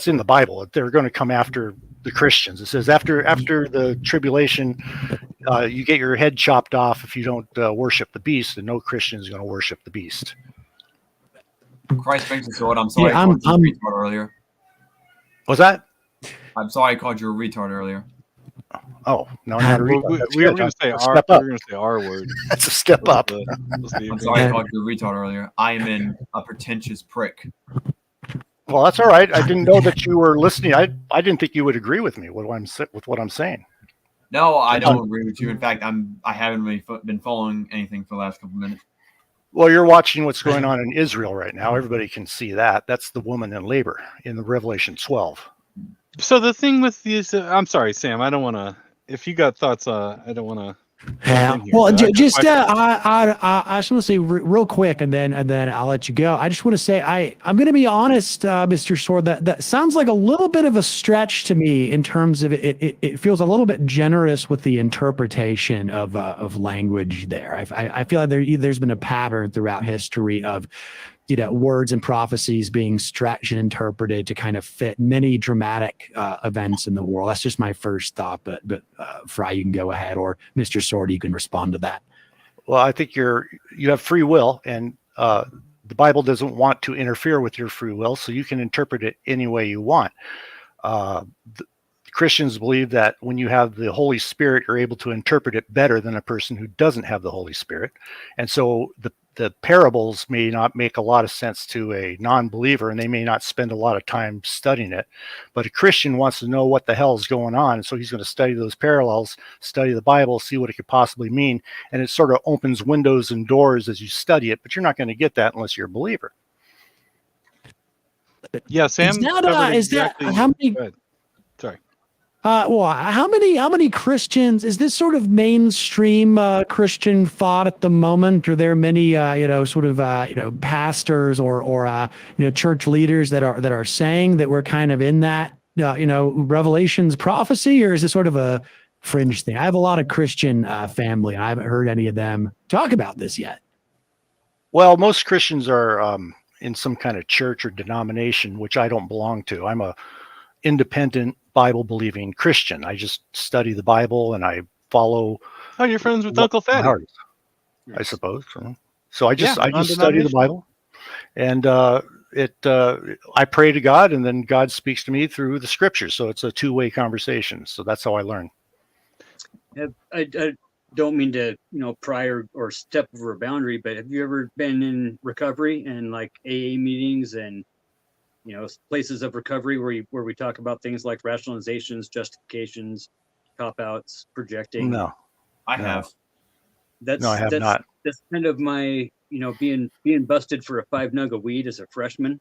in the Bible. They're going to come after the Christians. It says after the tribulation, you get your head chopped off if you don't worship the beast, and no Christian is going to worship the beast. Christ brings the sword. I'm sorry, Yeah, I called you a retard earlier. Was that? I'm sorry, I called you a retard earlier. Oh, no, not a Well, retard. we were going to say Step we up. were going to say R word. That's a step up. I'm sorry, I called you a retard earlier. I am a pretentious prick. Well, that's all right. I didn't know that you were listening. I didn't think you would agree with me with what I'm saying. No, I don't agree with you. In fact, I haven't really been following anything for the last couple minutes. Well, you're watching what's going on in Israel right now. Everybody can see that. That's the woman in labor in the Revelation 12. So the thing with these, I'm sorry, Sam. I don't want to. If you got thoughts, I don't want to. Yeah. Well, just I just want to say real quick, and then I'll let you go. I just want to say I'm going to be honest, Mr. Sword. That sounds like a little bit of a stretch to me in terms of it feels a little bit generous with the interpretation of language there. I feel like there's been a pattern throughout history of words and prophecies being stretched and interpreted to kind of fit many dramatic events in the world. That's just my first thought, but Fry, you can go ahead, or Mr. Sword, you can respond to that. Well, I think you have free will, and the Bible doesn't want to interfere with your free will, so you can interpret it any way you want. Christians believe that when you have the Holy Spirit, you're able to interpret it better than a person who doesn't have the Holy Spirit. And so the parables may not make a lot of sense to a non-believer, and they may not spend a lot of time studying it. But a Christian wants to know what the hell is going on, so he's going to study those parallels, study the Bible, see what it could possibly mean. And it sort of opens windows and doors as you study it, but you're not going to get that unless you're a believer. Yeah, Sam. How many? Sorry. Well, how many Christians is this sort of mainstream Christian thought at the moment? Are there many pastors or church leaders that are saying that we're kind of in that Revelation's prophecy, or is it sort of a fringe thing? I have a lot of Christian family, and I haven't heard any of them talk about this yet. Well, most Christians are in some kind of church or denomination, which I don't belong to. I'm a independent Bible-believing Christian. I just study the Bible and I follow. Oh, you're friends with Uncle Fatty, I suppose. So I just study the Bible, and I pray to God, and then God speaks to me through the Scriptures. So it's a two-way conversation. So that's how I learn. I don't mean to pry or step over a boundary, but have you ever been in recovery and like AA meetings and places of recovery where we talk about things like rationalizations, justifications, cop-outs, projecting? No, I have. I have not. That's kind of my, being busted for a 5 nug of weed as a freshman.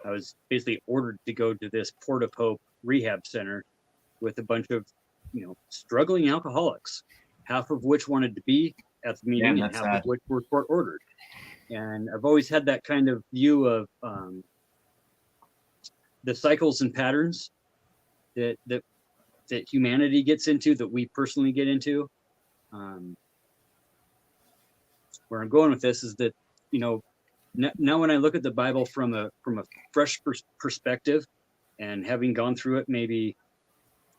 I was basically ordered to go to this Port of Hope rehab center with a bunch of, struggling alcoholics, half of which wanted to be at the meeting and half of which were court ordered. And I've always had that kind of view of the cycles and patterns that humanity gets into, that we personally get into. Where I'm going with this is that, now when I look at the Bible from a fresh perspective, and having gone through it maybe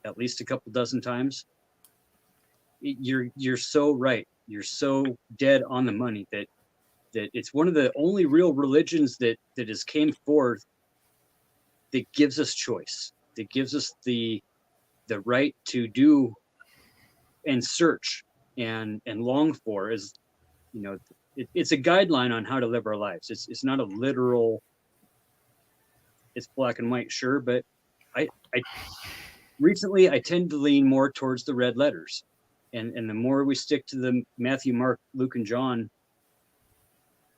at least a couple dozen times, you're so right. You're so dead on the money that it's one of the only real religions that has came forth that gives us choice, that gives us the right to do and search and long for, as it's a guideline on how to live our lives. It's not a literal. It's black and white, sure, but I recently I tend to lean more towards the red letters, and the more we stick to the Matthew, Mark, Luke, and John,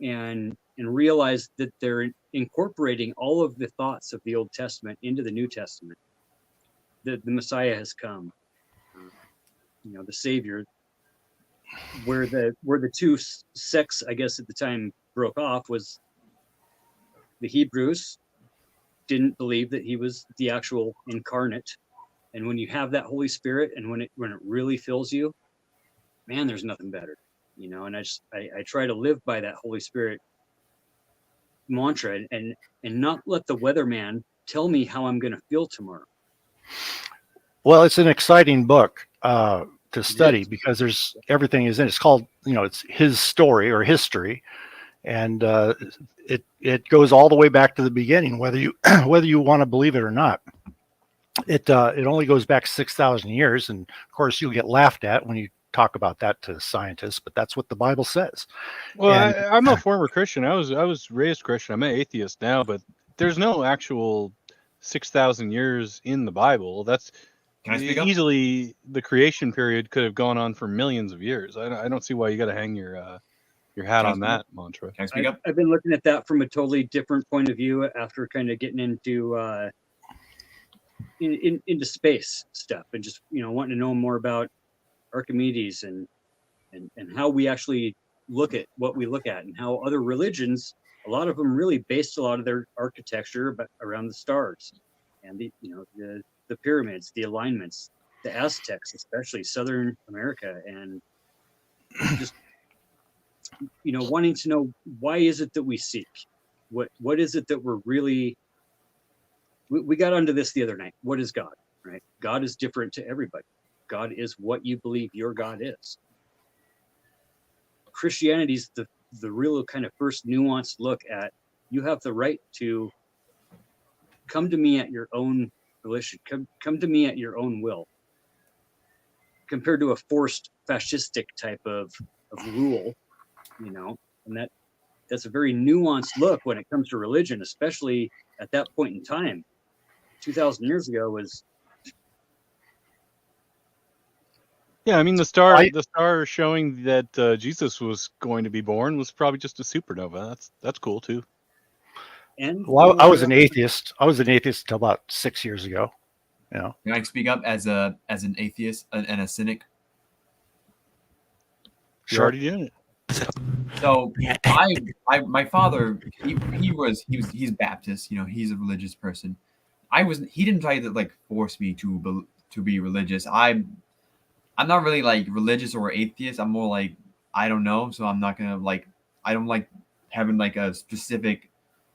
and realize that they're incorporating all of the thoughts of the Old Testament into the New Testament. The Messiah has come, the Savior. Where the two sects, I guess, at the time broke off was the Hebrews didn't believe that he was the actual incarnate, and when you have that Holy Spirit and when it really fills you, man, there's nothing better, and I try to live by that Holy Spirit mantra and not let the weatherman tell me how I'm going to feel tomorrow. Well, it's an exciting book to study because there's everything is in it. It's called, it's his story or history, and it goes all the way back to the beginning, whether you whether you want to believe it or not. It only goes back 6,000 years, and of course you'll get laughed at when you talk about that to scientists, but that's what the Bible says. Well, And I'm a former Christian. I was raised Christian. I'm an atheist now, but there's no actual 6,000 years in the Bible. That's Can I speak up? easily the creation period could have gone on for millions of years. I don't see why you got to hang your hat Can I on speak that up? mantra. Can I speak up? I've been looking at that from a totally different point of view after kind of getting into into space stuff and just wanting to know more about Archimedes and how we actually look at what we look at, and how other religions, a lot of them really based a lot of their architecture around the stars and the pyramids, the alignments, the Aztecs, especially Southern America, and just wanting to know, why is it that we seek? What is it that we're really? We got onto this the other night. What is God? Right? God is different to everybody. God is what you believe your God is. Christianity is the real kind of first nuanced look at, you have the right to come to me at your own volition, come to me at your own will, compared to a forced fascistic type of rule, and that's a very nuanced look when it comes to religion, especially at that point in time. 2,000 years ago was. Yeah, I mean the star showing that Jesus was going to be born was probably just a supernova. That's cool too. And I was an atheist. I was an atheist until about 6 years ago. Can I speak up as an atheist and a cynic? You're already doing it. So my father, he's Baptist, he's a religious person. He didn't try to force me to be religious. I'm not really religious or atheist. I'm more I don't know. So I'm not gonna I don't like having a specific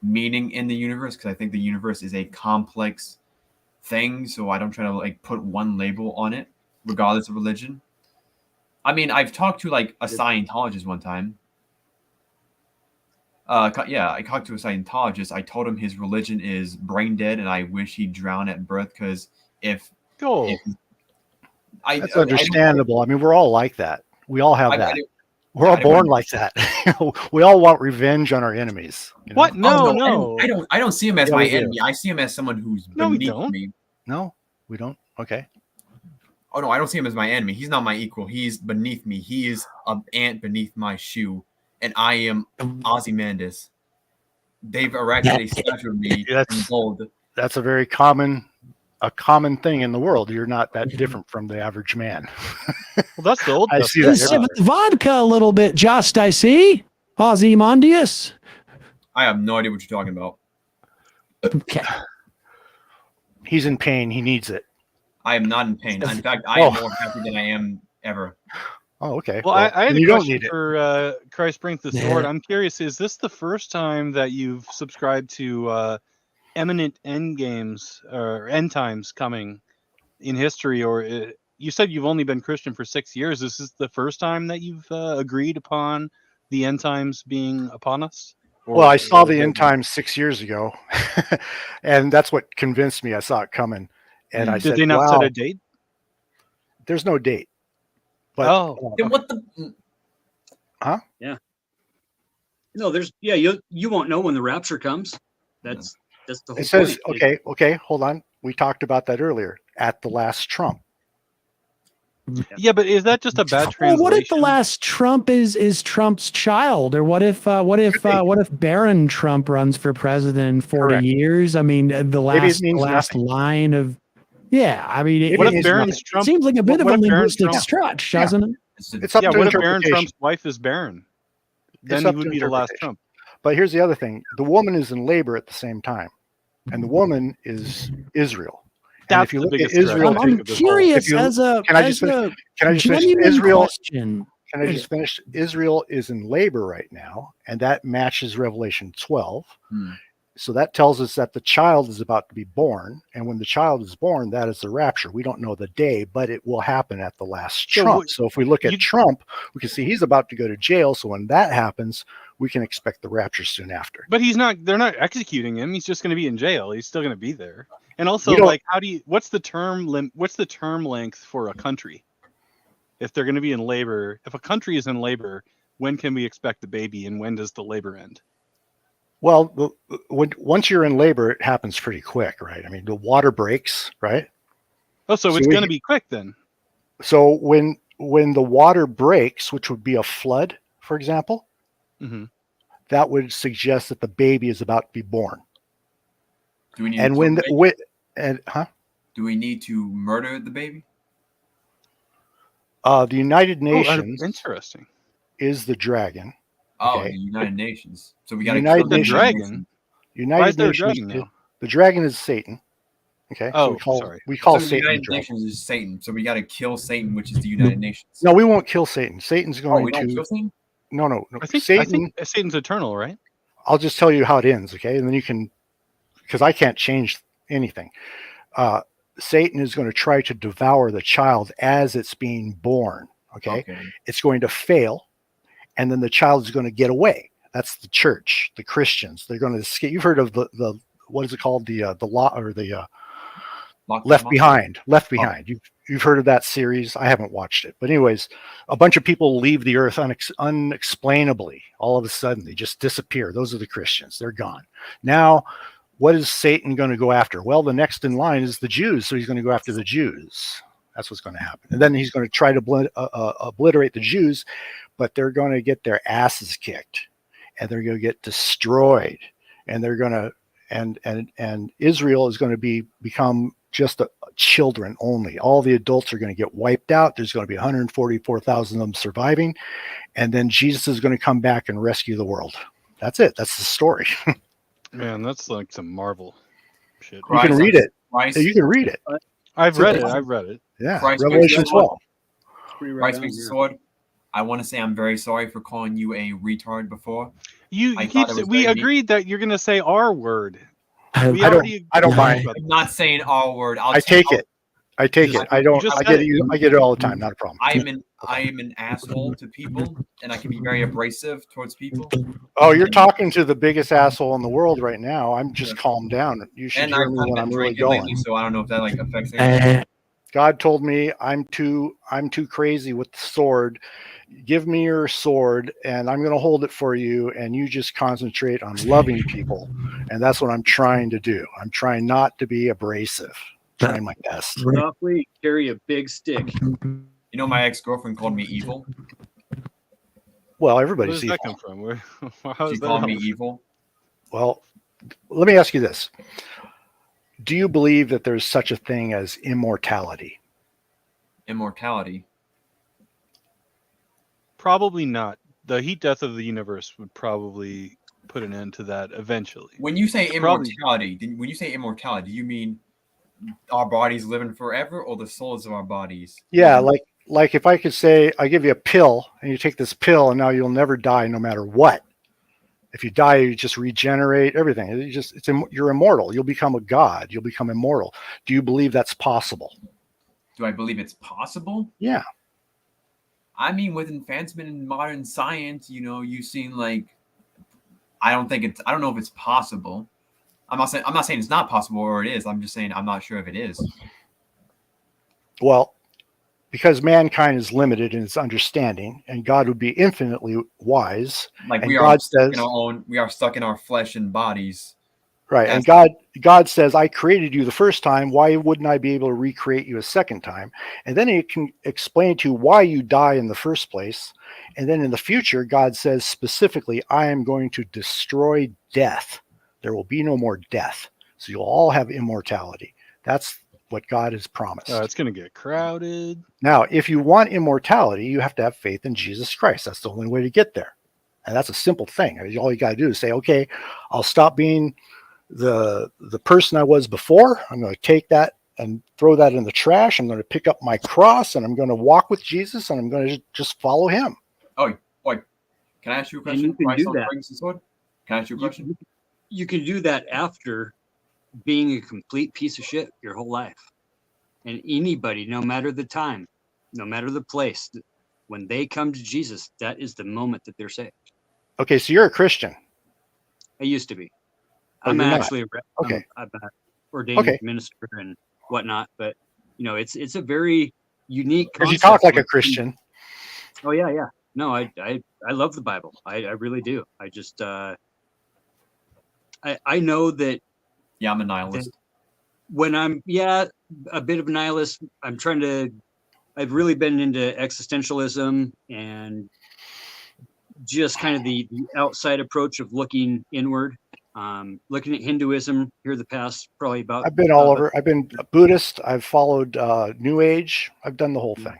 meaning in the universe, because I think the universe is a complex thing. So I don't try to put one label on it, regardless of religion. I mean, I've talked to a Scientologist one time. I talked to a Scientologist. I told him his religion is brain dead, and I wish he'd drown at birth, because that's understandable. I mean, we're all like that. We all have that. We're all born like that. We all want revenge on our enemies. What? No. I don't see him as my enemy. I see him as someone who's beneath me. No, we don't. Okay. Oh no, I don't see him as my enemy. He's not my equal. He's beneath me. He is an ant beneath my shoe, and I am Ozymandias. They've erected a statue of me in gold. That's a very common thing in the world. You're not that different from the average man. Well, that's the old. I see that. Vodka a little bit, just I see. Ozymandias. I have no idea what you're talking about. Okay. He's in pain. He needs it. I am not in pain. In fact, I am more happy than I am ever. Oh, okay. Well, I had a you don't question need it. for Christ Brings the Sword. I'm curious, is this the first time that you've subscribed to eminent end games or end times coming in history, or you said you've only been Christian for 6 years? Is this the first time that you've agreed upon the end times being upon us? Well, I saw the end times 6 years ago, and that's what convinced me. I saw it coming, and I said, "Did they not set a date?" There's no date. But then what the? No, you won't know when the rapture comes. That's the whole It says, point. okay, hold on. We talked about that earlier. At the last trump. Yeah, but is that just a bad Well, translation? what if the last Trump is Trump's child, or what if Barron Trump runs for president in 40 Correct. years? I mean, the last means nothing. line of, yeah. I mean, Maybe What it if means Barron's nothing. Trump? seems like a bit of what a if Barron linguistic Trump- stretch, doesn't it? It's up Yeah, to what if Barron interpretation. Trump's wife is barren? Then It's he up would to be the last interpretation. Trump. But here's the other thing: the woman is in labor at the same time, and the woman is Israel. And That's if you the look at biggest stretch, Israel, I I'm think, of this whole- curious If you- as a can I just finish? Can I just finish? genuine Israel. question. Can I just finish? Israel is in labor right now, and that matches Revelation 12. So that tells us that the child is about to be born, and when the child is born, that is the rapture. We don't know the day, but it will happen at the last So Trump. what- So if we look at you- Trump, we can see he's about to go to jail. So when that happens, we can expect the rapture soon after. But he's not. They're not executing him. He's just going to be in jail. He's still going to be there. And also, We don't- like, what's the term length for a country? If they're going to be in labor, if a country is in labor, when can we expect the baby, and when does the labor end? Well, once you're in labor, it happens pretty quick, right? I mean, the water breaks, right? Oh, so So it's we- going to be quick then. So when the water breaks, which would be a flood, for example, Hmm. that would suggest that the baby is about to be born. Do we need And to when kill the baby? the Do we need to murder the baby? the United Nations Interesting. is the dragon. Oh, Okay. the United Nations. So we The got to United kill the Nations- dragon? United Why is there a Nations. dragon now? The dragon is Satan. Okay. Oh, we sorry. call So the Satan the United dragon. Nations is Satan. So we got to kill Satan, which is the United Nations. No, we won't kill Satan. Satan's Oh, going we don't to. kill Satan? No. I think Satan. Satan's eternal, right? I'll just tell you how it ends, okay? And then you can, because I can't change anything. Satan is going to try to devour the child as it's being born, okay? It's going to fail, and then the child is going to get away. That's the church, the Christians. They're going to escape. You've heard of the what is it called? The law or the Left Behind. Left Behind. You've heard of that series. I haven't watched it, but anyways, a bunch of people leave the earth unexplainably. All of a sudden, they just disappear. Those are the Christians. They're gone. Now, what is Satan going to go after? Well, the next in line is the Jews, so he's going to go after the Jews. That's what's going to happen, and then he's going to try to obliterate the Jews, but they're going to get their asses kicked, and they're going to get destroyed, and they're going to and Israel is going to become just children only. All the adults are going to get wiped out. There's going to be 144,000 of them surviving. And then Jesus is going to come back and rescue the world. That's it. That's the story. Man, that's like some Marvel shit. You can read it. Christ, You can read it. I've read it. Yeah. Christ Revelation makes the sword. 12. Christ makes the sword. I want to say I'm very sorry for calling you a retard before. We agreed that you're going to say our word. I don't mind. I'm not saying our word. I take it. I get it all the time. Not a problem. I am an asshole to people, and I can be very abrasive towards people. Oh, you're talking to the biggest asshole in the world right now. I'm just calmed down. You should hear me when I'm really going. Lately, so I don't know if that like affects anything. God told me I'm too crazy with the sword. Give me your sword and I'm going to hold it for you, and you just concentrate on loving people. And that's what I'm trying to do. I'm trying not to be abrasive. Trying my best. Roughly carry a big stick. You know, my ex-girlfriend called me evil. Well, Where everybody's does evil. that come from? How She is that called me help? evil. Well, let me ask you this. Do you believe that there's such a thing as immortality? Immortality. Probably not. The heat death of the universe would probably put an end to that eventually. When you say It's probably- immortality, do you mean our bodies living forever, or the souls of our bodies? Yeah, like if I could say I give you a pill and you take this pill and now you'll never die no matter what. If you die, you just regenerate everything. You're immortal. You'll become a god. You'll become immortal. Do you believe that's possible? Do I believe it's possible? Yeah. I mean, with advancement in modern science, you've seen I don't know if it's possible. I'm not saying it's not possible or it is. I'm just saying I'm not sure if it is. Well, because mankind is limited in its understanding, and God would be infinitely wise. Like And we God are stuck says, in our own. We are stuck in our flesh and bodies. right, and That's- God says, I created you the first time. Why wouldn't I be able to recreate you a second time? And then he can explain to you why you die in the first place. And then in the future, God says specifically, I am going to destroy death. There will be no more death. So you'll all have immortality. That's what God has promised. It's going to get crowded. Now, if you want immortality, you have to have faith in Jesus Christ. That's the only way to get there. And that's a simple thing. I mean, all you got to do is say, okay, I'll stop being the person I was before. I'm going to take that and throw that in the trash. I'm going to pick up my cross and I'm going to walk with Jesus and I'm going to just follow him. Oh, boy. Can I ask you a And question? you can Why do someone that. brings the sword? Can I ask you a question? You can do that after being a complete piece of shit your whole life. And anybody, no matter the time, no matter the place, when they come to Jesus, that is the moment that they're saved. Okay, so you're a Christian. I used to be. Oh, I'm you're not. actually Okay. I'm an ordained minister and whatnot, but it's a very unique Because you concept. talk like a Christian. Oh yeah. No, I love the Bible. I really do. I just I know that Yeah, I'm a nihilist. when I'm a bit of a nihilist, I've really been into existentialism and just kind of the outside approach of looking inward. Looking at Hinduism here the past probably about. I've been all over. I've been a Buddhist. I've followed New Age. I've done the whole thing.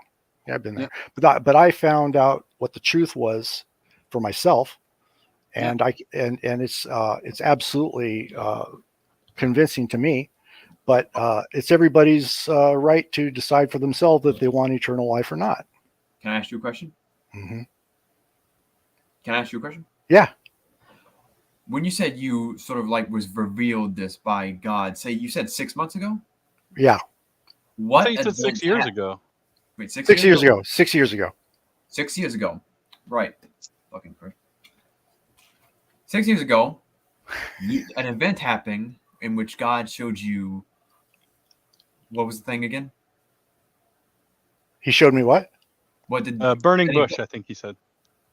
Yeah, I've been there. Yep. But I found out what the truth was for myself, and it's absolutely convincing to me. But it's everybody's right to decide for themselves if they want eternal life or not. Can I ask you a question? Mm-hmm. Can I ask you a question? Yeah. When you said you sort of like was revealed this by God, say you said 6 months ago? Yeah. What? I thought you said 6 years ago. Wait, 6 years ago. 6 years ago. 6 years ago. Right. Fucking Christ. 6 years ago, an event happened in which God showed you. What was the thing again? He showed me what? What did burning bush? I think he said.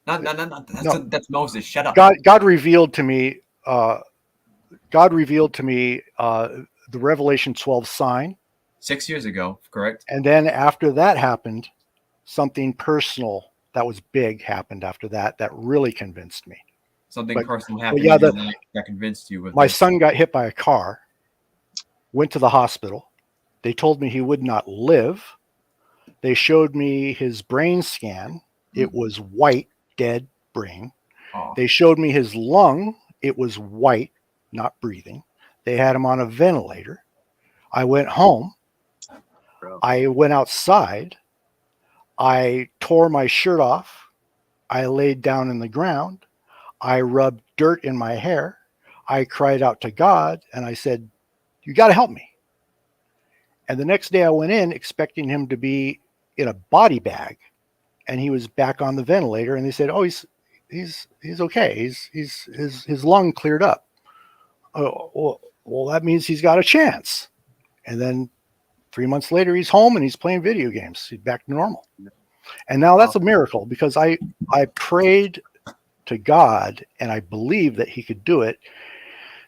No. That's Moses. Shut up. God revealed to me. God revealed to me the Revelation 12 sign. 6 years ago, correct? And then after that happened, something personal that was big happened after that really convinced me. Something personal happened that convinced you. My son got hit by a car, went to the hospital. They told me he would not live. They showed me his brain scan. It was white, dead brain. Oh. They showed me his lung. It was white, not breathing. They had him on a ventilator. I went home. I went outside. I tore my shirt off. I laid down in the ground. I rubbed dirt in my hair. I cried out to God and I said, you got to help me. And the next day I went in expecting him to be in a body bag, and he was back on the ventilator, and they said, oh, he's okay. His lung cleared up. Oh, well, that means he's got a chance. And then 3 months later, he's home and he's playing video games. He's back to normal. And now that's a miracle because I prayed to God and I believed that he could do it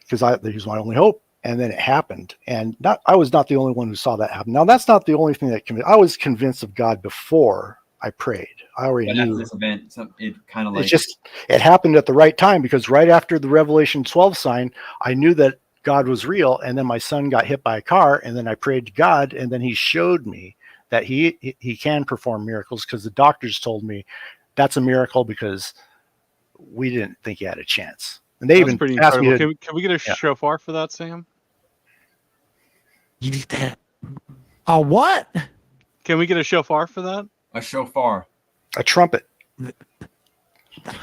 because he was my only hope. And then it happened. And I was not the only one who saw that happen. Now, that's not the only thing that I was convinced of God before I prayed. I already knew. After this event, it kind of like... It happened at the right time because right after the Revelation 12 sign, I knew that God was real. And then my son got hit by a car. And then I prayed to God. And then he showed me that he can perform miracles because the doctors told me that's a miracle because we didn't think he had a chance. And they even pretty asked incredible. me Can we get a shofar for that, Sam? You need that. A what? Can we get a shofar for that? A shofar. a trumpet.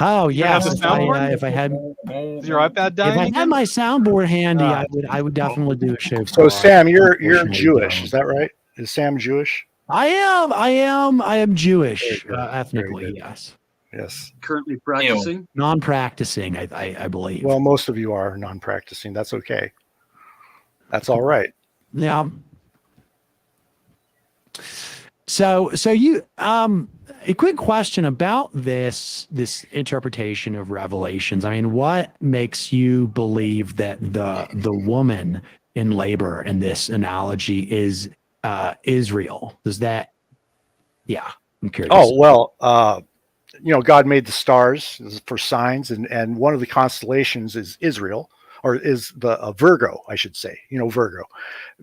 Oh yes, have the if I had Is your iPad if dying I again? had my soundboard handy, Ah. I would definitely do a show. So Sam, you're Unfortunately, Jewish, don't. is that right? Is Sam Jewish? I am Jewish, Very good. ethnically, Very good. yes. Yes. Currently practicing. Non-practicing, I believe. Well, most of you are non-practicing. That's okay. That's all right. Yeah. So you a quick question about this interpretation of Revelations. I mean, what makes you believe that the woman in labor in this analogy is Israel? Does that? Yeah, I'm curious. Oh, well, God made the stars for signs, and one of the constellations is Israel, or is the Virgo, I should say. Virgo.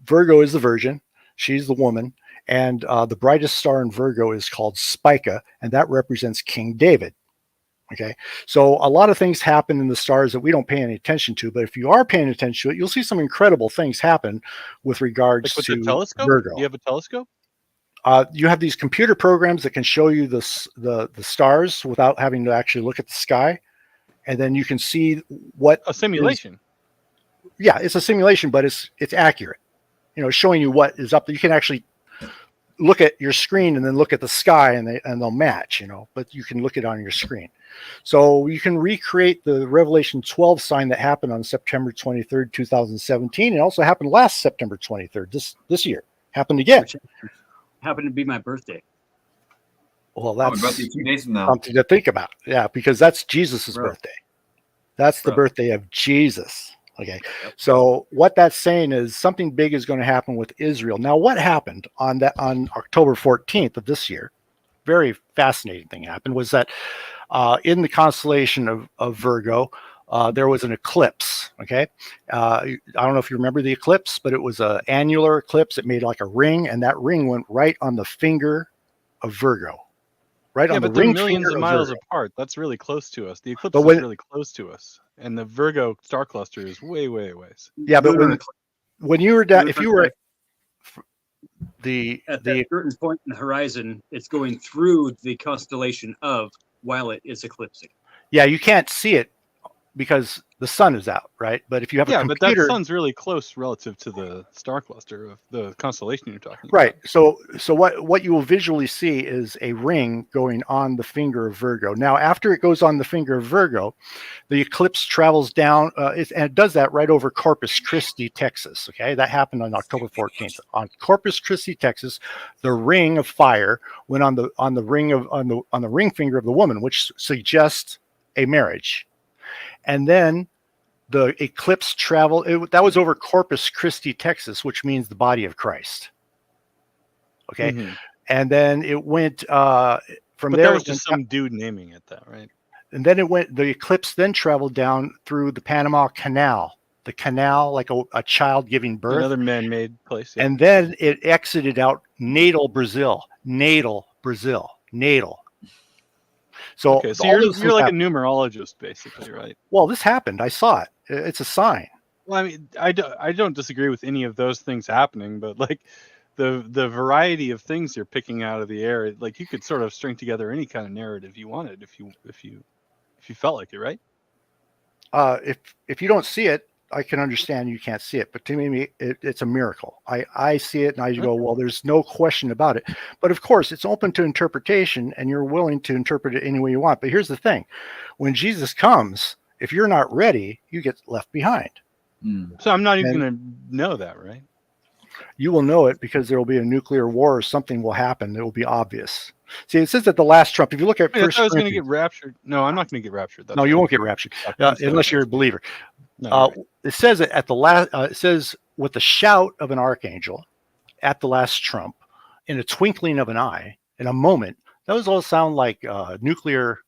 Virgo is the virgin. She's the woman. And the brightest star in Virgo is called Spica, and that represents King David. Okay. So a lot of things happen in the stars that we don't pay any attention to, but if you are paying attention to it, you'll see some incredible things happen with regards Like with to the telescope? Virgo. Do you have a telescope? You have these computer programs that can show you the stars without having to actually look at the sky, and then you can see what A simulation. It's a simulation, but it's accurate. Showing you what is up there. You can actually look at your screen and then look at the sky, and they'll match. But you can look at it on your screen. So you can recreate the Revelation 12 sign that happened on September 23rd, 2017. It also happened last September 23rd, this year. Happened again. Which happened to be my birthday. Well, My that's birthday 2 days from now. something to think about. Yeah, because that's Jesus's Bro. birthday. That's the Bro. birthday of Jesus. Okay. So what that's saying is something big is going to happen with Israel. Now, what happened on October 14th of this year? Very fascinating thing happened was that in the constellation of Virgo, there was an eclipse. Okay. I don't know if you remember the eclipse, but it was an annular eclipse. It made like a ring, and that ring went right on the finger of Virgo. Right Yeah, on the but they're ring millions finger of miles Virgo. apart. That's really close to us. The eclipse But is when- really close to us, and the Virgo star cluster is way, way ways. Yeah, but Lunar when you were down, lunar if you were eclipse. the At that certain point in the horizon, it's going through the constellation of while it is eclipsing. yeah, you can't see it because the sun is out, right? But if you have a Yeah, but computer, that sun's really close relative to the star cluster of the constellation you're talking right? about. So what you will visually see is a ring going on the finger of Virgo. Now, after it goes on the finger of Virgo, the eclipse travels down, and it does that right over Corpus Christi, Texas. Okay, that happened on October 14th. On Corpus Christi, Texas, the ring of fire went on the ring finger of the woman, which suggests a marriage. And then the eclipse traveled. That was over Corpus Christi, Texas, which means the body of Christ. Okay, Mhm. and then it went from But there. that was just some dude naming it that, right? And then the eclipse then traveled down through the Panama Canal, the canal, like a child giving birth. Another man-made place. Yeah. And then it exited out Natal, Brazil. So, Okay, so all you're those things like a happened. numerologist, basically, right? Well, this happened. I saw it. It's a sign. Well, I mean, I don't disagree with any of those things happening, but like the variety of things you're picking out of the air, like you could sort of string together any kind of narrative you wanted if you felt like it, right? If you don't see it, I can understand you can't see it, but to me, it's a miracle. I see it and I go, well, there's no question about it. But of course, it's open to interpretation, and you're willing to interpret it any way you want. But here's the thing: when Jesus comes, if you're not ready, you get left behind. So I'm not even going to know that, right? You will know it because there will be a nuclear war or something will happen. It will be obvious. See, it says at the last trump. If you look at Wait, I First thought I was going to Corinthians, get raptured. No, I'm not going to get raptured. no, you won't get raptured unless you're a believer. No, It says at the last. It says with the shout of an archangel at the last trump, in a twinkling of an eye, in a moment. Those all sound like nuclear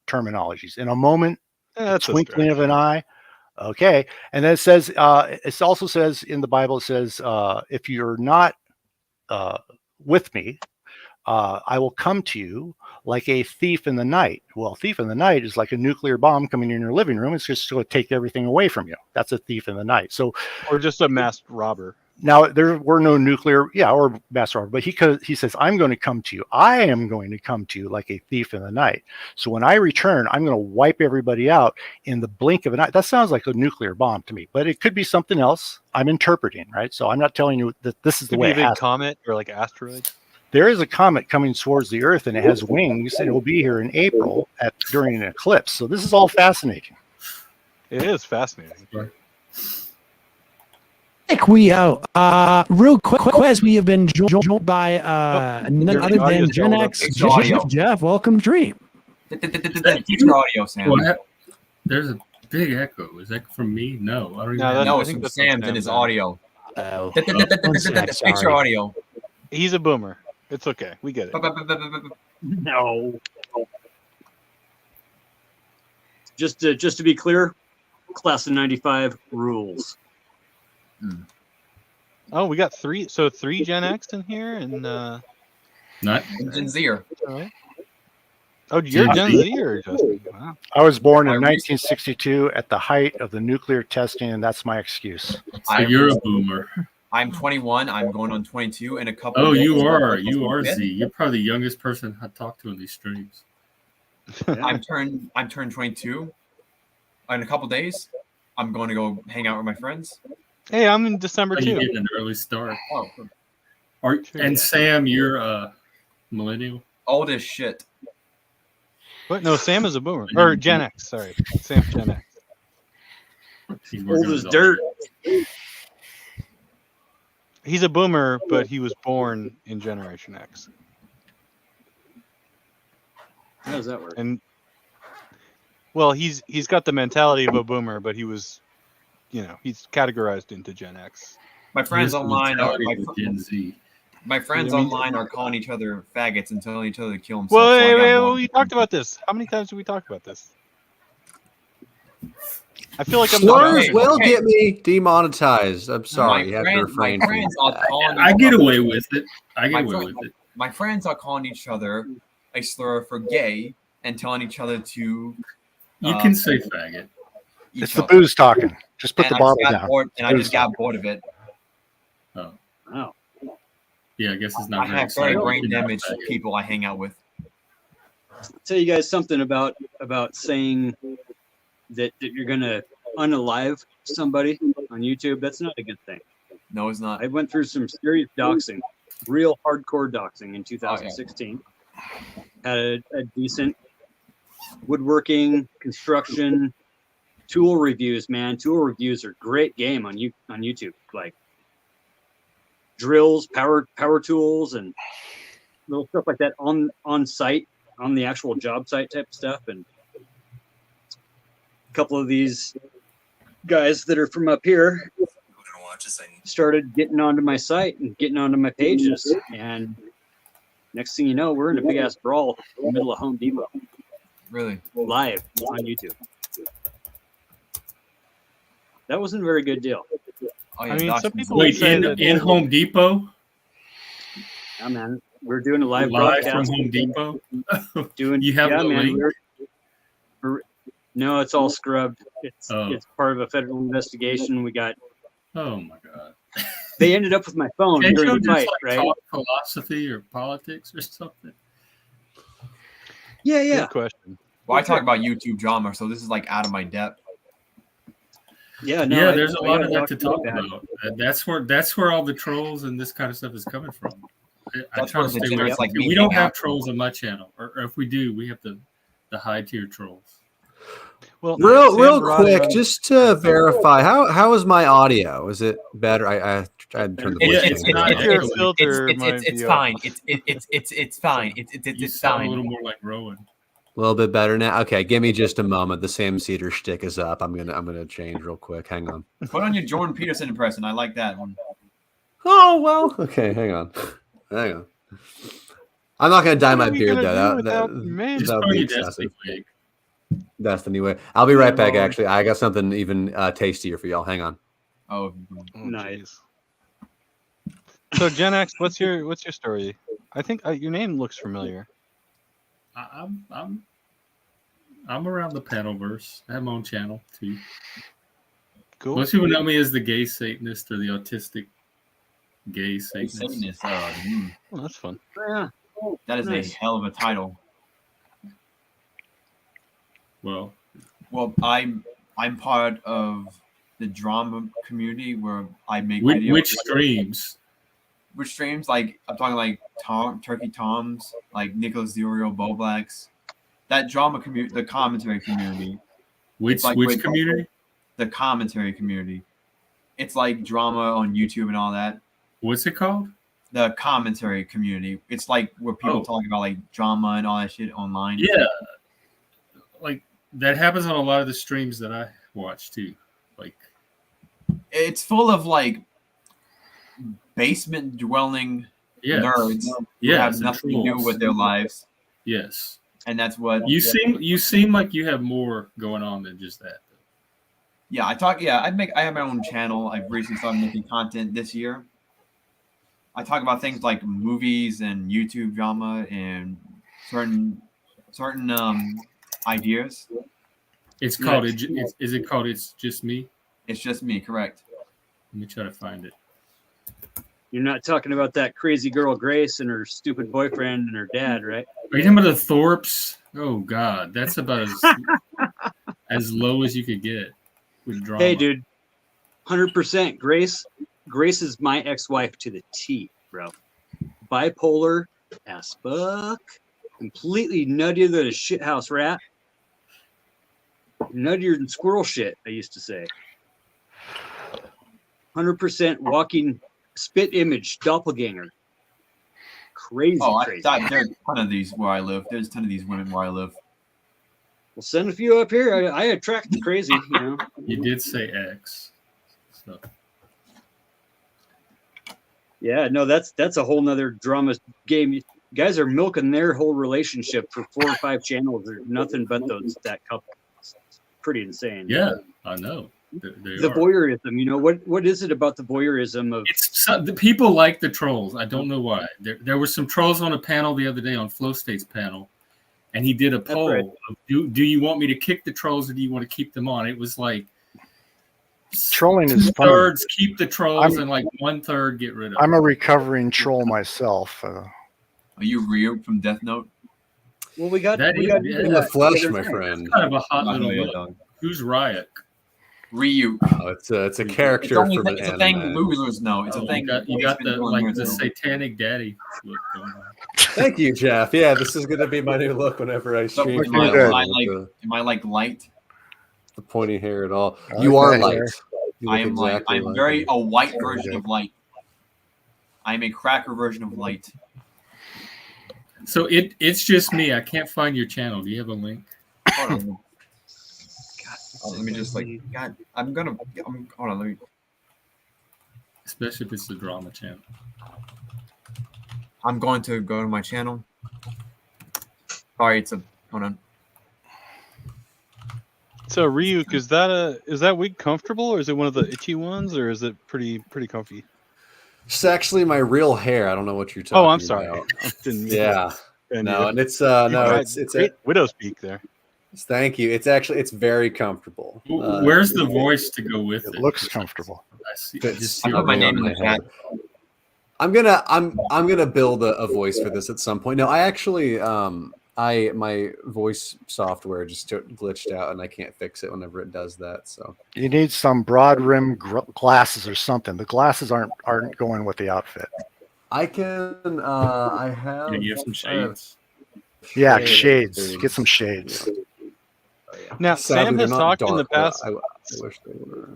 terminologies. In a moment, that's a twinkling of stretch. an eye. Okay, and then it says. It also says in the Bible. It says if you're not with me, I will come to you like a thief in the night. Well, thief in the night is like a nuclear bomb coming in your living room. It's just going to take everything away from you. That's a thief in the night. So, Or just a masked robber. now there were no nuclear, or mass robber, but he says, I'm going to come to you. I am going to come to you like a thief in the night. So when I return, I'm going to wipe everybody out in the blink of an eye. That sounds like a nuclear bomb to me, but it could be something else. I'm interpreting, right? So I'm not telling you that this is the Could way be it a big has. comet or like asteroid. There is a comet coming towards the Earth, and it has wings, and it will be here in April during an eclipse. So this is all fascinating. It is fascinating. Quick Quio. Real quick, as we have been joined by none your other than audio's Gen held up. X, It's audio. Jeff. Welcome, Dream. Fix your audio, Sam. What? There's a big echo. Is that from me? No, I don't even. No, have that's- No, I it's think from that's on Sam's and his Sam's end. audio. Oh, Fix your sorry. audio. He's a boomer. It's okay. We get it. No. Just to be clear, class of '95 rules. Oh, we got three Gen X in here, and Not. Gen Zer. alright. Oh, you're Gen Gen Z. Z or Justin? Wow. I was born in I 1962 at the height of the nuclear testing, and that's my excuse. So you're a boomer. I'm 21. I'm going on 22 in a couple. Oh, of days. you are. I'm You are supposed to Z. You're probably the youngest person I talked to in these streams. be. I'm turned 22. In a couple of days, I'm going to go hang out with my friends. Hey, I'm in December Oh, you too. get an early start. Oh, Are, Sure, and yeah. Sam, you're a millennial. old as shit. What? No, Sam is a boomer or Gen X. Sorry, Sam's Gen X. He's working Old on as his dirt. audio. He's a boomer, but he was born in Generation X. How does that work? And well, he's got the mentality of a boomer, but he was, he's categorized into Gen X. My friends His online are mentality was Gen Z. my friends I mean- online are calling each other faggots and telling each other to kill themselves. Well, so I got wait, bored. we talked about this. How many times did we talk about this? I feel like I'm the Slurs okay, will okay. get me demonetized. I'm sorry. You have to my refrain from friends are that. calling I each get other- away with it. I My get away friend- with it. My friends are calling each other a slur for gay and telling each other to You can say faggot. each It's the other. booze talking. Just put And the I bottle just got down. bored, and I just got bored of it. Oh, Oh, yeah. I guess it's not I very have very exciting. brain You're not damaged faggot. people I hang out with. I'll tell you guys something about saying that you're gonna unalive somebody on YouTube. That's not a good thing. No, it's not. I went through some serious doxing, real hardcore doxing in 2016. Had a decent woodworking, construction, tool reviews. Man, tool reviews are great game on YouTube. Like drills, power tools, and little stuff like that on site, on the actual job site type stuff. And a couple of these guys that are from up here started getting onto my site and getting onto my pages, and next thing you know, we're in a big ass brawl in the middle of Home Depot, Really? live on YouTube. That wasn't a very good deal. Oh, yeah, I mean, doxing some is- people would Wait, say in, that in Home Depot? Yeah, man, we're doing a live Live from broadcast. Home Depot? Doing You have yeah, the man. link? No, it's all scrubbed. It's Oh. it's part of a federal investigation. We got. Oh, my God. They ended up with my phone Can't during you the just fight, like right? talk philosophy or politics or something? Yeah, good yeah, question. Well, I talk about YouTube drama, so this is like out of my depth. yeah. No, Yeah, I- there's a I lot got of that to talk about. about. That's where all the trolls and this kind of stuff is coming from. I That's try to where stay away degenerates from like it. me We don't hang have out. trolls on my channel, or if we do, we have the high tier trolls. Well, Real Sam brought quick, up- just to verify, how is my audio? Is it better? I tried to turn the Yeah, voice it's down. not It's your echoey. filter might It's be fine. off. It's fine. You It's sound a fine. little more like Rowan. A little bit better now. Okay, give me just a moment. The Sam Cedar shtick is up. I'm gonna change real quick. Hang on. Put on your Jordan Peterson impression. I like that one. Oh well. Okay, hang on. Hang on. I'm not gonna dye What my are we beard gonna do though. without the man? Just that put would on be your excessive. Destiny wig. Destiny way. I'll be right back. Yeah. Actually, I got something even tastier for y'all. Hang on. Oh, Oh, Nice. jeez. So Gen X, what's your story? I think your name looks familiar. I'm around the panelverse. I have my own channel too. Cool. Most people know me as the gay Satanist or the autistic gay Satanist. Satanist. Oh, that's fun. Yeah. That is Nice. a hell of a title. Well, Well, I'm part of the drama community where I make which, videos. which streams? Which streams? Like I'm talking like Turkey Toms, like Nicholas Zuriel, Bo Blacks. That drama community, the commentary community, Which like which with- community? the commentary community. It's like drama on YouTube and all that. What's it called? The commentary community. It's like where people talk about like drama and all that shit online. Yeah, like that happens on a lot of the streams that I watch too. Like, it's full of like basement dwelling nerds who have nothing to do with their lives. Yes, and that's what you seem like you have more going on than just that. Yeah, I have my own channel. I've recently started making content this year. I talk about things like movies and YouTube drama and certain ideas. It's called. Is it called? It's Just Me. It's Just Me. Correct. Let me try to find it. You're not talking about that crazy girl Grace and her stupid boyfriend and her dad, right? Are you talking about the Thorpes? Oh God, that's about as low as you could get with drama. Hey, dude, 100% Grace. Grace is my ex-wife to the T, bro. Bipolar as fuck, completely nuttier than a shithouse rat. Nuttier than squirrel shit, I used to say. 100% walking spit image doppelganger. Crazy, crazy. There's a ton of these where I live. There's a ton of these women where I live. Well, send a few up here. I attract the crazy, you know. You did say X. So. Yeah, no, that's a whole nother drama game. You guys are milking their whole relationship for 4 or 5 channels. There's nothing but that couple. It's pretty insane. Yeah, I know. The voyeurism, you know, what is it about the voyeurism of? The people like the trolls. I don't know why. There were some trolls on a panel the other day on Flow State's panel, and he did a poll. Right. Of, do you want me to kick the trolls or do you want to keep them on? It was like trolling is fun. 2/3 keep the trolls and like 1/3 get rid of them. I'm a recovering troll myself. Are you Ryu from Death Note? Well, we got in the flesh, my friend. It's kind of a hot little look. Who's Riot? Ryu. Oh, it's a character from an It's a anime. thing losers know. It's a thing. You got the satanic daddy look going on. Thank you, Jeff. Yeah, this is gonna be my new look whenever I stream. Am I like light? The pointy hair at all. You are light. You I am look light. exactly I'm like very me. a white version of light. I'm a cracker version of light. So it's just me. I can't find your channel. Do you have a link? Hold on. Let me just hold on. Let me. Especially if it's the drama channel. I'm going to go to my channel. Sorry, hold on. So Ryuk, is that wig comfortable, or is it one of the itchy ones, or is it pretty comfy? It's actually my real hair. I don't know what you're talking about. Oh, I'm sorry. I didn't mean yeah. to- No, and it's it's great widow's peak there. Thank you. It's very comfortable. Where's the voice to go with it? It looks comfortable. I see. I put my name in the chat. I'm gonna build a voice for this at some point. No, I actually my voice software just glitched out and I can't fix it whenever it does that. So You need some broad rim glasses or something. The glasses aren't going with the outfit. I can. I have. You have some shades. Yeah, shades. Get some shades. Now, Sadly, Sam they're has not talked in dark, the but past. I wish they were.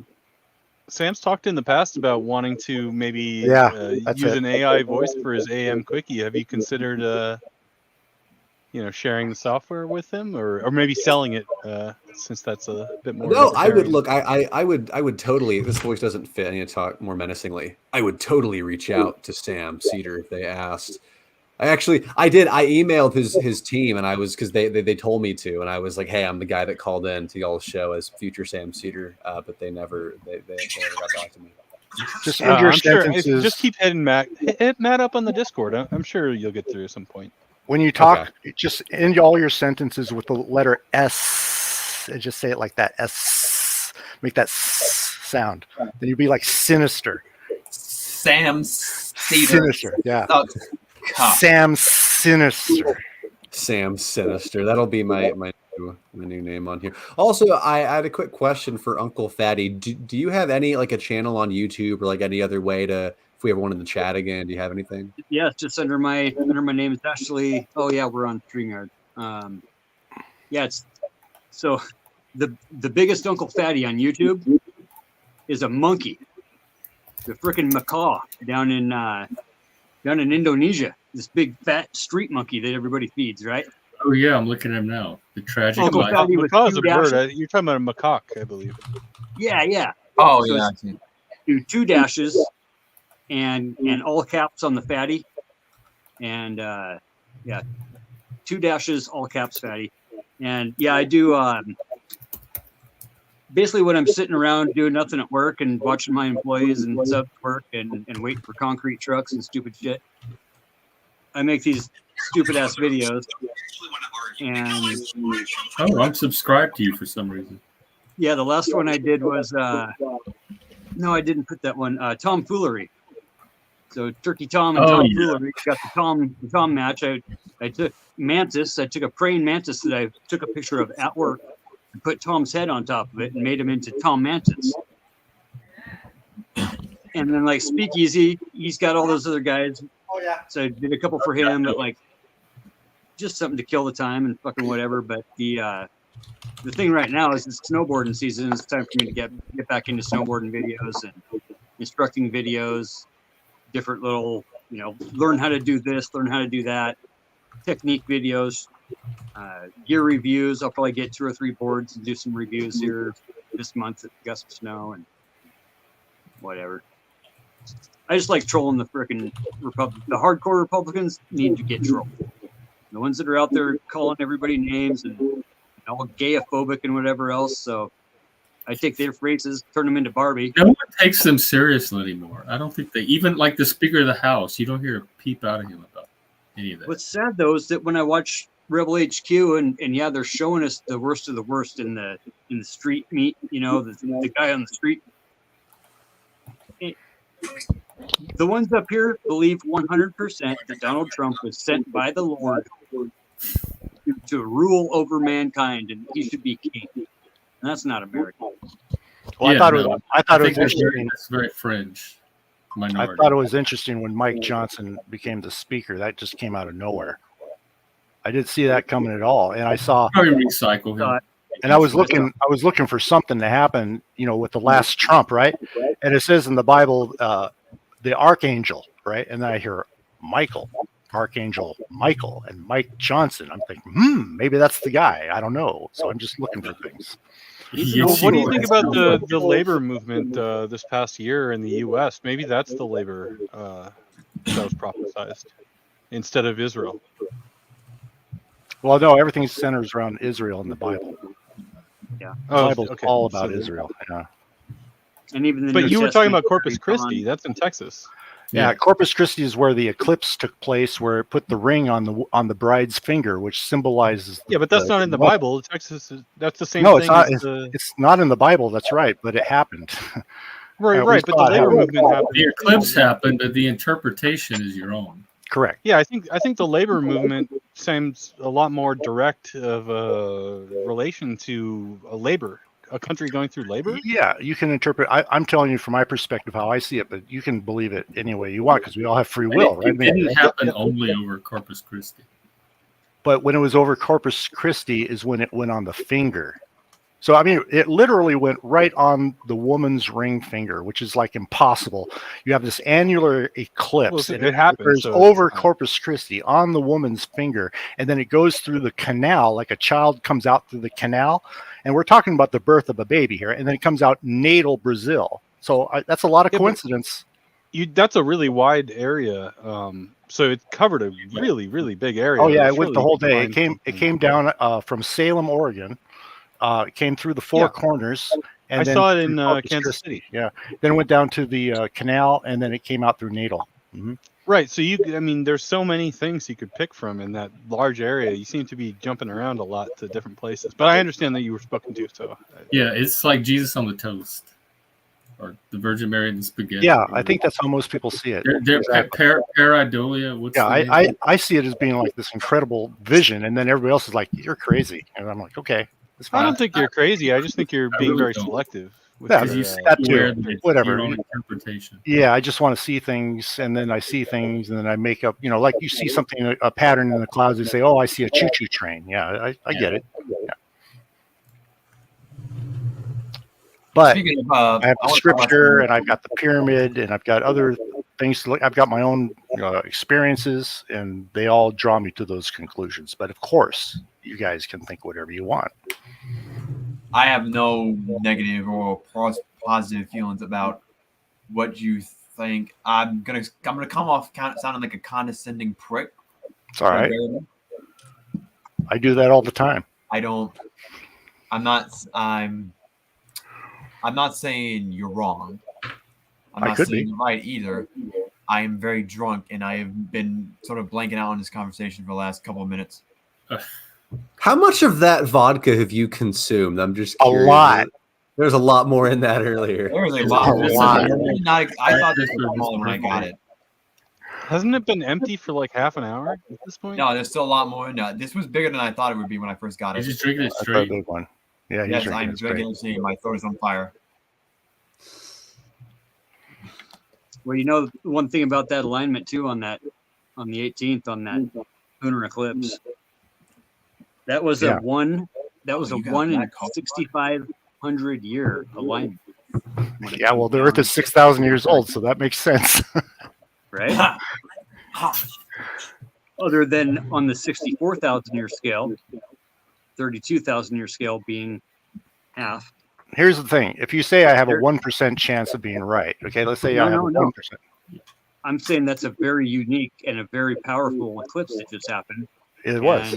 Sam's talked in the past about wanting to maybe that's use it. an AI voice for his AM quickie. Have you considered, sharing the software with him, or maybe selling it, since that's a bit more? No, I would look. I would totally. This voice doesn't fit. I need to talk more menacingly. I would totally reach out to Sam Cedar if they asked. I did. I emailed his team, and I was because they told me to, and I was like, "Hey, I'm the guy that called in to y'all's show as future Sam Cedar," but they never got back to me. Just end your I'm sure. sentences. Just keep hitting Matt up on the Discord. I'm sure you'll get through at some point. When you talk, just end all your sentences with the letter S and just say it like that. S. Make that S sound. Then you'd be like Sinister. Sam Cedar. Sinister. Yeah. Sam Sinister. Sam Sinister. That'll be my new name on here. Also, I had a quick question for Uncle Fatty. Do you have any like a channel on YouTube or like any other way to, if we ever wanted to chat again, do you have anything? Yeah, it's just under my name. It's actually, we're on StreamYard. It's so the biggest Uncle Fatty on YouTube is a monkey the frickin' macaw down in Indonesia. This big fat street monkey that everybody feeds, right? Oh yeah, I'm looking at him now. The tragic Uncle life. Fatty with Macaw's two a bird. dashes. You're talking about a macaque, I believe. Yeah. Oh So yeah. it's do 2 dashes and all caps on the fatty, and 2 dashes, all caps fatty, and I do. Basically, when I'm sitting around doing nothing at work and watching my employees and subs work and waiting for concrete trucks and stupid shit, I make these stupid ass videos. And Oh, I'm subscribed to you for some reason. yeah, the last one I did was no, I didn't put that one. Tomfoolery. So Turkey Tom and Tomfoolery got the Tom match. I took mantis. I took a praying mantis that I took a picture of at work. Put Tom's head on top of it and made him into Tom Mantis. And then like Speakeasy, he's got all those other guys. Oh yeah. So I did a couple for him, but like just something to kill the time and fucking whatever. But the thing right now is it's snowboarding season. It's time for me to get back into snowboarding videos and instructing videos, different little, learn how to do this, learn how to do that, technique videos. Gear reviews. I'll probably get 2 or 3 boards and do some reviews here this month if we got some snow and whatever. I just like trolling the frickin' the hardcore Republicans need to get trolled. The ones that are out there calling everybody names and all gayophobic and whatever else. So I take their phrases, turn them into Barbie. No one takes them seriously anymore. I don't think they even like the Speaker of the House. You don't hear a peep out of him about any of that. What's sad though is that when I watch Rebel HQ and they're showing us the worst of the worst in the street meat, the guy on the street. The ones up here believe 100% that Donald Trump was sent by the Lord to rule over mankind and he should be king. And that's not America. Well, Yeah, I thought it was that's interesting. That's very fringe. I Minority. thought it was interesting when Mike Johnson became the speaker. That just came out of nowhere. I didn't see that coming at all, and I saw. Probably recycle him. And I was looking for something to happen, with the last Trump, right? And it says in the Bible, the archangel, right? And then I hear Archangel Michael, and Mike Johnson. I'm thinking, maybe that's the guy. I don't know. So I'm just looking for things. Well, what do you think about the labor movement this past year in the U.S.? Maybe that's the labor that was prophesized instead of Israel. Well, no, everything centers around Israel in the Bible. Yeah, the Bible's all about Israel. Yeah. And even but you were talking about Corpus Christi. That's in Texas. Yeah, Corpus Christi is where the eclipse took place, where it put the ring on the bride's finger, which symbolizes. Yeah, but that's not in the Bible. Texas that's the same. No, thing it's not in the Bible. That's right, but it happened. Right. But the labor movement happened. The eclipse happened, but the interpretation is your own. Correct. Yeah, I think the labor movement seems a lot more direct of a relation to a country going through labor. Yeah, you can interpret. I'm telling you from my perspective how I see it, but you can believe it any way you want because we all have free will, right? It didn't happen only over Corpus Christi. But when it was over Corpus Christi is when it went on the finger. So, I mean, it literally went right on the woman's ring finger, which is like impossible. You have this annular eclipse, Well, and it happens over Corpus Christi on the woman's finger, and then it goes through the canal, like a child comes out through the canal. And we're talking about the birth of a baby here, and then it comes out natal Brazil. So that's a lot of coincidence. That's a really wide area. So it covered a really, really big area. Oh yeah, it went went the whole day. It came down from Salem, Oregon. It came through the Four Corners. And I saw it in Kansas City. Yeah. Then it went down to the canal, and then it came out through natal. Mm-hmm. Right. So there's so many things you could pick from in that large area. You seem to be jumping around a lot to different places. But I understand that you were spoken to. So yeah, it's like Jesus on the toast, or the Virgin Mary and the spaghetti. Yeah, I think that's how most people see it. Pareidolia. Yeah, I see it as being like this incredible vision, and then everybody else is like, "You're crazy," and I'm like, "Okay." I don't think you're crazy. I just think you're being very selective. Yeah, that too. Whatever. Your own interpretation. Yeah, I just want to see things, and then I see things, and then I make up. Like you see something, a pattern in the clouds. You say, "Oh, I see a choo-choo train." Yeah, I get it. Yeah. But Speaking of, I have I the wanna talk about scripture, some- and I've got the pyramid, and I've got other things to look. I've got my own experiences, and they all draw me to those conclusions. But of course, you guys can think whatever you want. I have no negative or positive feelings about what you think. I'm gonna come off sounding like a condescending prick. It's all right. I do that all the time. I'm not saying you're wrong. I'm I not could saying be. you're right either. I am very drunk, and I have been sort of blanking out on this conversation for the last couple of minutes. How much of that vodka have you consumed? I'm just A curious. lot. There's a lot more in that earlier. There was a Is lot. it- is lot. I thought this was smaller when I got it. Hasn't it been empty for like half an hour at this point? No, there's still a lot more in that. This was bigger than I thought it would be when I first got He's it. just drinking it That's a straight. big one. Yeah, he's Yes, drinking I'm it straight. drinking it straight. My throat is on fire. Well, you know, one thing about that alignment too on the 18th on that lunar eclipse, that was Yeah. a one You got in black coffee. 6,500 year alignment. when it Yeah, well, came the Earth down, is 6,000 years old, so that makes sense. right. Other than on the 64,000 year scale, 32,000 year scale being half. Here's the thing: if you say I have a There- 1% chance of being right, okay, let's say No, I have no, a no. 1%. I'm saying that's a very unique and a very powerful eclipse that just happened. It was.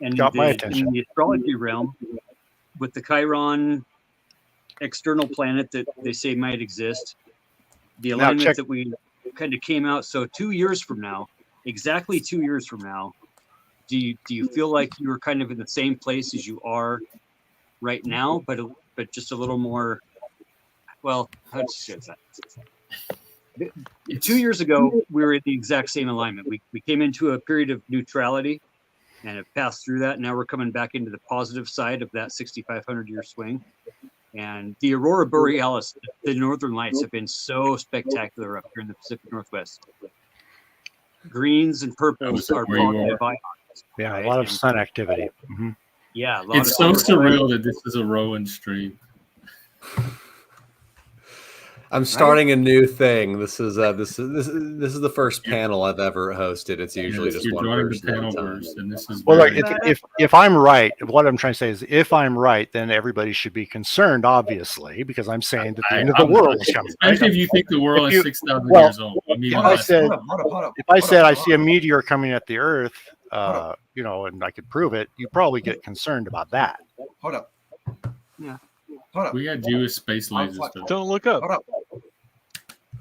And Got my in attention. the astrology realm, with the Chiron external planet that they say might exist, the Now, alignment check- that we kind of came out. So 2 years from now, exactly 2 years from now, do you feel like you were kind of in the same place as you are right now, but just a little more? Well, how to say that? 2 years ago, we were in the exact same alignment. We came into a period of neutrality and have passed through that. Now we're coming back into the positive side of that 6,500 year swing. And the Aurora Borealis, the Northern Lights, have been so spectacular up here in the Pacific Northwest. Greens and purples that are where you positive ions. Yeah, right? a lot of And- sun activity. Mhm. Yeah, a lot It's of so solar surreal that this is a Rowan stream. I'm starting a new thing. This is the first panel I've ever hosted. It's usually Yes, just you're one joining the person at a panel time. verse, and this is Well, look, very- if I'm right, what I'm trying to say is, if I'm right, then everybody should be concerned, obviously, because I'm saying that the end of the world is coming. Right? especially if you think the world If is you- 6,000 well, years old. I mean, if I less. said, Hold up. if I said I hold see a up. meteor coming at the Earth, up. and I could prove it, you probably get concerned about that. Hold up. Yeah. Hold up. We got Jewish space I'm lasers. fuck- though. Don't look up. Hold up.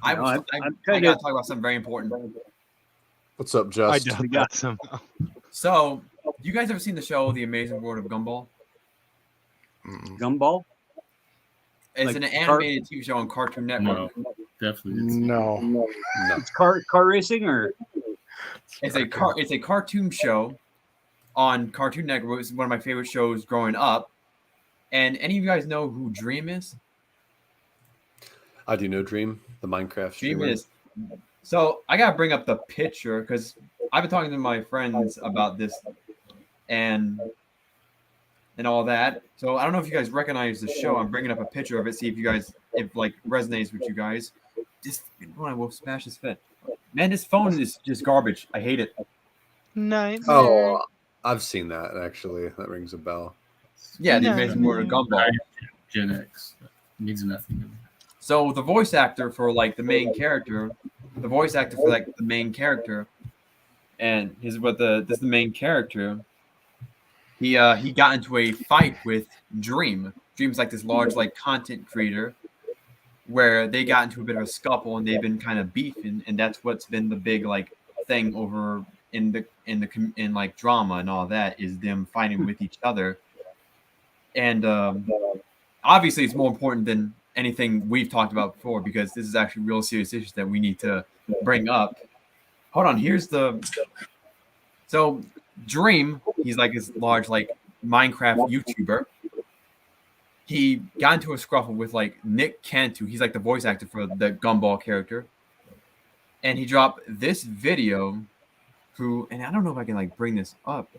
I No, I'm I kinda- gotta talk about something very important. What's up, I Just? doubt that somehow. So, you guys ever seen the show The Amazing World of Gumball? Mm-mm. Gumball. It's Like an car- animated TV show on Cartoon Network. No, definitely. It's, No. No. It's car racing or It's a cartoon show on Cartoon Network. It was one of my favorite shows growing up. And any of you guys know who Dream is? I do know Dream, the Minecraft Dream streamer. is. So I gotta bring up the picture because I've been talking to my friends about this and all that. So I don't know if you guys recognize the show. I'm bringing up a picture of it, see if you guys like resonates with you guys. This I will smash his fit. Man, this phone is just garbage. I hate it. Nightmare. Oh, I've seen that actually. That rings a bell. Yeah, the No. Amazing World of Gumball. Gen X. It means nothing to me. So the voice actor for like the main character, and this is the main character. He got into a fight with Dream. Dream's like this large like content creator, where they got into a bit of a scuffle and they've been kind of beefing, and that's what's been the big like thing over in like drama and all that is them fighting with each other. And obviously, it's more important than anything we've talked about before because this is actually real serious issues that we need to bring up. Hold on, so Dream, he's like this large like Minecraft YouTuber. He got into a scruffle with like Nick Cantu. He's like the voice actor for the Gumball character. And he dropped this video and I don't know if I can like bring this up.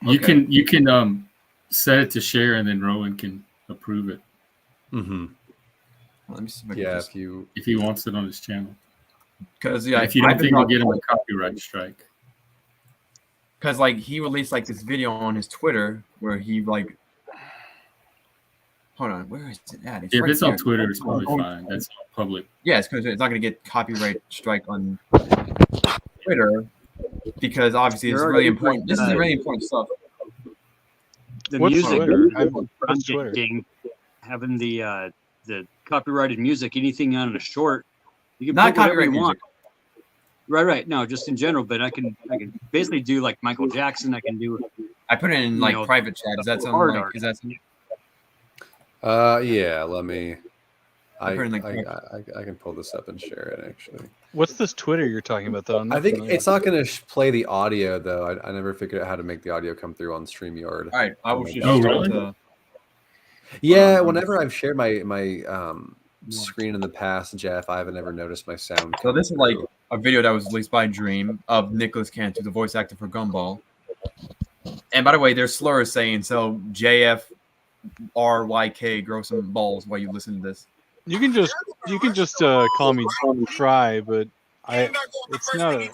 You Okay. can set it to share, and then Rowan can approve it. Mm-hmm. Let me see if I can Yeah, just, if he wants it on his channel. because If you don't think we'll get him a copyright strike. because like he released like this video on his Twitter where he like, hold on, where is it at? It's If right it's on here. Twitter, it's probably fine. That's public. Yeah, it's because it's not going to get copyright strike on Twitter because obviously it's There are really things like, important. This is really important stuff. The What's music Twitter? I'm What's Twitter? getting, having the copyrighted music, anything on a short, you can Not put whatever copyright you want. music. Right. No, just in general. But I can basically do like Michael Jackson. I can do. I put it in You like know, private chat. Is that something hard like? art. Is that? Yeah. Let me. I put in like I can pull this up and share it actually. What's this Twitter you're talking about, though? I'm I not think familiar. it's not going to play the audio though. I never figured out how to make the audio come through on StreamYard. All right, I will just Oh, start really? to. Yeah, whenever I've shared my screen in the past, Jeff, I haven't ever noticed my sound. So this is coming like through. a video that was released by Dream of Nicholas Cantu, the voice actor for Gumball. And by the way, there's slurs saying so JFRYK, grow some balls while you listen to this. You can just call me Fry, but it's not a. You hear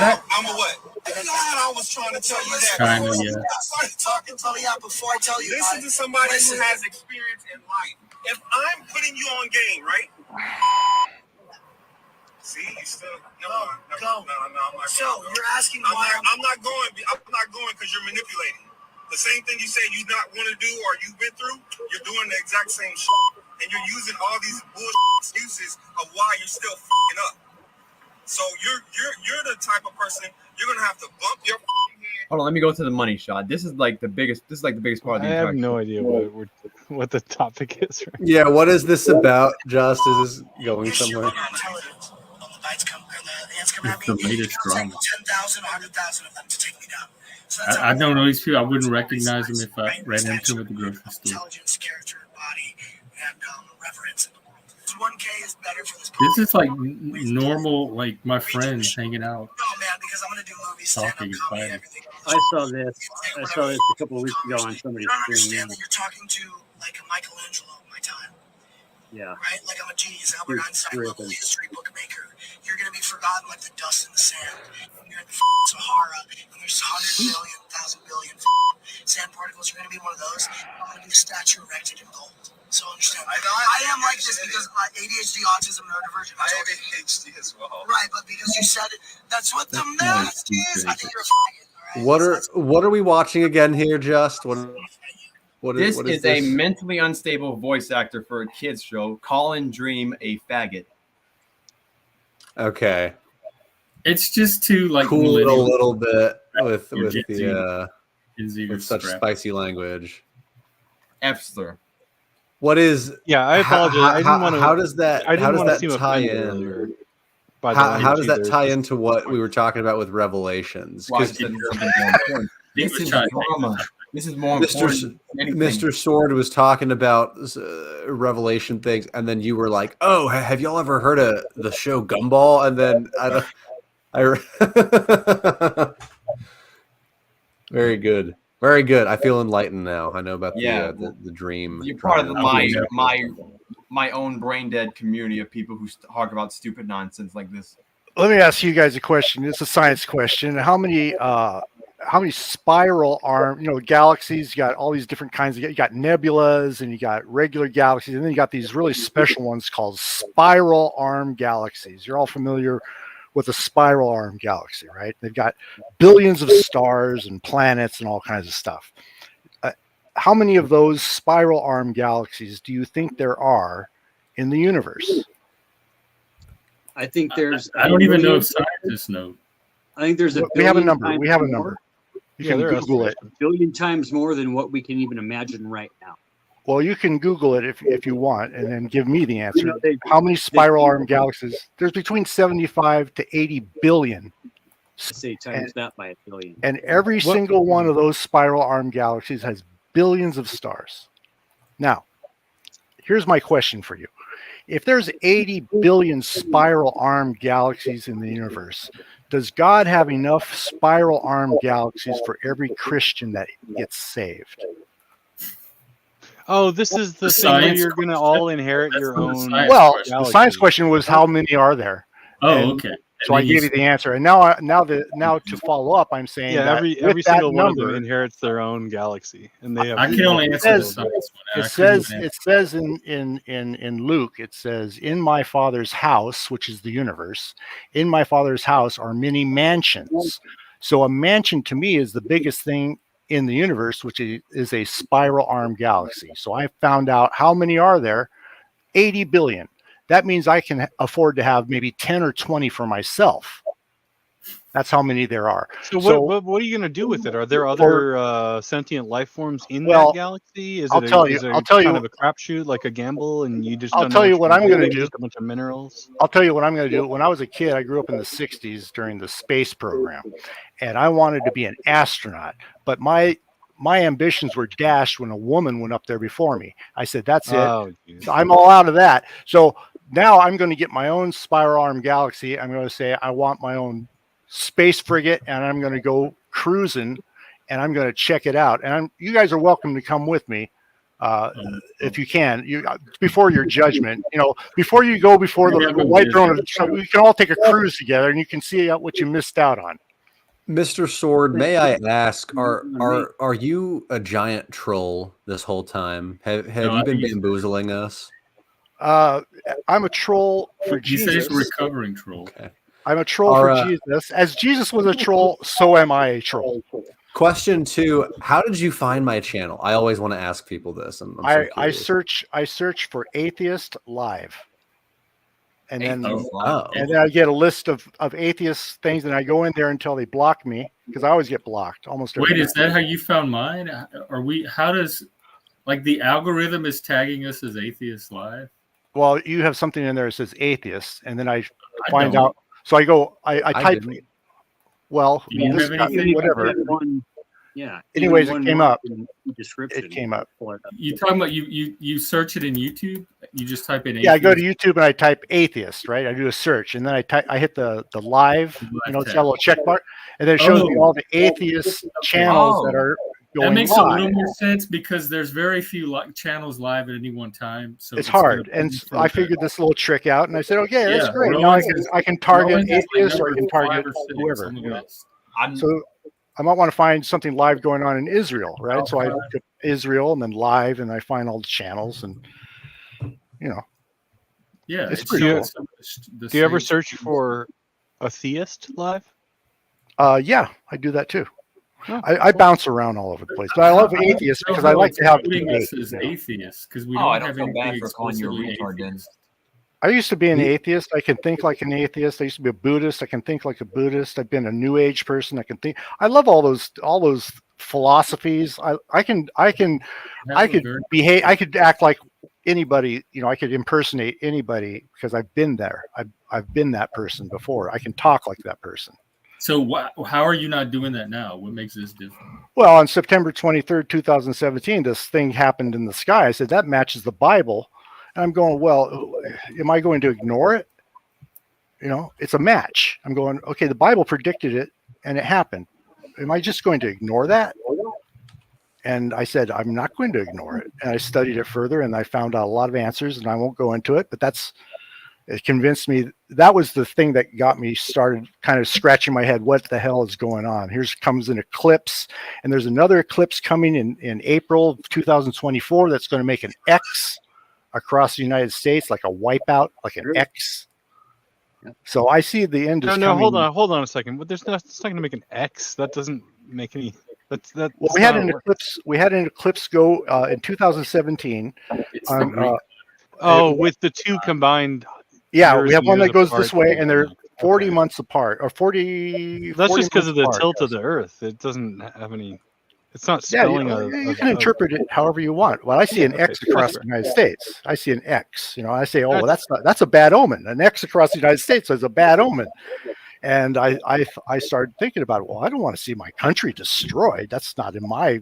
that? I'm a what? I was trying to tell you that. Kinda, yeah. Talking to you before I tell you. Listen to somebody who has experience in life. If I'm putting you on game, right? See, you still no. I'm not. So you're asking why I'm not going because you're manipulating. The same thing you say you not want to do or you've been through, you're doing the exact same shit. And you're using all these bullshit excuses of why you're still fucking up. So you're the type of person you're gonna have to bump your head. Hold on, let me go to the money shot. This is like the biggest. This is like the biggest part of I the have entire. no idea what the topic is. Right? Yeah, what is this about? Just is this going somewhere? It's the latest drama. I don't know these people. I wouldn't recognize them if I ran into them at the grocery store. Intelligence, character, body, and reverence in the world. 1K is better for this. This is like normal, like my friends hanging out, No, man, because I'm gonna do movies, talking, and stand-up comedy, fighting. everything. I saw this a couple of weeks ago on somebody's You don't stream. understand that you're talking to like a Michelangelo of my time. Yeah. Right? Like I'm a genius, Albert Einstein level history book maker. You're gonna be forgotten like the dust in the sand. You're in the Sahara, and there's 100 billion, 1,000 billion sand particles. You're gonna be one of those. I'm gonna be a statue erected in gold. So understand. I am like this because my ADHD, autism, neurodivergent. I have ADHD as well. Right, but because you said it, that's what the math is. I think you're a faggot. All right? What are we watching again here? Just what This what is a mentally unstable voice actor for a kids show. Colin Dream a faggot. Okay, It's just too like cool it a millennial. little bit with Gen Z. the Gen Z with such scrap. spicy language. F-slur. What is? Yeah, I apologize. I didn't want to. How does that? I How didn't does want to that seem tie offended in? earlier. By the How language does that either. tie It's into what we were talking about with Revelations? Why 'Cause said something more important. This is drama. This is more important than anything. Mr. Sword was talking about Revelation things, and then you were like, "Oh, have y'all ever heard of the show Gumball?" And then very good, very good. I feel enlightened now. I know about Yeah. the dream. You're part of triangle. my own brain dead community of people who talk about stupid nonsense like this. Let me ask you guys a question. It's a science question. How many spiral arm, galaxies? You got all these different kinds. You got nebulas, and you got regular galaxies, and then you got these really special ones called spiral arm galaxies. You're all familiar with a spiral arm galaxy, right? They've got billions of stars and planets and all kinds of stuff. How many of those spiral arm galaxies do you think there are in the universe? I think there's. I don't even know if scientists know. I think there's a. We have a billion number. times We have a more- number. You Yeah, can there are Google it. A billion times more than what we can even imagine right now. Well, you can Google it if you want, and then give me the answer. How many spiral arm galaxies? There's between 75 to 80 billion. Say times that by a billion. And every single one of those spiral arm galaxies has billions of stars. Now, here's my question for you. If there's 80 billion spiral arm galaxies in the universe, does God have enough spiral arm galaxies for every Christian that gets saved? Oh, this is the The thing where science you're going to question? all inherit That's your not a own. science Well, question. the science galaxy. question was how many are there? Oh, And okay. so I gave you the answer. And now to follow up, I'm saying Yeah, that every with that single one of them number, inherits their own galaxy, and they have. I can only answer the says- science one. it says in Luke, it says, in my Father's house, which is the universe, in my Father's house are many mansions. So a mansion to me is the biggest thing in the universe, which is a spiral arm galaxy. So I found out how many are there. 80 billion. That means I can afford to have maybe 10 or 20 for myself. That's how many there are. So So- what are you going to do with it? Are there other sentient life forms in Well, that galaxy? Is I'll it tell you- is it I'll tell kind you- of a crapshoot, like a gamble, and you just I'll don't tell know you what I'm gonna maybe do. Just a bunch of minerals. I'll tell you what I'm going to do. When I was a kid, I grew up in the 60s during the space program, and I wanted to be an astronaut. But my ambitions were dashed when a woman went up there before me. I said, that's it. Oh, geez. I'm all out of that. So now I'm going to get my own spiral arm galaxy. I'm going to say I want my own space frigate, and I'm going to go cruising, and I'm going to check it out. And you guys are welcome to come with me. If you can, before your judgment, before you go before the white throne, we can all take a cruise together, and you can see what you missed out on. Mr. Sword, may I ask, are you a giant troll this whole time? Have No, you I been think he's- bamboozling us? I'm a troll for He says Jesus. he's a recovering troll. Okay. I'm a troll for Jesus. As Jesus was a troll, so am I a troll. Question 2: how did you find my channel? I always want to ask people this. I'm so I curious. search for Atheist Live, and then Oh. and then I get a list of atheist things, and I go in there until they block me, because I always get blocked almost every Wait, time. is that how you found mine? How does, like, the algorithm is tagging us as Atheist Live? Well, you have something in there that says atheist, and then I I find don't. out. So I go, I type. didn't. Well, Do you this have guy- anything? whatever. Yeah. Anyways, even it came one up. in the description. It came up. Pull it up. You talking about you search it in YouTube? You just type in Yeah, I go to atheist? YouTube and I type atheist, right? I do a search, and then I hit the live, it's got a little check mark, and then it shows me all the atheist channels that are going That makes live. a little more sense, because there's very few channels live at any one time. So It's gonna hard, pull and you I through figured this little trick out, and I said, okay, that's Yeah, great. Now Rowan's I can target Rowan's like atheists, or I number can 5 target or 6 whoever. on the list. So I might want to find something live going on in Israel, right? So I look at Israel and then live, and I find all the channels, and Yeah, it's it's pretty cool. Do you ever search for a theist live? Yeah, I do that too. Oh, I bounce around all over the place, but I love atheists because I like to have a putting debate. us as atheists, because we Oh, don't I don't have feel bad anything for calling you a explicitly retard then. atheist. I used to be an atheist. I can think like an atheist. I used to be a Buddhist. I can think like a Buddhist. I've been a New Age person. I can think. I love all those philosophies. I could behave. I could act like anybody. I could impersonate anybody because I've been there. I've been that person before. I can talk like that person. So how are you not doing that now? What makes this different? Well, on September 23rd, 2017, this thing happened in the sky. I said, that matches the Bible. And I'm going, well, am I going to ignore it? It's a match. I'm going, okay, the Bible predicted it and it happened. Am I just going to ignore that? And I said, I'm not going to ignore it. And I studied it further, and I found out a lot of answers, and I won't go into it, but it convinced me. That was the thing that got me started kind of scratching my head. What the hell is going on? Here comes an eclipse, and there's another eclipse coming in April of 2024 that's going to make an X across the United States, like a wipeout, like an X. So I see the end is coming. No, hold on a second. But it's not going to make an X. That doesn't make any. That's Well, we had an eclipse. We had an eclipse go in 2017. With the two combined. Yeah, we have one that goes this apart. way, and they're 40 months apart, or 40. That's 40 just because of the months tilt apart, of the Earth. It doesn't have any. It's not Yeah, spelling you can interpret it however you want. Well, I see an X across the United States. I see an X. I say, oh, well, that's a bad omen. An X across the United States is a bad omen. And I started thinking about it. Well, I don't want to see my country destroyed. That's not in my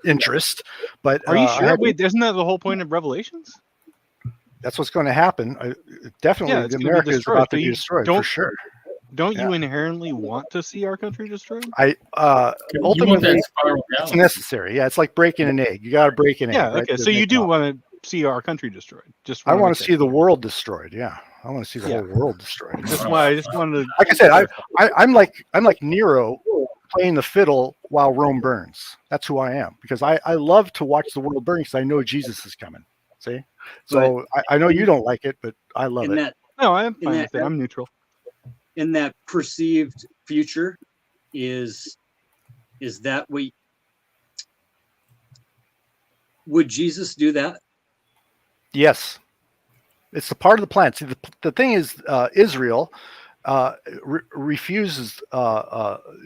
interest. But Are you sure? Wait, isn't that the whole point of Revelations? That's what's going to happen. Definitely, it's gonna be America is destroyed, about to but be you destroyed don't- for sure. don't you inherently want to see our country destroyed? I You want ultimately that spiral it's galaxy. necessary. Yeah, it's like breaking an egg. You got to break an Yeah, egg, right? okay. to So you make do an want to see our country destroyed. Just I wanna want make to that see the clear. world destroyed. Yeah, I want to see the Yeah. whole world destroyed. That's why I just wanted to. Like I said, I'm like Nero playing the fiddle while Rome burns. That's who I am because I love to watch the world burn because I know Jesus is coming. See, so I know you don't like it, but I love in it. that No, I'm in fine that with it. I'm neutral. in that perceived future is that what would Jesus do that? Yes, it's the part of the plan. See, the thing is, Israel refuses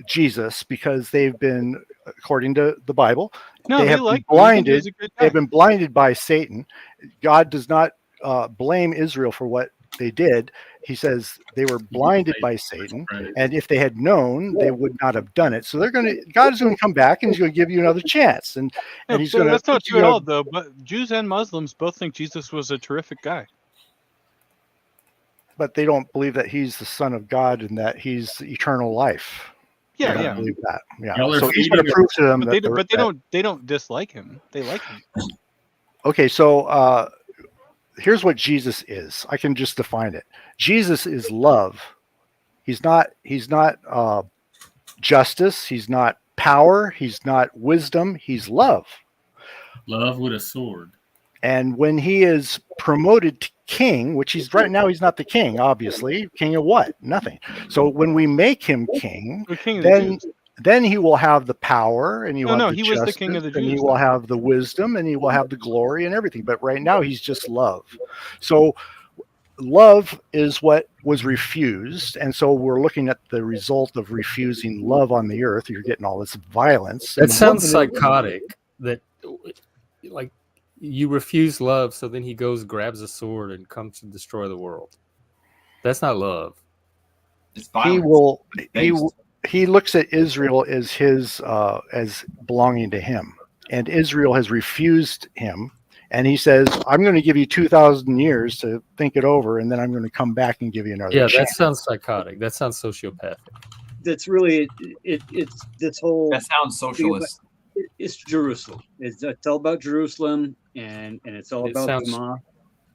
Jesus because they've been, according to the Bible, No, they they have been like him. They think he was blinded. a good They've guy. been blinded by Satan. God does not blame Israel for what they did. He says they were blinded by Satan, Right. and if they had known, they would not have done it. So God is going to come back, and He's going to give you another chance, and No, He's but going to that's not put true you at on. all, though. But Jews and Muslims both think Jesus was a terrific guy. But they don't believe that He's the Son of God and that He's eternal life. Yeah, They don't yeah. believe that. Yeah. Y'all are So He's going to feeding prove to them But that. they don't dislike him. They like him. Okay, so here's what Jesus is. I can just define it. Jesus is love. He's not justice. He's not power. He's not wisdom. He's love. love with a sword. And when he is promoted to king, which he's right now, he's not the king, obviously. King of what? Nothing. So when we make him king, The king of the Jews. then he will have the power and he will No, have no, the he was the justice king of the and he Jews, will though. have the wisdom and he will have the glory and everything. But right now he's just love. So love is what was refused. And so we're looking at the result of refusing love on the earth. You're getting all this violence. That And sounds psychotic. That like you refuse love, so then he goes, grabs a sword, and comes to destroy the world. That's not love. It's he violence. will It's he based. he looks at Israel as his as belonging to him, and Israel has refused him. And he says, "I'm going to give you 2,000 years to think it over, and then I'm going to come back and give you another Yeah, that chance." sounds psychotic. That sounds sociopathic. That's really it's this whole That sounds socialist. it's Jerusalem. It's all about Jerusalem and it's all It about sounds Zma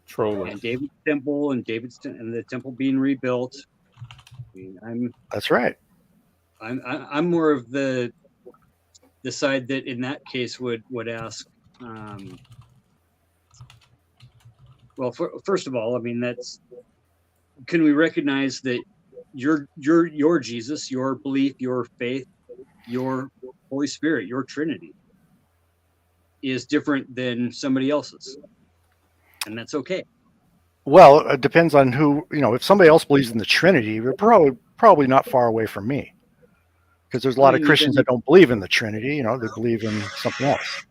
trollish. and David's temple and the temple being rebuilt. I mean, That's right. I'm more of the side that in that case would ask. Well, first of all, I mean can we recognize that your Jesus, your belief, your faith, your Holy Spirit, your Trinity is different than somebody else's, and that's okay. Well, it depends on who, if somebody else believes in the Trinity, they're probably not far away from me, because there's a lot of Christians that don't believe in the Trinity. They believe in something else.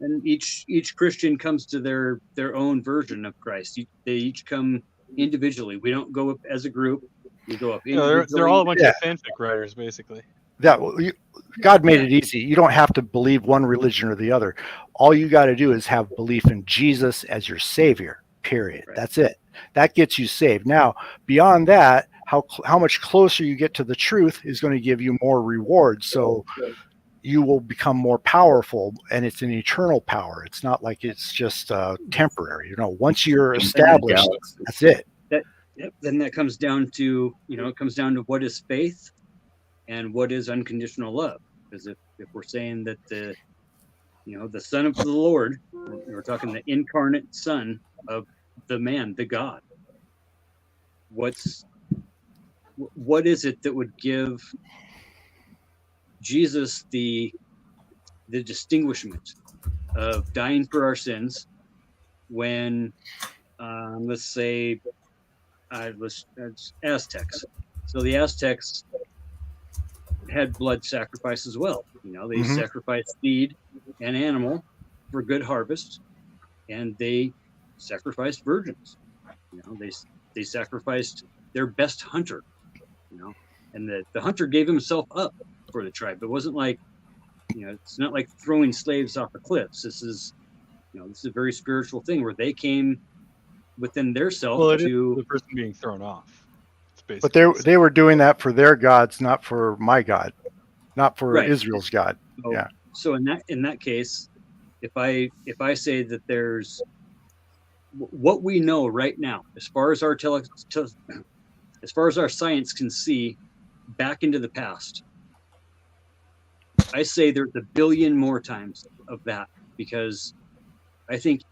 And each Christian comes to their own version of Christ. They each come individually. We don't go up as a group. We go up individually. They're all a bunch Yeah. of fanfic writers, basically. God made it easy. You don't have to believe one religion or the other. All you got to do is have belief in Jesus as your Savior. Period. Right. That's it. That gets you saved. Now, beyond that, how much closer you get to the truth is going to give you more rewards. So you will become more powerful, and it's an eternal power. It's not like it's just temporary. Once you're established, that's it. Then that comes down to it comes down to what is faith and what is unconditional love. Because if we're saying that the Son of the Lord, we're talking the incarnate Son of the man, the God. What is it that would give Jesus the distinguishment of dying for our sins when, let's say, it's Aztecs. So the Aztecs had blood sacrifice as well. They sacrificed seed and animal for good harvest, and they sacrificed virgins. They sacrificed their best hunter. And the hunter gave himself up for the tribe. It wasn't like, it's not like throwing slaves off the cliffs. This is a very spiritual thing where they came within their self Well, it is to the person being thrown off. It's basically. But they were doing that for their gods, not for my God, not for Right. Israel's God. So, Yeah. So in that case, if I say that there's what we know right now, as far as our as far as our science can see back into the past, I say there's a billion more times of that, because I think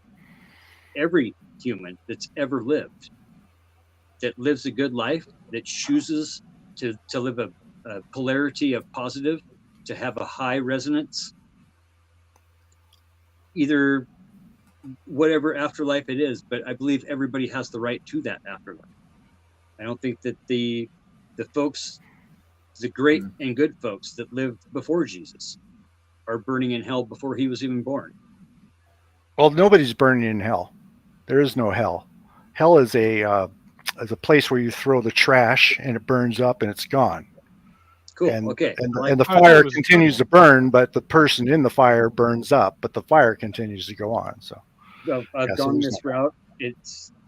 every human that's ever lived, that lives a good life, that chooses to live a polarity of positive, to have a high resonance, either whatever afterlife it is, but I believe everybody has the right to that afterlife. I don't think that the folks, the great and good folks that lived before Jesus, are burning in hell before he was even born. Well, nobody's burning in hell. There is no hell. Hell is a place where you throw the trash and it burns up and it's gone. Cool. And, okay. and the fire continues to burn, but the person in the fire burns up, but the fire continues to go on. So I've gone this route.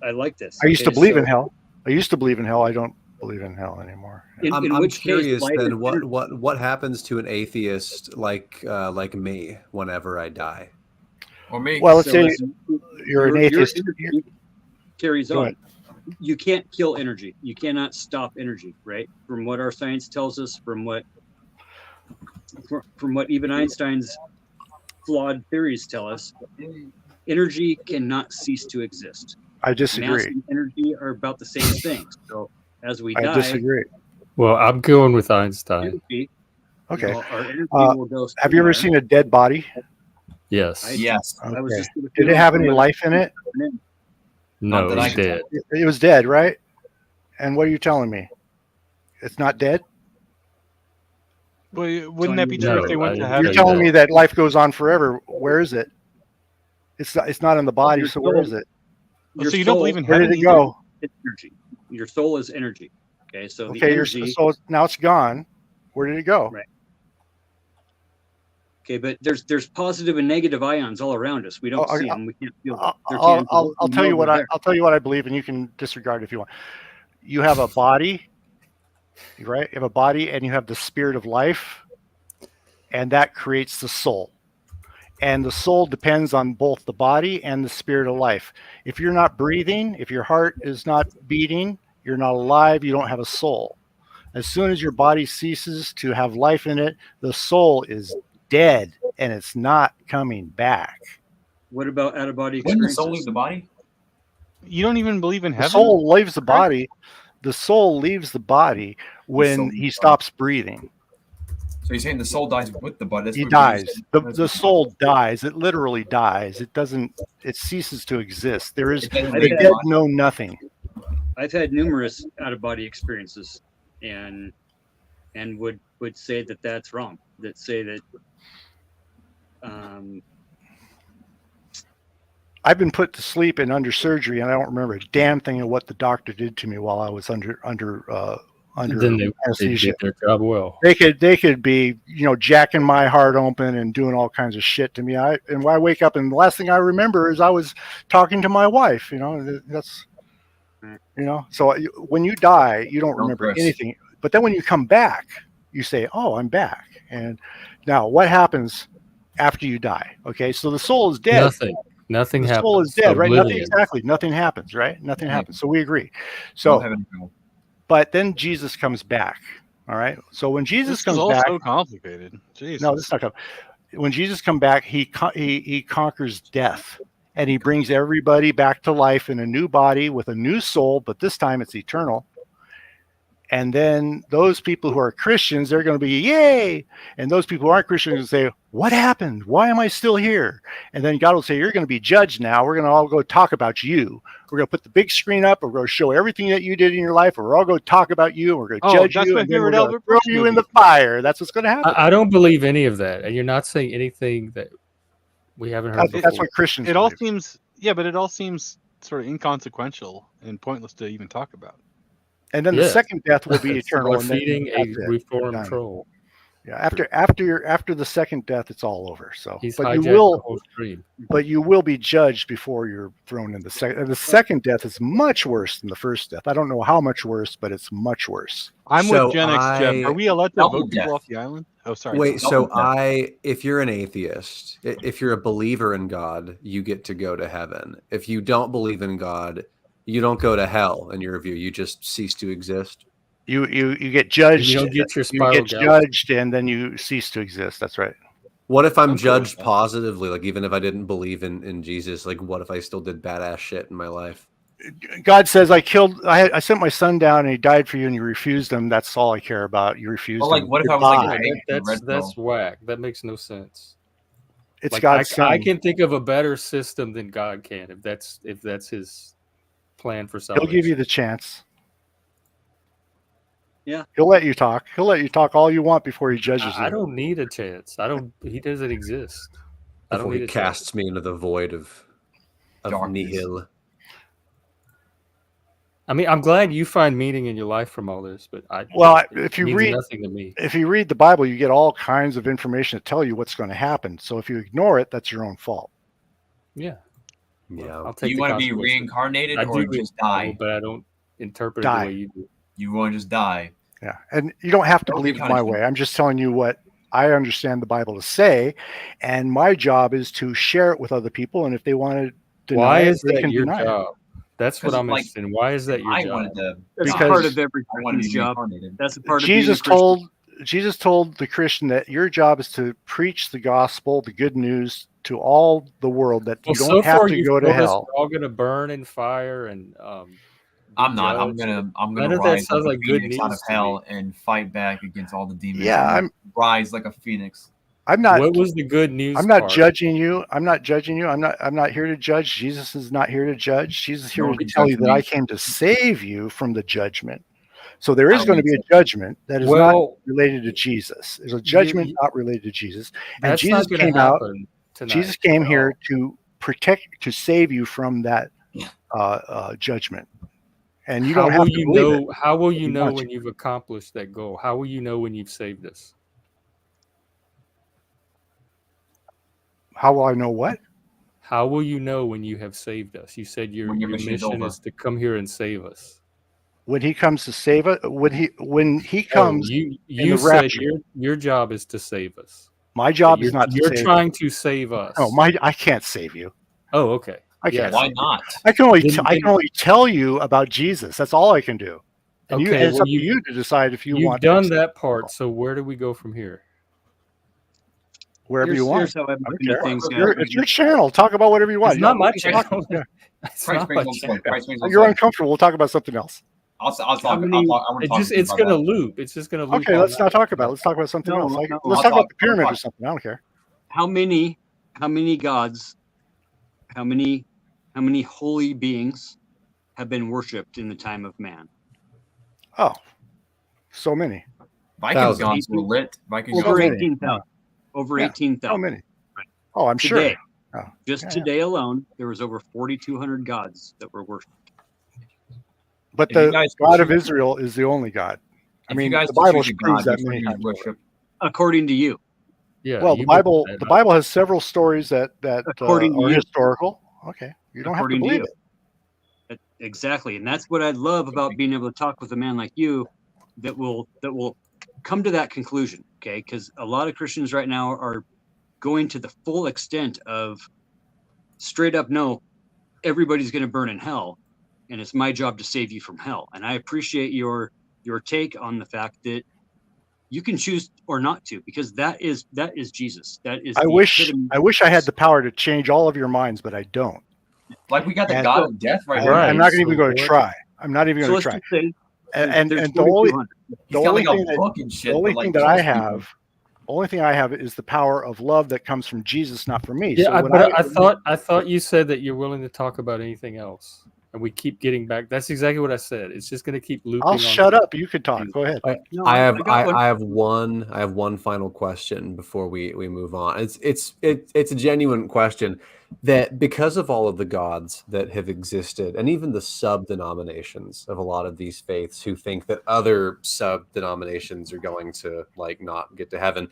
I like this. I used to believe in hell. I used to believe in hell. I don't believe in hell anymore. I'm curious then what happens to an atheist like me whenever I die? Or me. Well, let's say you're an atheist. Your energy carries on. You can't kill energy. You cannot stop energy, right? From what our science tells us, from what even Einstein's flawed theories tell us, energy cannot cease to exist. I disagree. Mass and energy are about the same thing. So as we die, I disagree. Well, I'm going with Einstein. Energy, okay. Our energy will go. Have you ever seen a dead body? Yes. Yes. Okay. I was just Did it have any life in it? No, that I it's can dead. It was dead, right? And what are you telling me? It's not dead? Well, wouldn't that be true if they went to heaven? You're telling me that life goes on forever. Where is it? It's not in the body, so where is it? So you don't believe in Where heaven? did it go? It's energy. Your soul is energy. Okay, so the Okay, energy. so now it's gone. Where did it go? Right. Okay, but there's positive and negative ions all around us. We don't see them. We can't feel them. I'll tell you what I'll tell you what I believe, and you can disregard if you want. You have a body, right? You have a body, and you have the spirit of life, and that creates the soul. And the soul depends on both the body and the spirit of life. If you're not breathing, if your heart is not beating, you're not alive. You don't have a soul. As soon as your body ceases to have life in it, the soul is dead and it's not coming back. What about out of body When experiences? the soul leaves the body? You don't even believe in The heaven? soul leaves the body. The soul leaves the body when he stops breathing. So you're saying the soul dies with the body? That's He what dies. Jesus said. The soul dies. It literally dies. It doesn't. It ceases to exist. There is It doesn't the leave the dead body. know nothing. I've had numerous out of body experiences, and would say that that's wrong. That say that. I've been put to sleep and under surgery, and I don't remember a damn thing of what the doctor did to me while I was under Then they anesthesia. did their job well. They could be, jacking my heart open and doing all kinds of shit to me. And when I wake up, and the last thing I remember is I was talking to my wife. That's So when you die, you don't remember anything. But then when you come back, you say, "Oh, I'm back." And now, what happens after you die? Okay, so the soul is dead. Nothing the happens. soul is dead, right? Oblivion. Nothing happens, right? Nothing happens. So we agree. No So, heaven, no. but then Jesus comes back. All right. So when Jesus This comes is all back, so complicated. Jesus. no, this is not complicated. When Jesus comes back, he conquers death, and he brings everybody back to life in a new body with a new soul, but this time it's eternal. And then those people who are Christians, they're going to be, yay. And those people who aren't Christians will say, what happened? Why am I still here? And then God will say, you're going to be judged now. We're going to all go talk about you. We're going to put the big screen up. We're going to show everything that you did in your life. We're all going to talk about you. And we're going to judge that's you. my And then we're favorite going to Albert throw Brooks you in movie. the fire. That's what's going to happen. I don't believe any of that, and you're not saying anything that we haven't heard before. That's what Christians It all believe. seems, yeah, but it all seems sort of inconsequential and pointless to even talk about. And then the second death will be It's eternal. about And then feeding a that's it. reformed Done. troll. Yeah, after the second death, it's all over. So, He's but hijacked you will, the whole stream. but you will be judged before you're thrown in the second. And the second death is much worse than the first death. I don't know how much worse, but it's much worse. I'm So with Gen X Jeff. Are we allowed to Double vote people death. off the island? Oh, sorry. Wait, Double so death. if you're an atheist, if you're a believer in God, you get to go to heaven. If you don't believe in God, you don't go to hell. In your view, you just cease to exist. You get judged. You don't get your You spiral get galaxy. judged, and then you cease to exist. That's right. What if I'm I'm cool with judged that. positively? Like, even if I didn't believe in Jesus, like, what if I still did badass shit in my life? God says, I sent my son down, and he died for you, and you refused him. That's all I care about. You refused Well, like, him. what if I was like, Goodbye. hey, That's whack. That makes no sense. It's Like God's son. I can think of a better system than God can if that's his plan for He'll salvation. give you the chance. Yeah. He'll let you talk. He'll let you talk all you want before he judges you. I don't need a chance. He doesn't exist. I don't Before need he a chance. casts me into the void of Darkness. nihil. I mean, I'm glad you find meaning in your life from all this, but If you means read nothing to me. if you read the Bible, you get all kinds of information to tell you what's going to happen. So if you ignore it, that's your own fault. Yeah. Yeah. I'll Do take you the want to be consequences. reincarnated I or do just read the Bible, die? but I don't interpret it Die. the way you do. You want to just die. Yeah, and you don't have to Don't believe be it my punishment. way. I'm just telling you what I understand the Bible to say, and my job is to share it with other people. And if they want to deny Why it, is they that can your deny it. job? That's what 'Cause, I'm like, interested in. Why is that your I job? wanted to That's die. part of every I want to Christian's be job. reincarnated. That's a part of Jesus being a Christian. Jesus told the Christian that your job is to preach the gospel, the good news to all the world, that Well, you so don't have far to you've go to told us hell. we're all going to burn in fire and be I'm not. I'm judged. gonna None of that rise like sounds a like good phoenix out of news to hell me. and fight back against all the demons. Yeah, I'm gonna rise like a phoenix. I'm not What was the good news I'm not part? judging you. I'm not judging you. I'm not here to judge. Jesus is not here to judge. Jesus is here No to one can tell you judge that me. I came to save you from the judgment. So there I is don't going to need be a to. judgment that is not Well, related to Jesus. There's a judgment you- not related to Jesus. And that's Jesus not going to came out. happen tonight. Jesus came at here all. to save you from that judgment. And you How don't have will to you believe it. know? How will you you know want when you've accomplished that goal? How will you know when you've saved us? How will I know what? How will you know when you have saved us? You said your When your mission is over. is to come here and save us. When he comes to save us, when he No, comes in you the said rapture, your job is to save us. my That job is not to you're save. trying to save us. No, I can't save you. Oh, okay. I can't. Yes. Why not? I can only Then- I can only tell you about Jesus. That's all I can do. And Okay, it's well, up to you to decide if you You've want done to that part. So where do we go from here? wherever you want. Here's how I've been Okay. things It's your channel. Talk about whatever you want. It's not my You talk- channel. yeah. It's Price not brings my on channel. slow. Price brings on You're slow. uncomfortable. We'll talk about something else. I'll talk. How I many- want to talk to you It's about going to that. loop. It's just going to loop. Okay, on let's that. not talk about it. Let's talk about something No, else. Like, no, let's I'll talk about talk- the pyramid I'll or something. I don't care. How many gods, how many holy beings have been worshipped in the time of man? Oh, so many. Vikings Thousands. gods were lit. Vikings So Over gods. many. 18,000. Over Yeah, 18,000. So many. Oh, I'm Today, sure. Oh, just yeah. today alone, there was over 4,200 gods that were worshipped. But If you the guys God of choose- Israel is the only God. I If mean, you guys the could Bible choose a proves god, that which one many would you times. over. worship? According to you. Yeah. Well, you the Bible made the that up. Bible has several stories that According to are you. historical. Okay, you don't have to According to believe you. it. Exactly. And that's what I love about being able to talk with a man like you that will come to that conclusion. Okay. Because a lot of Christians right now are going to the full extent of straight up, no, everybody's going to burn in hell. And it's my job to save you from hell. And I appreciate your take on the fact that you can choose or not to, because that is Jesus. That is I the wish epitome- I had the power to change all of your minds, but I don't. Like we got the And- god of death right I'm here. not even so going to what- try. I'm not even So going to let's try. just say And there's the only 4,200. He's got only like thing a book and shit. the only that, like, thing that I kills people. have, only thing I have is the power of love that comes from Jesus, not from me. Yeah, so when but I thought you said that you're willing to talk about anything else, and we keep getting back. That's exactly what I said. It's just going to keep looping. I'll on shut up. You could talk. Go ahead. No, I have got one. I have one final question before we move on. It's a genuine question. that because of all of the gods that have existed, and even the sub-denominations of a lot of these faiths who think that other sub-denominations are going to like not get to heaven,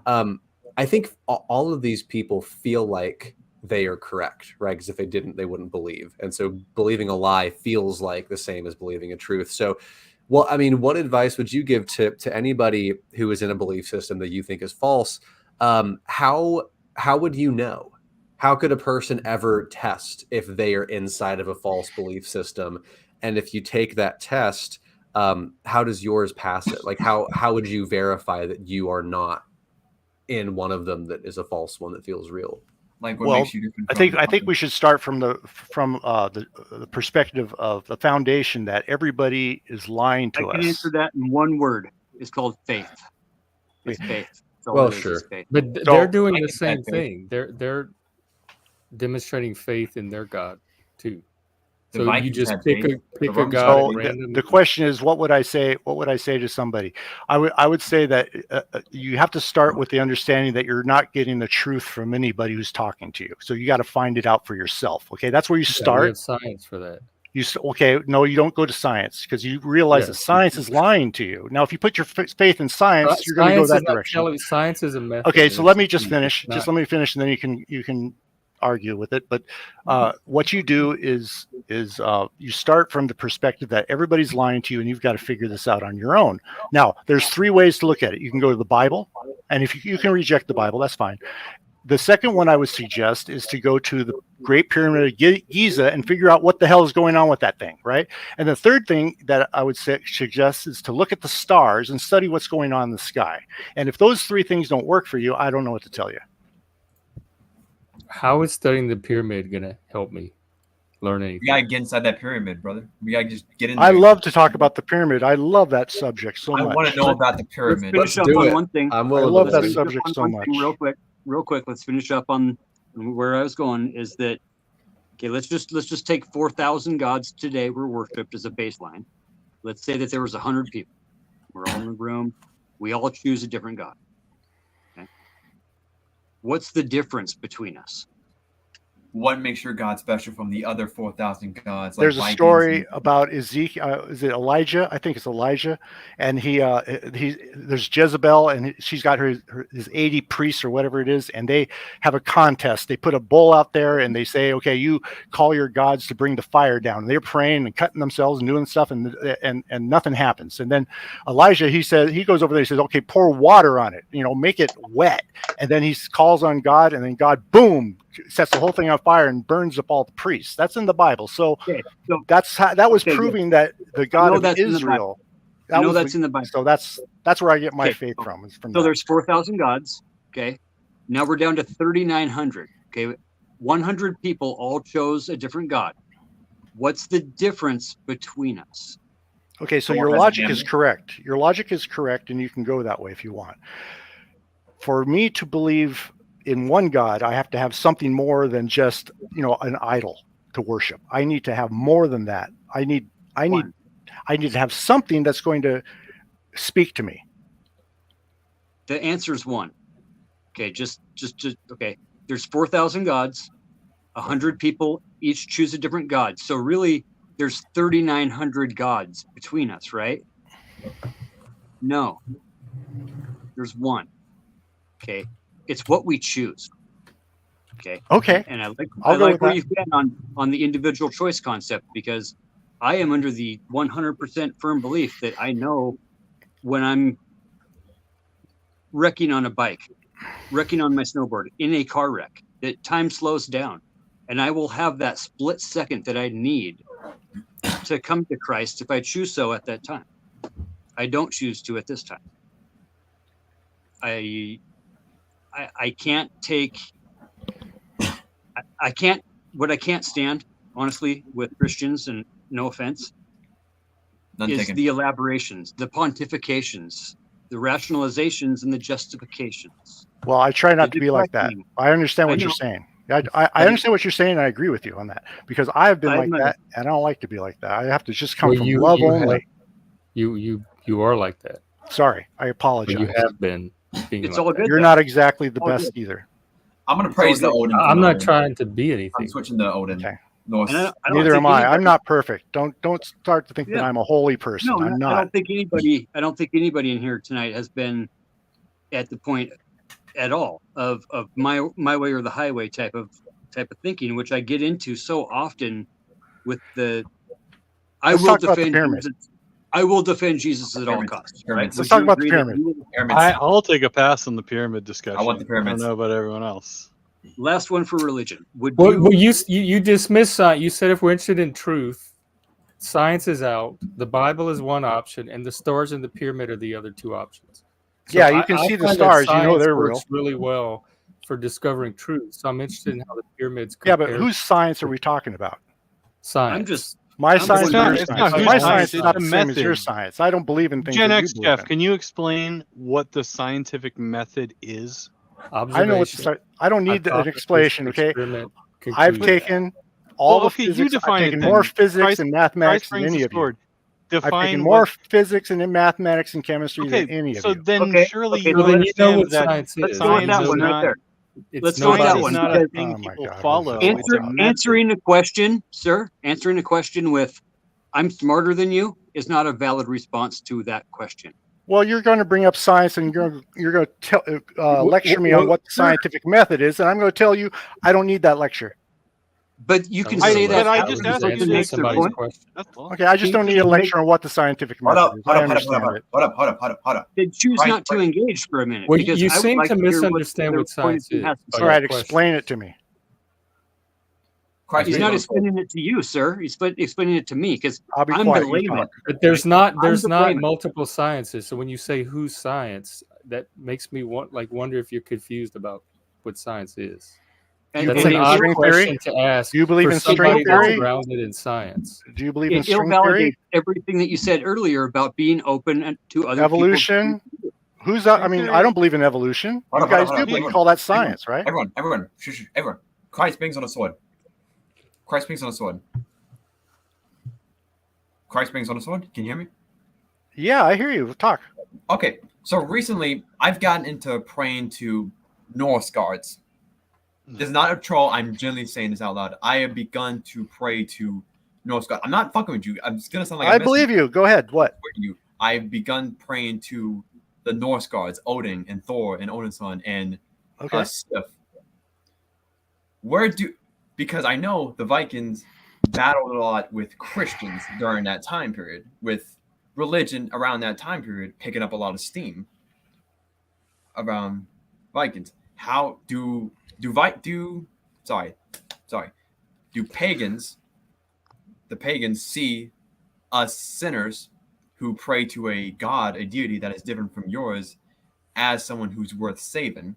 I think all of these people feel like they are correct, right? Because if they didn't, they wouldn't believe. And so believing a lie feels like the same as believing a truth. So, well, I mean, what advice would you give to anybody who is in a belief system that you think is false? How would you know? How could a person ever test if they are inside of a false belief system? And if you take that test, how does yours pass it? Like how would you verify that you are not in one of them that is a false one that feels real? Like what Well, makes you different? I think we should start from the perspective of the foundation that everybody is lying I to can us. answer that in one word. It's called faith. It's faith. That's all Well, it is, sure. is faith. But So- they're doing I the get that same faith. thing. They're demonstrating faith in their God too. The So you Vikings just had pick faith. a pick The a Romans God had at So random. the question is, what would I say? What would I say to somebody? I would say that you have to start with the understanding that you're not getting the truth from anybody who's talking to you. So you got to find it out for yourself. Okay, that's where you Yeah, we start. have science for that. Okay, no, you don't go to science because you realize that Yes. science is lying to you. Now, if you put your faith in science, you're going to go Science that is not direction. telling. Science is a method. Okay, and so let it's me just it's finish. not- Just let me finish, and then you can argue with it. But what you do is you start from the perspective that everybody's lying to you, and you've got to figure this out on your own. Now, there's three ways to look at it. You can go to the Bible, and if you can reject the Bible, that's fine. The second one I would suggest is to go to the Great Pyramid of Giza and figure out what the hell is going on with that thing, right? And the third thing that I would suggest is to look at the stars and study what's going on in the sky. And if those three things don't work for you, I don't know what to tell you. How is studying the pyramid gonna help me learn We anything? gotta get inside that pyramid, brother. We gotta just get in there. I love to talk about the pyramid. I love that subject so I much. want to know about the Let's pyramid. finish Let's up do on it. one thing. I'm I willing love to that listen. Finish up subject on so one much. thing real quick. Let's finish up on where I was going. Is that okay? Let's just take 4,000 gods today were worshipped as a baseline. Let's say that there was 100 people. We're all in the room. We all choose a different god. Okay. What's the difference between us? What makes your God special from the other 4,000 gods? Like There's a Vikings story and- about Ezekiel. Is it Elijah? I think it's Elijah. And there's Jezebel, and she's got his 80 priests or whatever it is, and they have a contest. They put a bull out there, and they say, "Okay, you call your gods to bring the fire down." And they're praying and cutting themselves and doing stuff, and nothing happens. And then Elijah, he goes over there. He says, "Okay, pour water on it. Make it wet." And then he calls on God, and then God, boom, sets the whole thing on fire and burns up all the priests. That's in the Bible. So Okay, so that was okay, good. proving that the I God know of that's in the Israel. I know was that's in the Bible. So that's where I get my Okay, faith from. Is from So that. there's 4,000 gods. Okay. Now we're down to 3,900. Okay. 100 people all chose a different god. What's the difference between us? Okay, so the your one has logic an is M. correct. Your logic is correct, and you can go that way if you want. For me to believe in one God, I have to have something more than just an idol to worship. I need to have more than that. I need to have something that's going to speak to me. The answer is one. Okay. Just okay. There's 4,000 gods. 100 people each choose a different god. So really, there's 3,900 gods between us, right? No. There's one. Okay. It's what we choose. Okay. Okay. And I I'll go like with where that. you've been on the individual choice concept, because I am under the 100% firm belief that I know when I'm wrecking on a bike, wrecking on my snowboard, in a car wreck, that time slows down, and I will have that split second that I need to come to Christ if I choose so at that time. I don't choose to at this time. I can't take. I can't. What I can't stand, honestly, with Christians, and no offense, None is taken. the elaborations, the pontifications, the rationalizations, and the justifications. Well, I try not The to be like that. deflecting. I understand I what you're know. saying. I understand what you're saying, and I agree with you on that, because I've been I like admit that, and I don't like to be like that. I have to just come Well, from you love you only. have, you are like that. Sorry, I But apologize. you have been being It's like all that. good. You're though. not exactly the All best good. either. I'm gonna praise the Odin. I'm from not Odin. trying to be I'm anything. switching to Odin. Okay. Norse. And I don't Neither think am I. I'm anybody- not perfect. Don't start to think that Yeah. I'm a holy person. No, I'm I not. don't think anybody. I don't think anybody in here tonight has been at the point at all of my way or the highway type of thinking, which I get into so often with the. Let's talk about the pyramid. Jesus. I will defend Jesus at all Pyramids. costs. Pyramids. Right? Let's talk about the pyramid. Pyramids. I'll take a pass on the pyramid discussion. I want the pyramids. I don't know about everyone else. Last one for religion. Would Well, you? you dismiss science. You said if we're interested in truth, science is out. The Bible is one option, and the stars in the pyramid are the other two options. So Yeah, you can see the find that stars. You know science they're works real. really well for discovering truth. So I'm interested in how the pyramids. Yeah, but compare whose science are we talking about? science? I'm just. My I'm science, not- or your it's science? not whose My science, science is it's not the the same as your method. science. I don't believe in things. Gen that X you believe Jeff, in. can you explain what the scientific method is? I know what. I don't need an hypothesis, explanation. Okay, experiment, I've conclusion. taken all Well, the okay, you physics. I've define it taken then. more physics Christ- and mathematics Christ than brings any the of you. sword. I've taken Define more what. physics and mathematics and chemistry Okay, than any of so you. then Okay, surely okay, you So then you know understand what that science is. Let's go with science that is one right not. there. It's Let's go with Science that is one. not because a thing Oh my people God, follow. this is It's a method. Answering a question, sir. Answering a question with "I'm smarter than you" is not a valid response to that question. Well, you're going to bring up science and you're going to tell, lecture me on what the scientific method is, and I'm going to tell you I don't need that lecture. But you can That was say a that. But I that just was asked you answering to make their somebody's point. question. That's all. Okay, I just don't need a lecture on what the scientific Hold method up, is. hold I up, hold up, understand hold it. up, hold up, hold up, hold up, hold up. Then choose Right, not to right. engage for a minute. Well, because you I would seem like to hear misunderstand the what science point he is. has to by say. All right, your question. explain it to me. Christ He's brings not on the sword. explaining it to you, sir. He's explaining it to me because I'll be I'm quiet. the You layman. talk. But there's not the layman. multiple sciences. So when you say whose science, that makes me wonder if you're confused about what science is. And, That's believe an in odd string question to ask. Do you believe for in string somebody that's theory? grounded in science. Do you believe in it string invalidates theory? everything that you said earlier about being open to other Evolution? Who's that? I mean, I don't believe in evolution. Hold You up, hold guys up, do, hold but up. you call that science, right? Everyone, shush, shush, everyone. Christ brings on a sword. Christ brings on a sword. Christ brings on a sword. Can you hear me? Yeah, I hear you. Talk. Okay, so recently I've gotten into praying to Norse gods. This is not a troll. I'm generally saying this out loud. I have begun to pray to Norse gods. I'm not fucking with you. I'm just gonna sound like I believe you. Go ahead. What? you. I've begun praying to the Norse gods, Odin and Thor and Odin's son and Okay. Sif. Because I know the Vikings battled a lot with Christians during that time period, with religion around that time period picking up a lot of steam around Vikings. How do pagans, the pagans, see us sinners who pray to a god, a deity that is different from yours, as someone who's worth saving?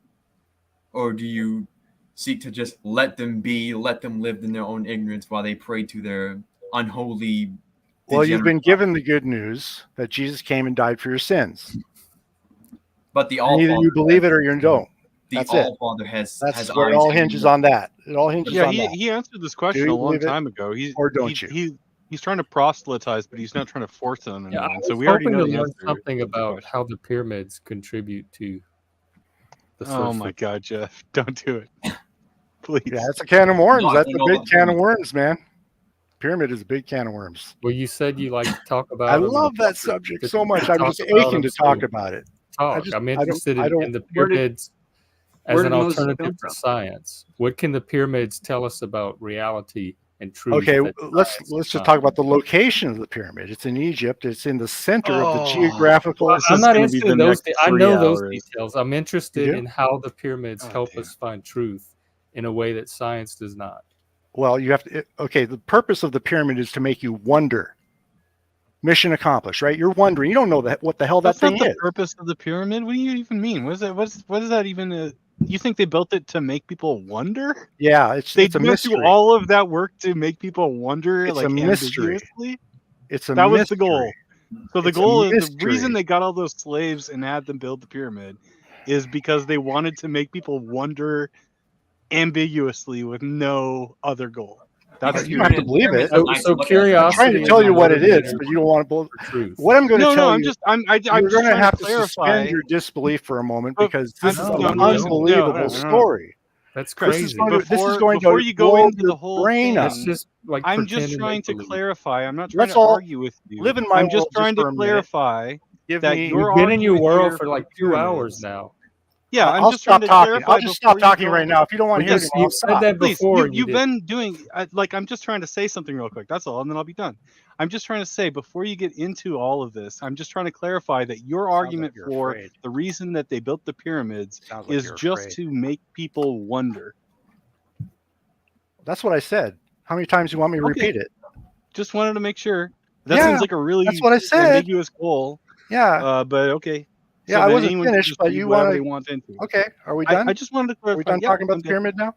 Or do you seek to just let them be, let them live in their own ignorance while they pray to their unholy? Well, you've been degenerate given the good news that Jesus came and died for your sins. But the And either you believe it or you don't. The That's it. All-Father has That's where it all hinges on that. It all hinges Yeah, on that. he answered this Do question you a long believe it, time ago. or don't you? He's trying to proselytize, but he's not trying to force it on anyone. Yeah, I was So we already hoping know to the learn answer. something to the about question. how the pyramids contribute to the Oh source my of- God, Jeff! Don't do it, please. Yeah, that's a can of worms. No, I That's don't a know big about can of pyramids. worms, man. Pyramid is a big can of worms. Well, you said you like to talk about. I them love and that subject to- so much. to I'm talk just about aching them, to so talk about it. talk. just- I'm I don't- interested I don't- in the Where did- pyramids as where an did Moses come alternative to from? science. What can the pyramids tell us about reality and truth? Okay, that let's science just does talk not? about the location of the pyramid. It's in Egypt. It's in the center of the Oh, geographical. this I'm is not gonna be interested the in those. next I know 3 those hours. details. I'm interested You do? in how the pyramids Oh, help damn. us find truth in a way that science does not. Well, you have to. Okay, the purpose of the pyramid is to make you wonder. Mission accomplished, right? You're wondering. You don't know what the hell that That's not thing the is. purpose of the pyramid. What do you even mean? What is that? What is that even? You think they built it to make people wonder? Yeah, it's They a went mystery. through all of that work to make people wonder, It's like a mystery. ambiguously. It's a That was mystery. the goal. So the It's a goal is the mystery. reason they got all those slaves and had them build the pyramid is because they wanted to make people wonder ambiguously with no other goal. That's You don't have to believe it. So I'm curiosity. trying to is tell you a what it is, motivator but you don't want to believe. for truth. What I'm going to no, tell I'm you, just I'm you're just going to trying have to clarify. suspend your disbelief for a moment But because this is no, an no, no, unbelievable no, no, no. story. That's Chris, crazy. This is going before to you go blow into the your whole brain thing, up. It's just like I'm just pretending trying to make-believe. clarify. I'm not trying Let's to all argue with you. live in my I'm just world trying for to a minute. clarify Give that me. your We've been in your argument world here for like 2 hours now. Yeah, I'm I'll just trying stop to talking. clarify. I'll just stop before you talking go- right now. If you don't want to hear it, Yes, I'll you've said stop. that Please, before. and you you've did. been doing like I'm just trying to say something real quick. That's all, and then I'll be done. I'm just trying to say before you get into all of this, I'm just trying to clarify that your Sounds like argument you're for afraid. the reason that they built the pyramids Sounds like is you're just afraid. to make people wonder. That's what I said. How many times do you want me to Okay. repeat it? Just wanted to make sure. That Yeah, seems like a really that's what I said. ambiguous goal. Yeah. But okay. Yeah, So I then wasn't anyone can finished, just but read you whatever want they to. want into. Okay, are we done? I just wanted to Are we clarify. done Yeah, talking about I'm the good. pyramid now?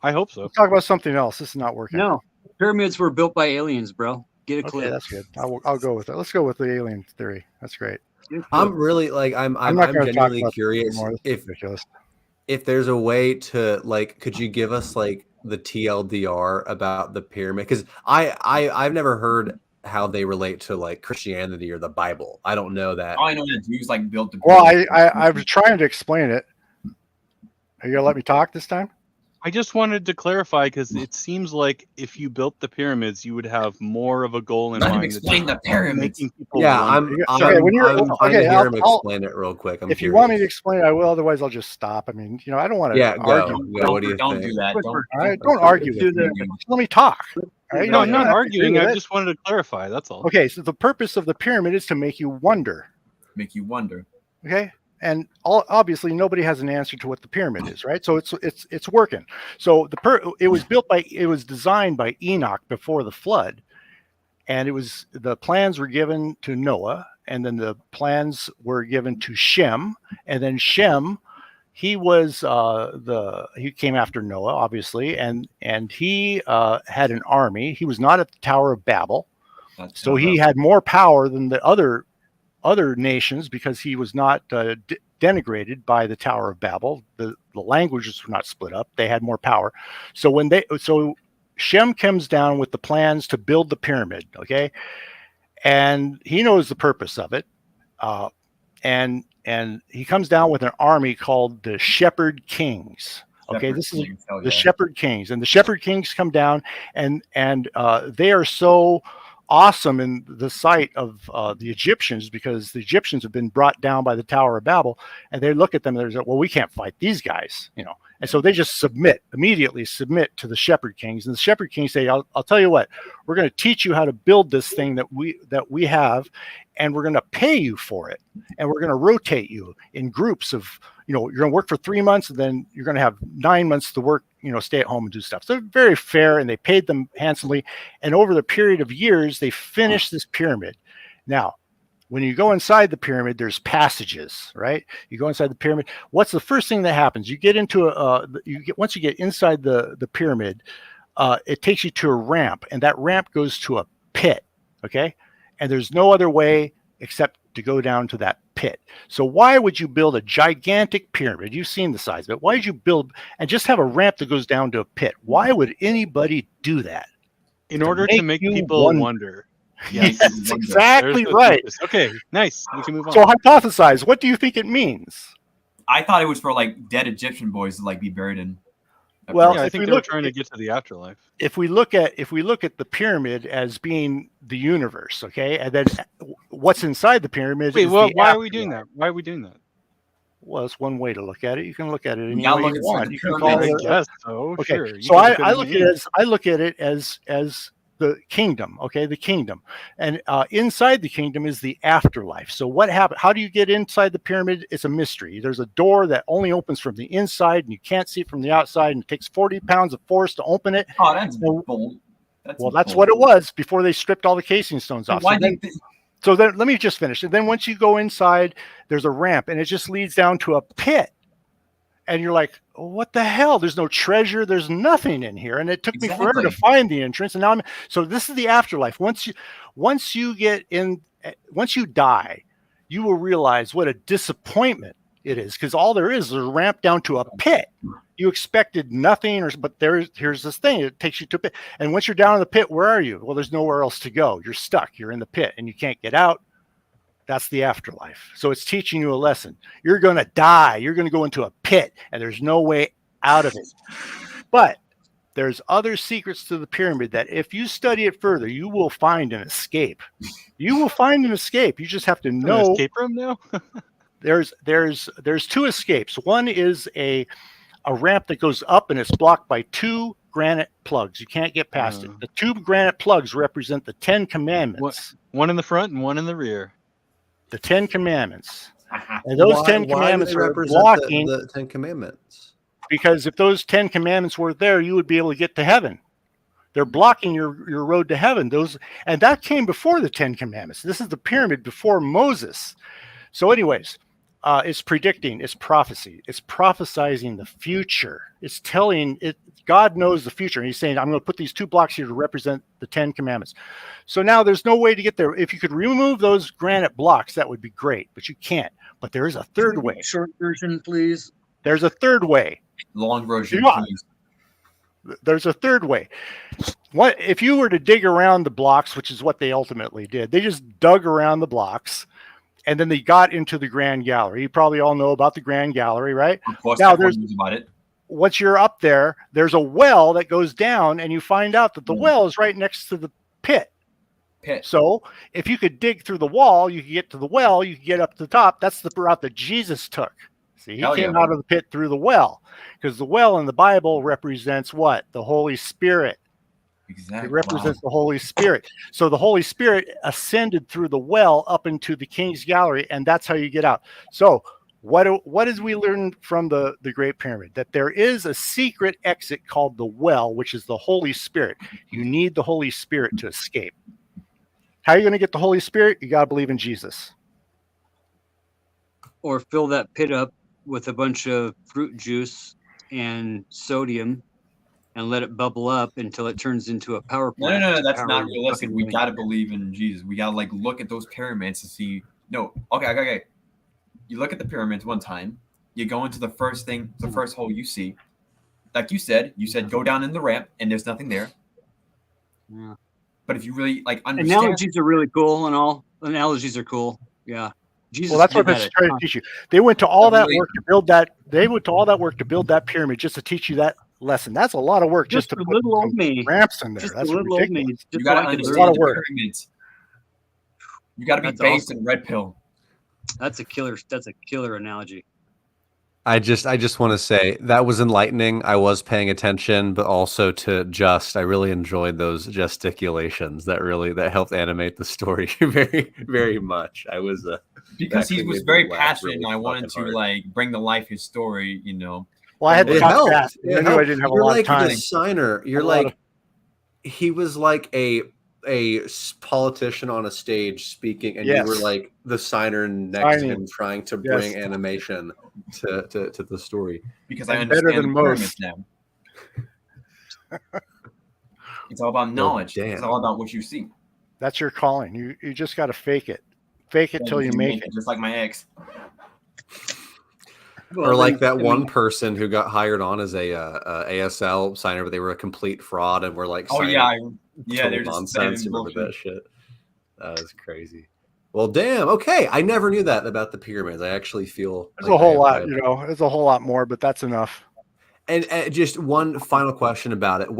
I hope so. Let's talk about something else. This is not working. No, pyramids were built by aliens, bro. Get a Okay, clip. that's good. I'll go with it. Let's go with the alien theory. That's great. I'm really like I'm not going to talk genuinely about this curious anymore. This is if ridiculous. there's a way to like, could you give us like the TLDR about the pyramid? Because I've never heard how they relate to like Christianity or the Bible. I don't know that. All I know is that Jews like built the. Well, pyramid. I was trying to explain it. Are you gonna let me talk this time? I just wanted to clarify because it seems like if you built the pyramids, you would have more of a goal in Let him mind. explain the pyramids. Making people Yeah, wonder. Okay, when you're I'm trying to okay, hear him I'll explain it real quick. I'm if you want me to curious. explain it, I will. Otherwise, I'll just stop. I mean, I don't want to Yeah, argue. go. What do you Don't think? do that. All right, don't argue with me. Let me talk. All right, No, you I'm don't not have to arguing. agree with I it. just wanted to clarify. That's all. Okay, so the purpose of the pyramid is to make you wonder. Make you wonder. Okay, and obviously nobody has an answer to what the pyramid is, right? So it's working. So it was designed by Enoch before the flood, and the plans were given to Noah, and then the plans were given to Shem, and then Shem, he was he came after Noah, obviously, and he had an army. He was not at the Tower of Babel, so he had more power than the other nations because he was not denigrated by the Tower of Babel. The languages were not split up. They had more power. So Shem comes down with the plans to build the pyramid, okay? And he knows the purpose of it. And he comes down with an army called the Shepherd Kings. Okay, this is the Shepherd Kings. And the Shepherd Kings come down and they are so awesome in the sight of the Egyptians because the Egyptians have been brought down by the Tower of Babel, and they look at them and they're like, well, we can't fight these guys, and so they just immediately submit to the Shepherd Kings, and the Shepherd Kings say, I'll tell you what, we're going to teach you how to build this thing that we have, and we're going to pay you for it, and we're going to rotate you in groups of, you're going to work for 3 months, and then you're going to have 9 months to work, stay at home and do stuff. So they're very fair, and they paid them handsomely. And over the period of years, they finished this pyramid. Now, when you go inside the pyramid, there's passages, right? You go inside the pyramid. What's the first thing that happens? You get into once you get inside the pyramid, it takes you to a ramp, and that ramp goes to a pit, okay? And there's no other way except to go down to that pit. So why would you build a gigantic pyramid? You've seen the size of it. Why did you build and just have a ramp that goes down to a pit? Why would anybody do that? In order to make people wonder. Yes, that's exactly right. Okay, nice. We can move on. So hypothesize. What do you think it means? I thought it was for like dead Egyptian boys to like be buried in. Well, yeah, I think they were trying to get to the afterlife. If we look at the pyramid as being the universe, okay, and then what's inside the pyramid? Wait, well, why are we doing that? Why are we doing that? Well, it's one way to look at it. You can look at it any Yeah, way you want. You can I guess so. Okay, Sure. so I look at it as the kingdom, okay, the kingdom, and inside the kingdom is the afterlife. So what happened? How do you get inside the pyramid? It's a mystery. There's a door that only opens from the inside, and you can't see it from the outside, and it takes 40 pounds of force to open it. Oh, that's bold. That's what it was before they stripped all the casing stones off. So then let me just finish. And then once you go inside, there's a ramp, and it just leads down to a pit. And you're like, what the hell? There's no treasure. There's nothing in here. And it took me forever to find the entrance. And now so this is the afterlife. Once you die, you will realize what a disappointment it is. Because all there is a ramp down to a pit. You expected nothing, but here's this thing. It takes you to a pit. And once you're down in the pit, where are you? Well, there's nowhere else to go. You're stuck. You're in the pit and you can't get out. That's the afterlife. So it's teaching you a lesson. You're going to die. You're going to go into a pit, and there's no way out of it. But there's other secrets to the pyramid that if you study it further, you will find an escape. You will find an escape. You just have to know. An escape room now? There's two escapes. One is a ramp that goes up and it's blocked by two granite plugs. You can't get past it. The two granite plugs represent the 10 Commandments. One in the front and one in the rear. The 10 Commandments. And those 10 Commandments are blocking the 10 Commandments. Because if those 10 Commandments weren't there, you would be able to get to heaven. They're blocking your road to heaven. And that came before the 10 Commandments. This is the pyramid before Moses. So anyways, it's predicting, it's prophecy, it's prophesizing the future. It's telling it. God knows the future. And he's saying, I'm going to put these two blocks here to represent the 10 Commandments. So now there's no way to get there. If you could remove those granite blocks, that would be great, but you can't. But there is a third way. Short version, please. There's a third way. Long version, please. There's a third way. What if you were to dig around the blocks, which is what they ultimately did? They just dug around the blocks, and then they got into the Grand Gallery. You probably all know about the Grand Gallery, right? Of course, now there's about it. Once you're up there, there's a well that goes down, and you find out that the well is right next to the pit. So if you could dig through the wall, you could get to the well, you could get up to the top. That's the route that Jesus took. See, he came out of the pit through the well, because the well in the Bible represents what? The Holy Spirit. Exactly. It represents the Holy Spirit. So the Holy Spirit ascended through the well up into the King's Gallery, and that's how you get out. So what is we learned from the Great Pyramid? That there is a secret exit called the well, which is the Holy Spirit. You need the Holy Spirit to escape. How are you going to get the Holy Spirit? You got to believe in Jesus. Or fill that pit up with a bunch of fruit juice and sodium and let it bubble up until it turns into a power plant. No, that's not realistic. We got to believe in Jesus. We got to look at those pyramids to see. No, okay. You look at the pyramids one time, you go into the first hole you see. Like you said go down in the ramp and there's nothing there. Yeah. But if you really understand, analogies are really cool and all. Analogies are cool. Yeah. Jesus. Well, that's what they're trying to teach you. They went to all that work to build that. They went to all that work to build that pyramid just to teach you that lesson. That's a lot of work just to put little old me ramps in there. Just that's a little old me. You got to understand a lot of work. You got to be based in red pill. That's a killer analogy. I just want to say that was enlightening. I was paying attention, but also I really enjoyed those gesticulations. That helped animate the story very, very much. I was because he was very passionate, and I wanted to bring to life his story. Well, I had to talk fast. I knew I didn't have a lot of time. The signer. He was like a politician on a stage speaking, and you were like the signer next to him trying to bring animation to the story. Because I understand better than most now. It's all about knowledge. It's all about what you see. That's your calling. You just got to fake it till you make it. Just like my ex. Or like that one person who got hired on as a ASL signer, but they were a complete fraud and were like, they're nonsense. Remember that shit? That was crazy. Well, damn. Okay, I never knew that about the pyramids. I actually feel there's a whole lot. There's a whole lot more, but that's enough. And just one final question about it.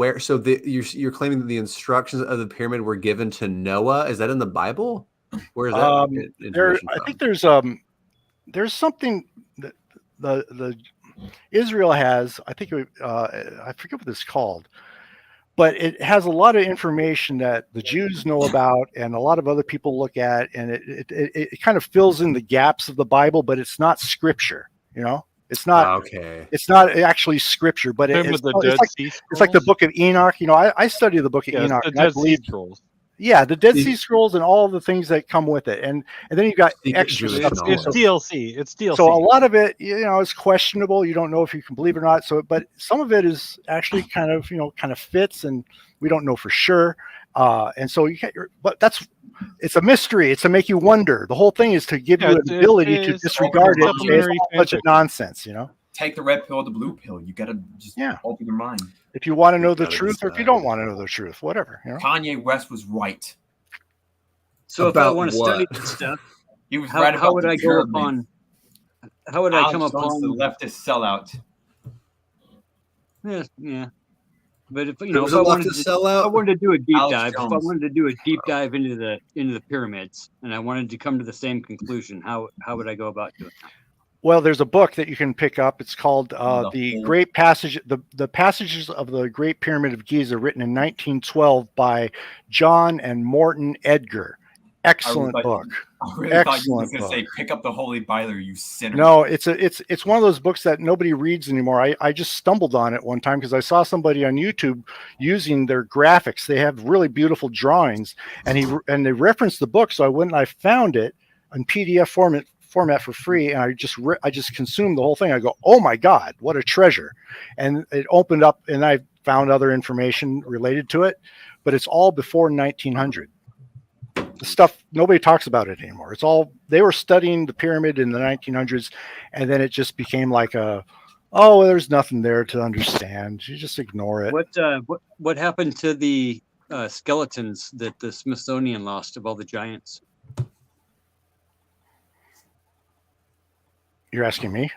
You're claiming that the instructions of the pyramid were given to Noah? Is that in the Bible? Where is that? I think there's something that the Israel has. I think I forget what it's called. But it has a lot of information that the Jews know about and a lot of other people look at, and it kind of fills in the gaps of the Bible, but it's not scripture, It's not It's not actually scripture, but it's like the Book of Enoch. I study the Book of Enoch. The Dead Sea Scrolls. Yeah, the Dead Sea Scrolls and all the things that come with it, and then you got extra stuff. It's DLC. It's DLC. So a lot of it, is questionable. You don't know if you can believe it or not. So, but some of it is actually kind of fits, and we don't know for sure. And so it's a mystery. It's to make you wonder. The whole thing is to give you an ability to disregard it. It's a bunch of nonsense, Take the red pill or the blue pill. You got to just open your mind. If you want to know the truth, or if you don't want to know the truth, whatever. Kanye West was right. So if I want to study this stuff, he was right about how would I go upon? How would I come upon the leftist sellout? Yeah. But if Who's it left to sell if I out? wanted to do a deep Alex dive, if I Jones. wanted to do a deep dive into the pyramids, and I wanted to come to the same conclusion, how would I go about doing that? Well, there's a book that you can pick up. It's called the whole- Great Passage, the Passages of the Great Pyramid of Giza, written in 1912 by John and Morton Edgar. Excellent thought- book. I really thought you were Excellent going to say, pick up the Holy Bible, you sinner. No, it's one of those books that nobody reads anymore. I just stumbled on it one time because I saw somebody on YouTube using their graphics. They have really beautiful drawings, and they referenced the book. So I went and I found it in PDF format for free, and I just consumed the whole thing. I go, oh my God, what a treasure! And it opened up, and I found other information related to it, but it's all before 1900. The stuff, nobody talks about it anymore. It's all, they were studying the pyramid in the 1900s, and then it just became like there's nothing there to understand. You just ignore it. What happened to the skeletons that the Smithsonian lost of all the giants? You're asking me?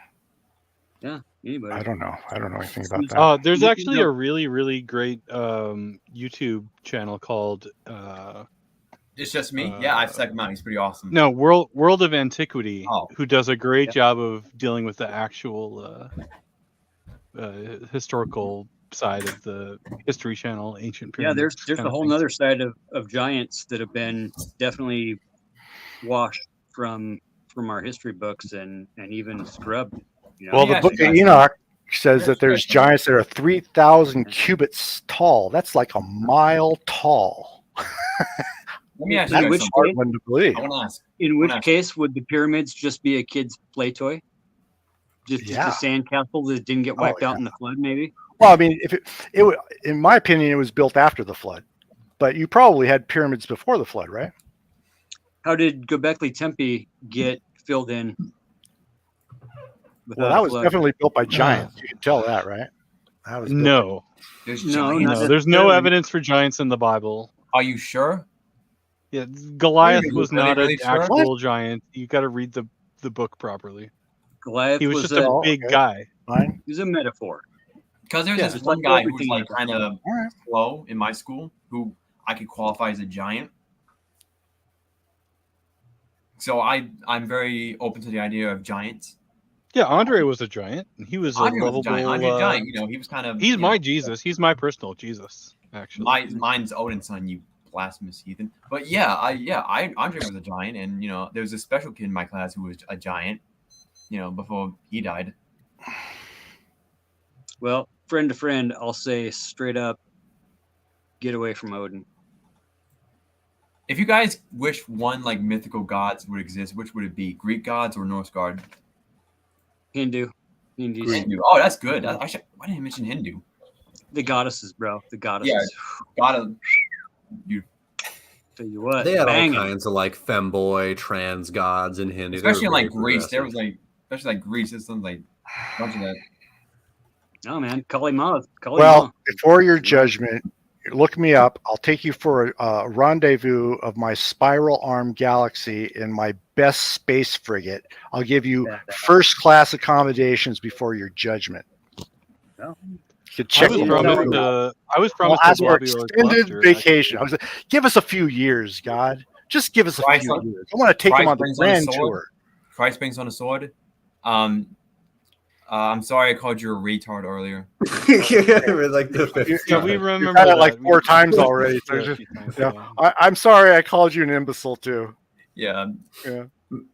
Yeah, anybody. I don't know anything about that. There's actually a really, really great YouTube channel called It's just me? Yeah, I've checked him out. He's pretty awesome. No, World of Antiquity, Oh. who does a great job of dealing with the actual historical side of the History Channel, Ancient Yeah, Pyramids. there's a whole nother side of giants that have been definitely washed from our history books and even scrubbed. You know? Well, the book of Enoch says that there's giants that are 3,000 cubits tall. That's like a mile tall. Let me ask In you which something. Hard one to believe. I want to ask. In which Well, case, would the pyramids just be a kid's play toy? Just Yeah. a sandcastle that didn't get wiped out in the flood, maybe? Well, I mean, if it would, in my opinion, it was built after the flood, but you probably had pyramids before the flood, right? How did Göbekli Tepe get filled in? Well, that was definitely built by giants. You can tell that, right? That was built No, There's No, giants. no, there's no evidence for giants in the Bible. Are you sure? Yeah, Goliath Really? was Are they not really an sure? actual giant. You got to read the book properly. Goliath He was just a, a big guy. fine. he was a metaphor. Because there's Yeah, this just one like guy who was everything like else. kind of All right. slow in my school who I could qualify as a giant. So I'm very open to the idea of giants. Yeah, Andre was a giant. He was a Andre was a lovable. giant. Andre giant. You know, he was kind of. He's you my know, Jesus. He's my personal Jesus, actually. Mine's Odin's son. You blasphemous heathen. But yeah, Andre was a giant, and you know, there was a special kid in my class who was a giant. You know, before he died. Well, friend to friend, I'll say straight up, get away from Odin. If you guys wish one like mythical gods would exist, which would it be? Greek gods or Norse god? Hindus. Hindu. Oh, that's good. Why didn't I mention Hindu? The goddesses, bro. The goddesses. Gotta. You. Tell you what, They had banging. all kinds of like femboy, trans gods in Hindu. Especially in They were like very Greece, there was progressive. like, especially like Greece, there's some like a bunch of that. Oh man, Kali Ma. Well, before your judgment, look me up. I'll take you for a rendezvous of my spiral arm galaxy in my best space frigate. I'll give you first class accommodations before your judgment. No. You can check I was them promised. out. I was I'll promised ask a for blobby org extended cluster, vacation. actually. Give us a few years, God. Just give us a Christ few on- years. I want to take them Christ on the brings on a grand sword. tour. Christ brings on a sword. I'm sorry I called you a retard earlier. We're like the fifth Yeah, we time. remember You've had it like that. 4 We- times already. So Yeah, a just- few times, yeah. yeah. I'm sorry I called you an imbecile too. Yeah. Yeah.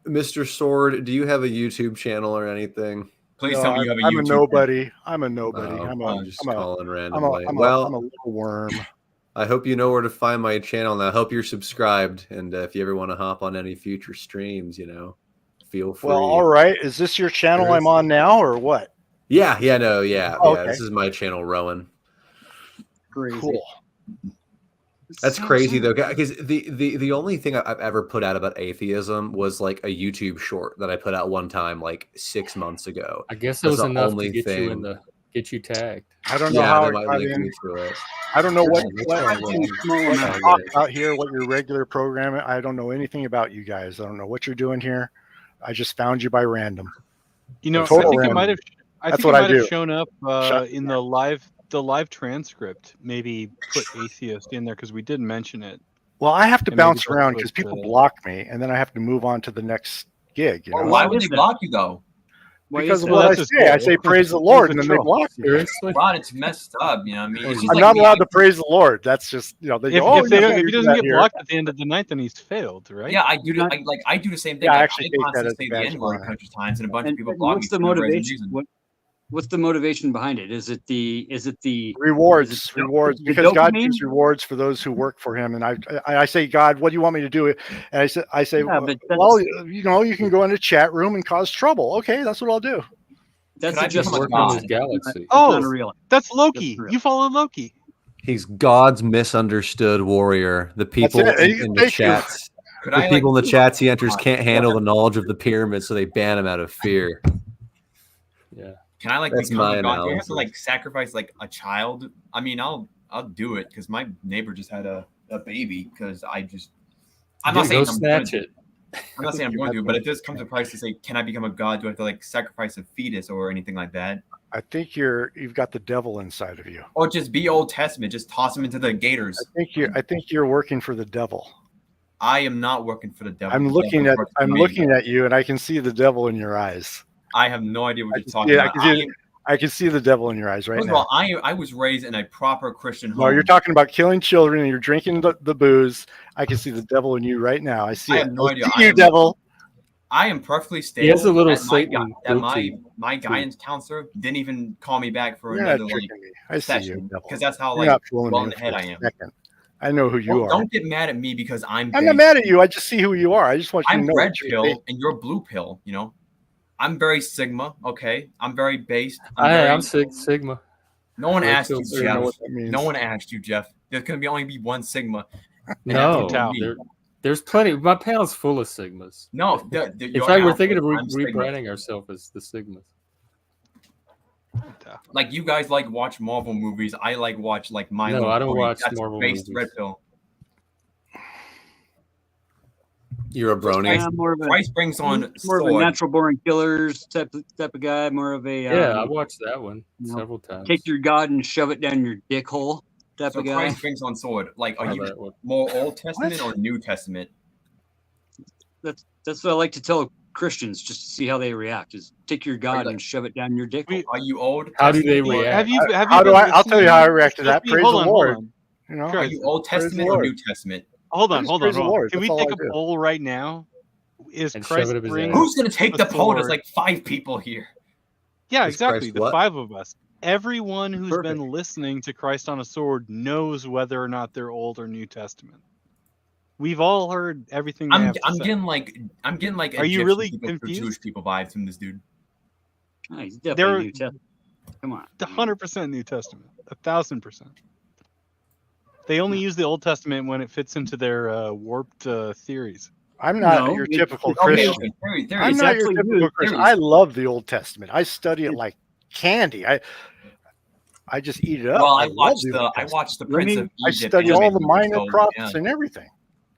Mr. Sword, do you have a YouTube channel or anything? Please No, tell me you have a I'm YouTube. a nobody. I'm a nobody. Oh, I'm just a calling randomly. I'm Well, a little worm. I hope you know where to find my channel, and I hope you're subscribed. And if you ever want to hop on any future streams, feel free. Well, all right. Is this your channel I'm on now or what? Yeah. Oh, Yeah. okay. This is my channel, Rowan. Crazy. Cool. That's crazy though, because the only thing I've ever put out about atheism was like a YouTube short that I put out one time, like 6 months ago. I guess it That's was the enough to only get thing. you tagged. I don't know Yeah, how they it might got link in. me to it. I don't know what Small out here, what your regular program. I don't know anything about you guys. I don't know what you're doing here. I just found you by random. You know, Total I think random. I That's think what it I might have do. shown up Shut in the live transcript. Maybe put atheist in there because we did mention it. Well, I have to And maybe bounce they'll around put, because people block me, and then I have to move on to the next gig. You Or know, why Why would is they that? block you though? Why because is of that? what I that's his say. I goal. say praise the He's Lord, a and then they troll. block me. Seriously? Ron, it's messed up. You know, what I mean, it's just I'm like not me. allowed to praise the Lord. That's just they If, go, oh, if they you don't, can't if he do doesn't that get here. blocked at the end of the night, then he's failed, right? Yeah, I do. You're not- I do the same thing. Yeah, I Like, actually I take that constantly as a say the badge of N word a honor. bunch of times, and a bunch of And people and block me what's the for no reason. motivation? What's the motivation behind it? Is it the Rewards, the rewards, the because God dopamine? gives rewards for those who work for Him. And I say, God, what do you want me to do? And I say, Yeah, but well, you know, you can go in a chat room and cause trouble. Okay, that's what I'll do. that's Could I a become a Working in his god? galaxy. That's Oh, not a real. that's That's Loki. real. You follow Loki. He's God's misunderstood warrior. The people it. in the Thank you. chats, Could the I people in the chats he enters God? can't handle the knowledge of the pyramid, so they ban him out of fear. Yeah. Can I That's become my a god? Do I have to analysis. sacrifice a child? I mean, I'll do it because my neighbor just had a baby. Because I'm not saying Go I'm going snatch to. it. I'm not saying I'm going to, but if this comes to price to say, can I become a god? Do I have to sacrifice a fetus or anything like that? I think you've got the devil inside of you. Or just be Old Testament, just toss him into the gators. I think you're working for the devil. I am not working for the devil. I'm The looking devil works for me. looking at you, and I can see the devil in your eyes. I have no idea what I you're can talking see, about. I can see the devil in your eyes right First of now. all, I was raised in a proper Christian home. No, you're talking about killing children, and you're drinking the booze. I can see the devil in you right now. I see I it. have no I idea. see you, devil. I am perfectly stable. He has a little that my Satan that goatee. my guidance counselor didn't even call me back for You're not another tricking me. I see you, session devil. because that's how You're not fooling well me in the head for I a am. second. I know who you are. Don't get mad at me because I'm I'm not based. mad at you. I just see who you are. I just want you to I'm know. red what you're pill based- and you're blue pill. You know, I'm very Sigma. Okay, I'm very based. I'm Sigma. No one Red asked pill you, too. I don't know Jeff. what that means. No one asked you, Jeff. There's gonna only be one Sigma. and No, that's gonna be me. there's plenty. My panel's full of Sigmas. No. In fact, we're thinking of rebranding ourselves as the Sigmas. Like you guys watch Marvel movies. I watch My No, Little I don't Pony. watch That's Marvel based movies. red pill. You're a brony. I'm more of a Christ brings on more of a sword. natural born killers type of guy. More of a Yeah, I watched that one you know, several times. take your God and shove it down your dick hole type So of guy. Christ brings on sword. Are Oh, you that one. more Old Testament or New Testament? That's what I like to tell Christians just to see how they react. Is take your God and shove it down your dick hole. Are you Old? How do they Testament or- react? Have you? I'll tell you how I react to that. Praise the Lord. You know, Are you Old Praise the Testament or Lord. New Testament? Hold on, Just hold on, praise the hold on. Lord. Can we That's all take I a do. poll right now? Is And shove Christ it up his bring? ass. Who's gonna take the poll? There's sword? 5 people here. Yeah, Is exactly. Christ The what? 5 of us. Everyone who's Perfect. been listening to Christ on a Sword knows whether or not they're Old or New Testament. We've all heard everything they I'm have to say. getting Are you Egyptian really people, confused? Jewish people vibes from this dude. Oh, he's They're- definitely New Testament. Come on. 100% New Testament. 1,000%. They only use the Old Testament when it fits into their warped theories. I'm not No, your it's- typical it's- Christian. Okay, theory. I'm It's not your actually typical good Christian. theories. I love the Old Testament. I study it like candy. I just eat it up. Well, I love the Old I Testament. watched the Let Prince me- of I Egypt. study all the animated minor movie, so, prophets yeah. and everything.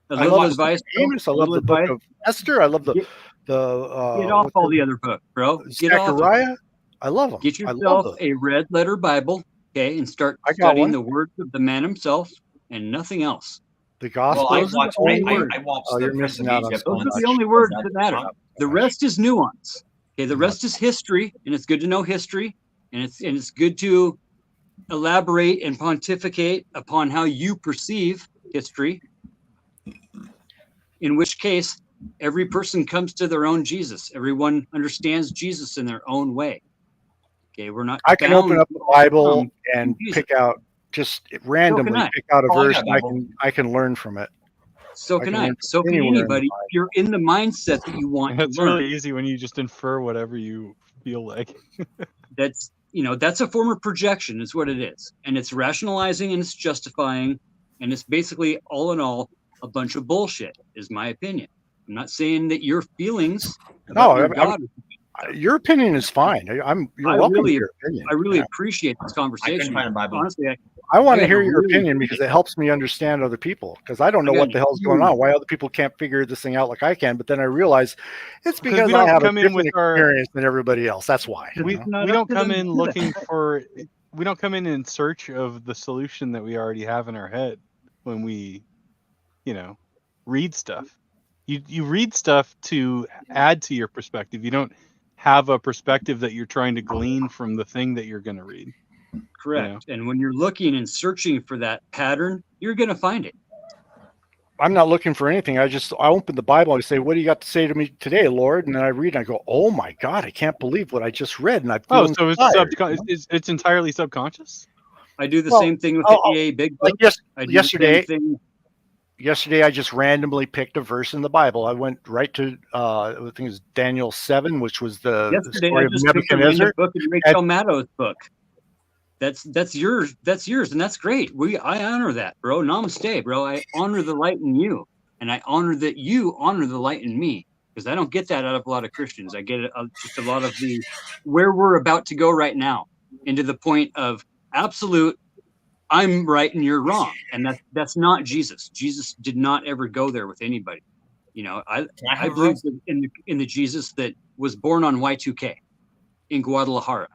A I little love advice, bro. Amos. I love the book of Esther. I love the Get off what's all the other books, bro. Get off. Zechariah. I love them. Get I love yourself those. a red letter Bible, okay, and start I got studying one. the words of the man himself and nothing else. The Well, Gospels. I Those are the watched. only I words. watched Oh, the you're Prince of missing out on Egypt. so Those are much. the only Was words that that matter. wrong? The rest is nuance. Okay, the rest is history, and it's good to know history, and it's good to elaborate and pontificate upon how you perceive history. In which case, every person comes to their own Jesus. Everyone understands Jesus in their own way. Okay, we're not. I can bound open up the to Bible come and to Jesus. pick out just randomly I. pick out a Oh, I verse, got and Bible. I can learn from it. So I can can I. learn So can anywhere in the anybody. Bible. If you're in the mindset that you want It's to learn, really easy when you just infer whatever you feel like. that's that's a form of projection, is what it is, and it's rationalizing and it's justifying, and it's basically all in all a bunch of bullshit, is my opinion. I'm not saying that your feelings about your God. Your opinion is fine. You're I welcome really- to your opinion. I really Yeah. appreciate this I couldn't conversation. find a Bible. Honestly, I want I to got hear a your really opinion good because it helps me understand other people. Because I don't know I got what the hell's going on, why other people can't figure this thing out like I can. But then I realize it's Because because we I don't have a come in with different our experience than everybody else. That's why. we You know? not we up don't to come them to in do looking that. for we don't come in search of the solution that we already have in our head when we, you know, read stuff. You read stuff to add to your perspective. You don't have a perspective that you're trying to glean from the thing that you're going to read. Correct. And when you're looking and searching for that pattern, you're going to find it. I'm not looking for anything. I open the Bible and I say, "What do you got to say to me today, Lord?" And then I read and I go, "Oh my God, I can't believe what I just read." And I feel Oh, so inspired. it's entirely subconscious? I do the Well, same thing with the EA Big Book. like I do yesterday. the same thing. Yesterday, I just randomly picked a verse in the Bible. I went right to I think it was Daniel 7, which was the Yesterday, story I of just picked a random Nebuchadnezzar. book in Rachel Maddow's book. That's yours. That's yours, and that's great. I honor that, bro. Namaste, bro. I honor the light in you, and I honor that you honor the light in me, because I don't get that out of a lot of Christians. I get it just a lot of the where we're about to go right now, into the point of absolute I'm right and you're wrong, and that's not Jesus. Jesus did not ever go there with anybody. You know, I believe in the Jesus that was born on Y2K in Guadalajara.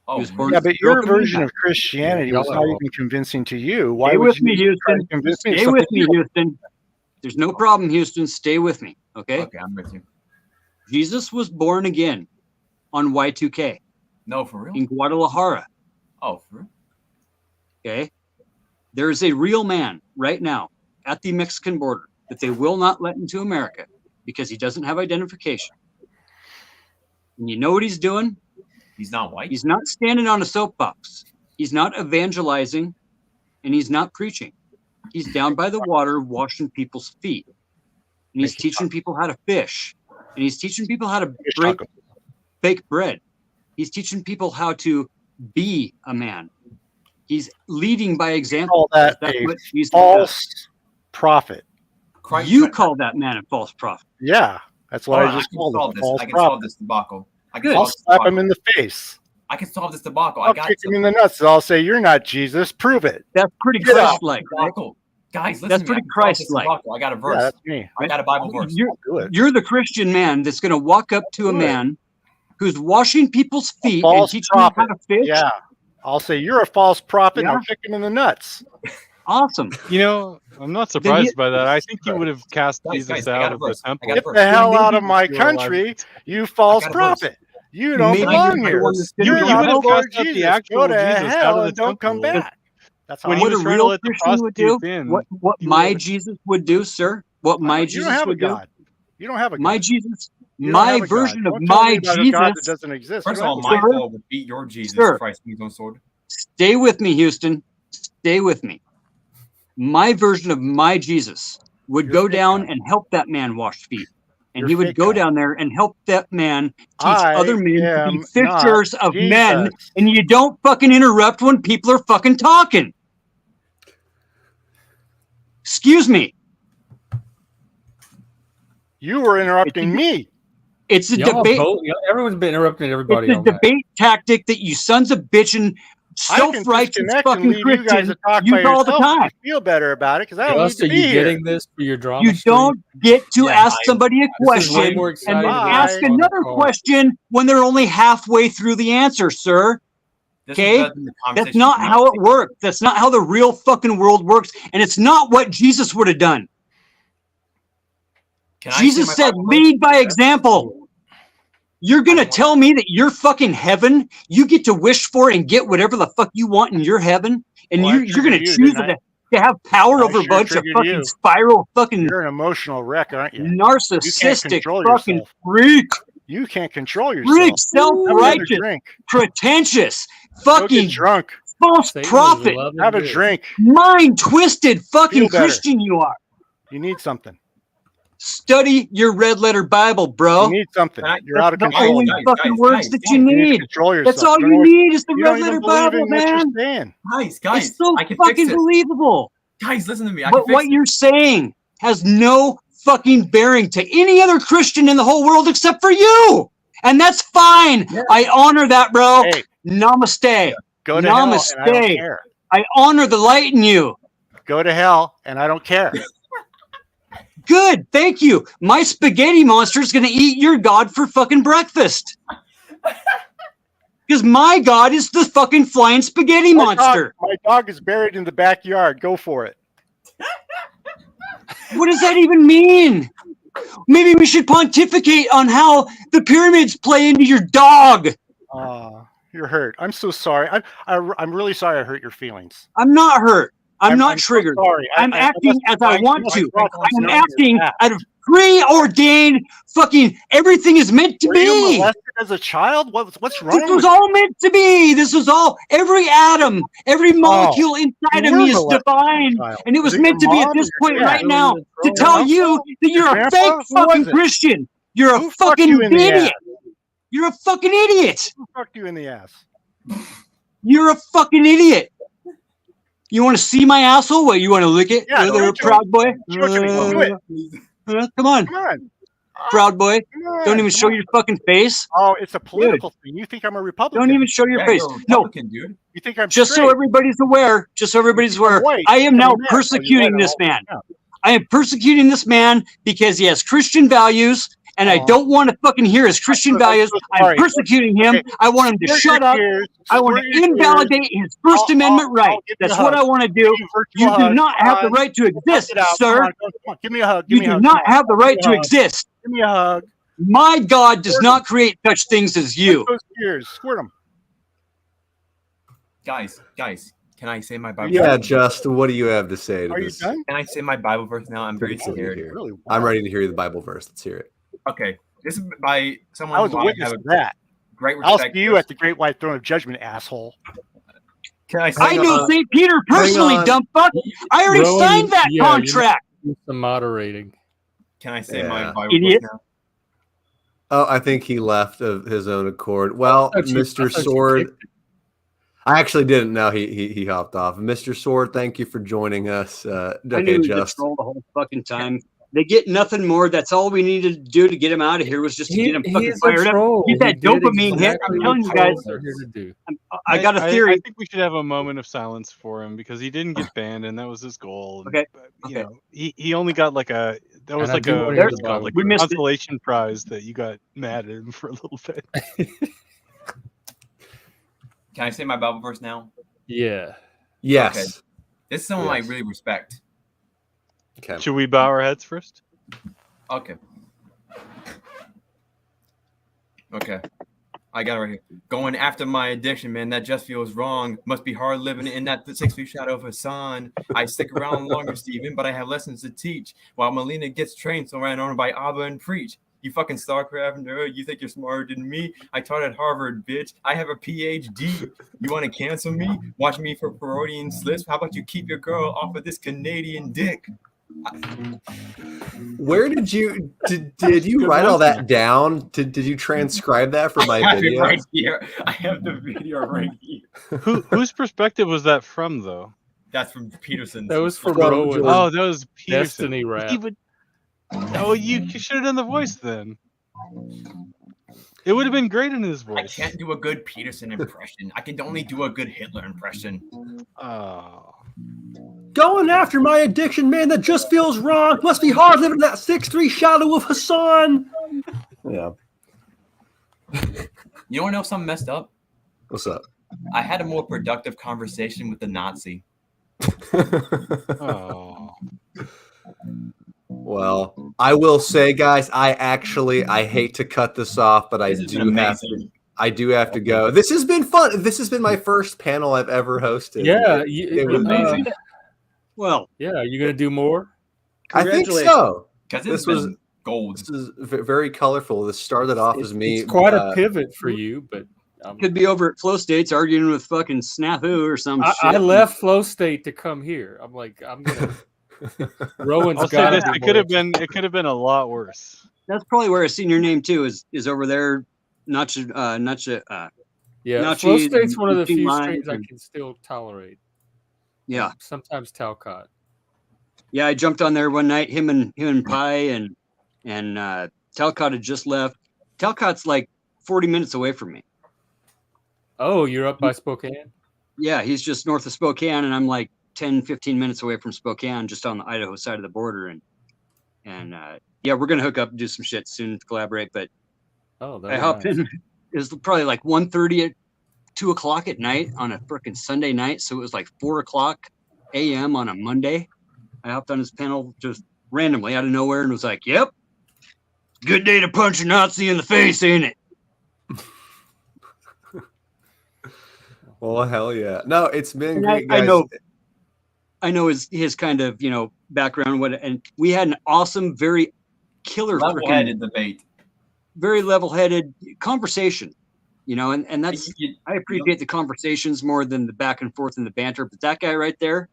Oh, He was born Yeah, as a but your broken version man. of Christianity was not even convincing to you. Why Stay would with me, you try to Houston. convince me of Stay something with me, you don't? Houston. There's no problem, Houston. Stay with me, okay? Okay, I'm with you. Jesus was born again on Y2K No, for real? in Guadalajara, Oh, for real? okay? There is a real man right now at the Mexican border that they will not let into America because he doesn't have identification. And you know what he's doing? He's not white? He's not standing on a soapbox. He's not evangelizing, and he's not preaching. He's down by the water washing people's feet. And he's teaching people how to fish. And he's teaching people how to bake bread. He's teaching people how to be a man. He's leading by example. Call that That's a what Jesus false prophet. You call that man a false prophet. Yeah, that's what Hold I on, just can called solve him. this. False I can solve prophet. this debacle. I'll slap him in the face. I can solve this debacle. I'll kick him in the nuts. I'll say, "You're not Jesus. Prove it." That's pretty Get out. Christ-like, right? Guys, listen That's to me. pretty I can solve this Christ-like. debacle. I got a verse. Yeah, that's me. I got a Bible verse. You're the Christian man that's going to walk up to a man who's washing people's feet and False teaching them prophet. how to fish. Yeah, I'll say, "You're a false prophet," and Yeah. I'll kick him in the nuts. Awesome. You know, I'm not surprised by that. I think you would have cast Guys, Jesus I got out a of the verse. temple. Get the hell out of my You were alive. country, you false I got a verse. prophet. You don't Maybe belong you're the here. one that's gonna You're be not would the have Lord cast out the Jesus. actual Go to Jesus out hell of the and don't come temple. back. That's how When I he What was a trying to real let the Christian would do, prostitutes in, what you would my have- Jesus would do, sir, what my you Jesus don't have a would do, God. You don't have a God. my Jesus, You don't my have a God. version of Don't tell me my about a God that Jesus. doesn't exist. First You of don't all, have a my God. Sir? foe would beat your Jesus Sir. Christ with his own sword. Stay with me, Houston. Stay with me. My version of my Jesus would You're go fake down God. and help that man wash feet. And You're he would fake go God. down there and help that man teach I other men to be am not fishers of men. Jesus. And you don't fucking interrupt when people are fucking talking. Excuse me. You were interrupting me. It's a Y'all debate. both, everyone's been interrupting everybody It's a all night. debate tactic that you sons of bitchin', I can self-righteous disconnect and fucking leave you guys Christians to talk by use all the yourself. time. You feel better about it because I don't Gus, need are to be you here. getting this for your drama You stream? don't get to Yeah, ask somebody a This is way question more and exciting then than ask this on the another call. question when they're only halfway through the answer, sir. This is Okay? better than the That's conversation not we how had. it works. That's not how the real fucking world works. And it's not what Jesus would have done. Can I say Jesus my said, Bible verse? lead by example. You're going to tell me that your fucking heaven, you get to wish for and get whatever the fuck you want in your heaven? And Well, I you're going to triggered you, choose didn't I? to have power I over a sure bunch of triggered fucking you. spiral fucking You're an emotional wreck, aren't you? narcissistic control fucking yourself. freak, You can't control freak, yourself. Have another self-righteous, drink. pretentious, Go fucking get drunk. false Satan is prophet, loving Have a this. drink. mind-twisted fucking Feel better. Christian you are. You need something. Study your red-letter Bible, bro. You need something. Can I- You're out of The control. only Guys, fucking guys, words guys, that guys. you You need to need. control yourself. That's all don't you always- need is the You don't red-letter even believe Bible, in what man. you're saying. Guys, It's so I can fix fucking this. believable. Guys, listen to me. I But can fix what you're saying has no fucking bearing to any other Christian in the whole world except for you. And that's fine. Yeah. I honor that, bro. Hey, Namaste. go to hell, and I don't Namaste. care. I honor the light in you. Go to hell, and I don't care. Good, thank you. My spaghetti monster is going to eat your god for fucking breakfast. Because my god is the fucking flying spaghetti monster. My dog is buried in the backyard. Go for it. What does that even mean? Maybe we should pontificate on how the pyramids play into your dog. You're hurt. I'm so sorry. I'm really sorry I hurt your feelings. I'm not hurt. I'm not so triggered. sorry. I'm acting as I want to. I'm I acting out of preordained fucking everything is meant to Were you be. molested as a child? What's wrong? This was all meant to be. This was all, every atom, every molecule inside of me is divine. And it was meant to be at this point right now to tell you that you're a fake fucking Christian. You're a fucking idiot. You're a fucking idiot. Who fucked you in the ass? You're a fucking idiot. You want to see my asshole? What, you want to lick it? Yeah, You're a proud boy. Show it to me. Do it. Come on. Come on. Proud boy. Come on. Don't even show your fucking face. Oh, it's a political thing. You think I'm a Republican? Don't even show your face. No. Dude. You think I'm Just straight? so everybody's aware. Just so everybody's aware. white. I am now You're mad. persecuting this You're man. white. I am persecuting this man because he has Christian values, and I don't want to fucking hear his Christian values. I'm persecuting him. Okay. I want him to shut up. I want to invalidate his First Amendment right. That's what I want to do. You do not have the right to exist, sir. Come on. Give me a hug. You do not have the right to exist. Give me a hug. My God does not create such things as you. Those tears. Squirt them. Guys, can I say my Bible? Yeah, verse? Justin, what do you have to say to Are you this? done? Can I say my Bible verse now? I'm very scared. Really? I'm ready to hear the Bible verse. Let's hear it. Okay, this is by someone I was who a witness have to that. great I'll respect. see you at the Great White Throne of Judgment, asshole. Can I say I know St. Peter personally, dumb fuck. I already Rowan, signed that yeah, contract. Do some moderating. Can I say my Yeah. Bible Idiot. verse now? Oh, I think he left of his own accord. Well, I thought you Mr. Sword, kicked I actually didn't know he hopped off. Mr. Sword, thank you for joining us. I Okay, knew he was a Just. troll the whole fucking time. They get nothing more. That's all we needed to do to get him out of here was just to get him fucking He's a fired up. troll. He's that He did dopamine hit. exactly I'm telling you what guys. trolls are here to do. I got a I theory. think we should have a moment of silence for him because he didn't get banned, and that was his goal. Okay. But, you know, he only got like a that was And I like do a want to hear what's the it called, Bible like We a missed it. consolation prize that you got mad at him for a little bit. Can I say my Bible verse now? Yeah. Yes. Okay. This is someone Yes. I really respect. Okay. Should we bow our heads first? Okay. Okay. I got it right here. Going after my addiction, man, that just feels wrong. Must be hard living in that 6 feet shadow of Hassan. I stick around longer, Steven, but I have lessons to teach. While Melina gets trained, so ran on by Abba and preach. You fucking StarCraft nerd. You think you're smarter than me? I taught at Harvard, bitch. I have a PhD. You want to cancel me? Watch me for Freudian slips. How about you keep your girl off of this Canadian dick? Where did you write all that down? Did you transcribe that for my I have it video? right here. I have the video right here. Whose perspective was that from, though? That's from Peterson. That was from From Rowan. George. Oh, that was Peterson. Destiny rap. He would- Oh, you should have done the voice then. It would have been great in his I voice. can't do a good Peterson impression. I can only do a good Hitler impression. Oh. Going after my addiction, man, that just feels wrong. Must be hard living in that 6'3" shadow of Hassan. Yeah. You don't know something messed up? What's up? I had a more productive conversation with the Nazi. Oh. Well, I will say, guys, I hate to cut this off, but I This has do been have amazing. to go. This has been fun. This has been my first panel I've ever hosted. Yeah. It was amazing. Well, Yeah. You gonna do more? I think Congratulations. so. Because This this was- was gold. This is very colorful. This started off as me. It's quite a pivot for you, but could be over at Flow States arguing with fucking Snafu or some shit. I left Flow State to come here. I'm like, I'm gonna. Rowan's I'll say got this: it could have been a lot worse. That's probably where I seen your name too. Is over there. Nacho. Yeah, Nachi Flow State's one of the and few Lime strains I and- can still tolerate. Yeah. Sometimes Talcott. Yeah, I jumped on there one night. Him and Pi and Talcott had just left. Talcott's like 40 minutes away from me. Oh, you're up by Spokane? Yeah, he's just north of Spokane, and I'm like 10, 15 minutes away from Spokane, just on the Idaho side of the border. And yeah, we're gonna hook up and do some shit soon to collaborate. But Oh, I that'd be hopped nice. in. It was probably like 1:30 at 2 o'clock at night on a freaking Sunday night. So it was like 4 o'clock a.m. on a Monday. I hopped on his panel just randomly out of nowhere and was like, "Yep, good day to punch a Nazi in the face, ain't it?" Well, hell yeah. No, it's been And great, I guys. know his kind of background. And we had an awesome, very killer, freaking Level-headed debate. very level-headed conversation. And that's I You appreciate the conversations more than the back and forth and the banter. But that guy right there,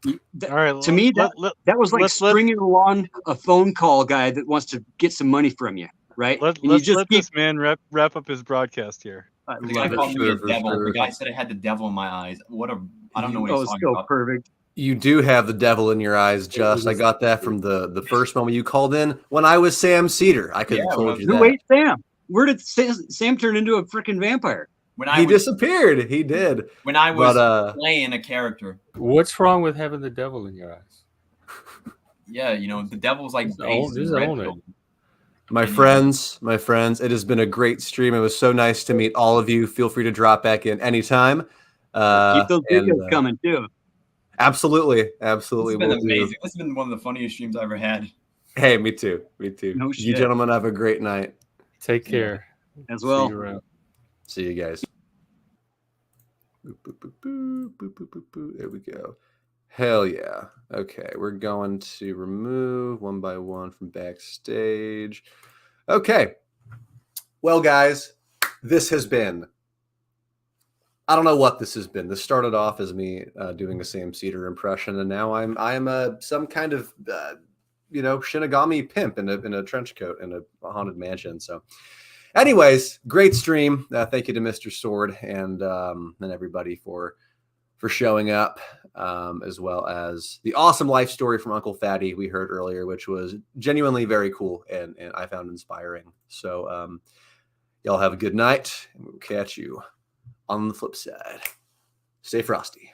All right. to me, that was like stringing along a phone call guy that wants to get some money from you, right? Let's let this man wrap up his broadcast here. I The guy love called it. me a devil. The guy said I had the devil in my eyes. I don't know what he's talking so about. perfect. You do have the devil in your eyes, Just. I got that from the first moment you called in when I was Sam Cedar. I could have told you that. Who ate Sam? Where did Sam turn into a freaking vampire? He disappeared. He did. When I was playing a character. What's wrong with having the devil in your eyes? Yeah, the devil's like Just own it. My friends, it has been a great stream. It was so nice to meet all of you. Feel free to drop back in anytime. Keep those videos coming too. Absolutely. This has been amazing. This has been one of the funniest streams I ever had. Hey, me too. No shit. You gentlemen have a great night. Take care. As well. See you around. See you guys. Boop, boop, boop, boop, boop, boop, boop, boop. There we go. Hell yeah. Okay, we're going to remove one by one from backstage. Okay. Well, guys, this has been... I don't know what this has been. This started off as me doing a Sam Cedar impression, and now I'm some kind of Shinigami pimp in a trench coat in a haunted mansion. So, anyways, great stream. Thank you to Mr. Sword and everybody for showing up, as well as the awesome life story from Uncle Fatty we heard earlier, which was genuinely very cool and I found inspiring. So, y'all have a good night, and we'll catch you on the flip side. Stay frosty.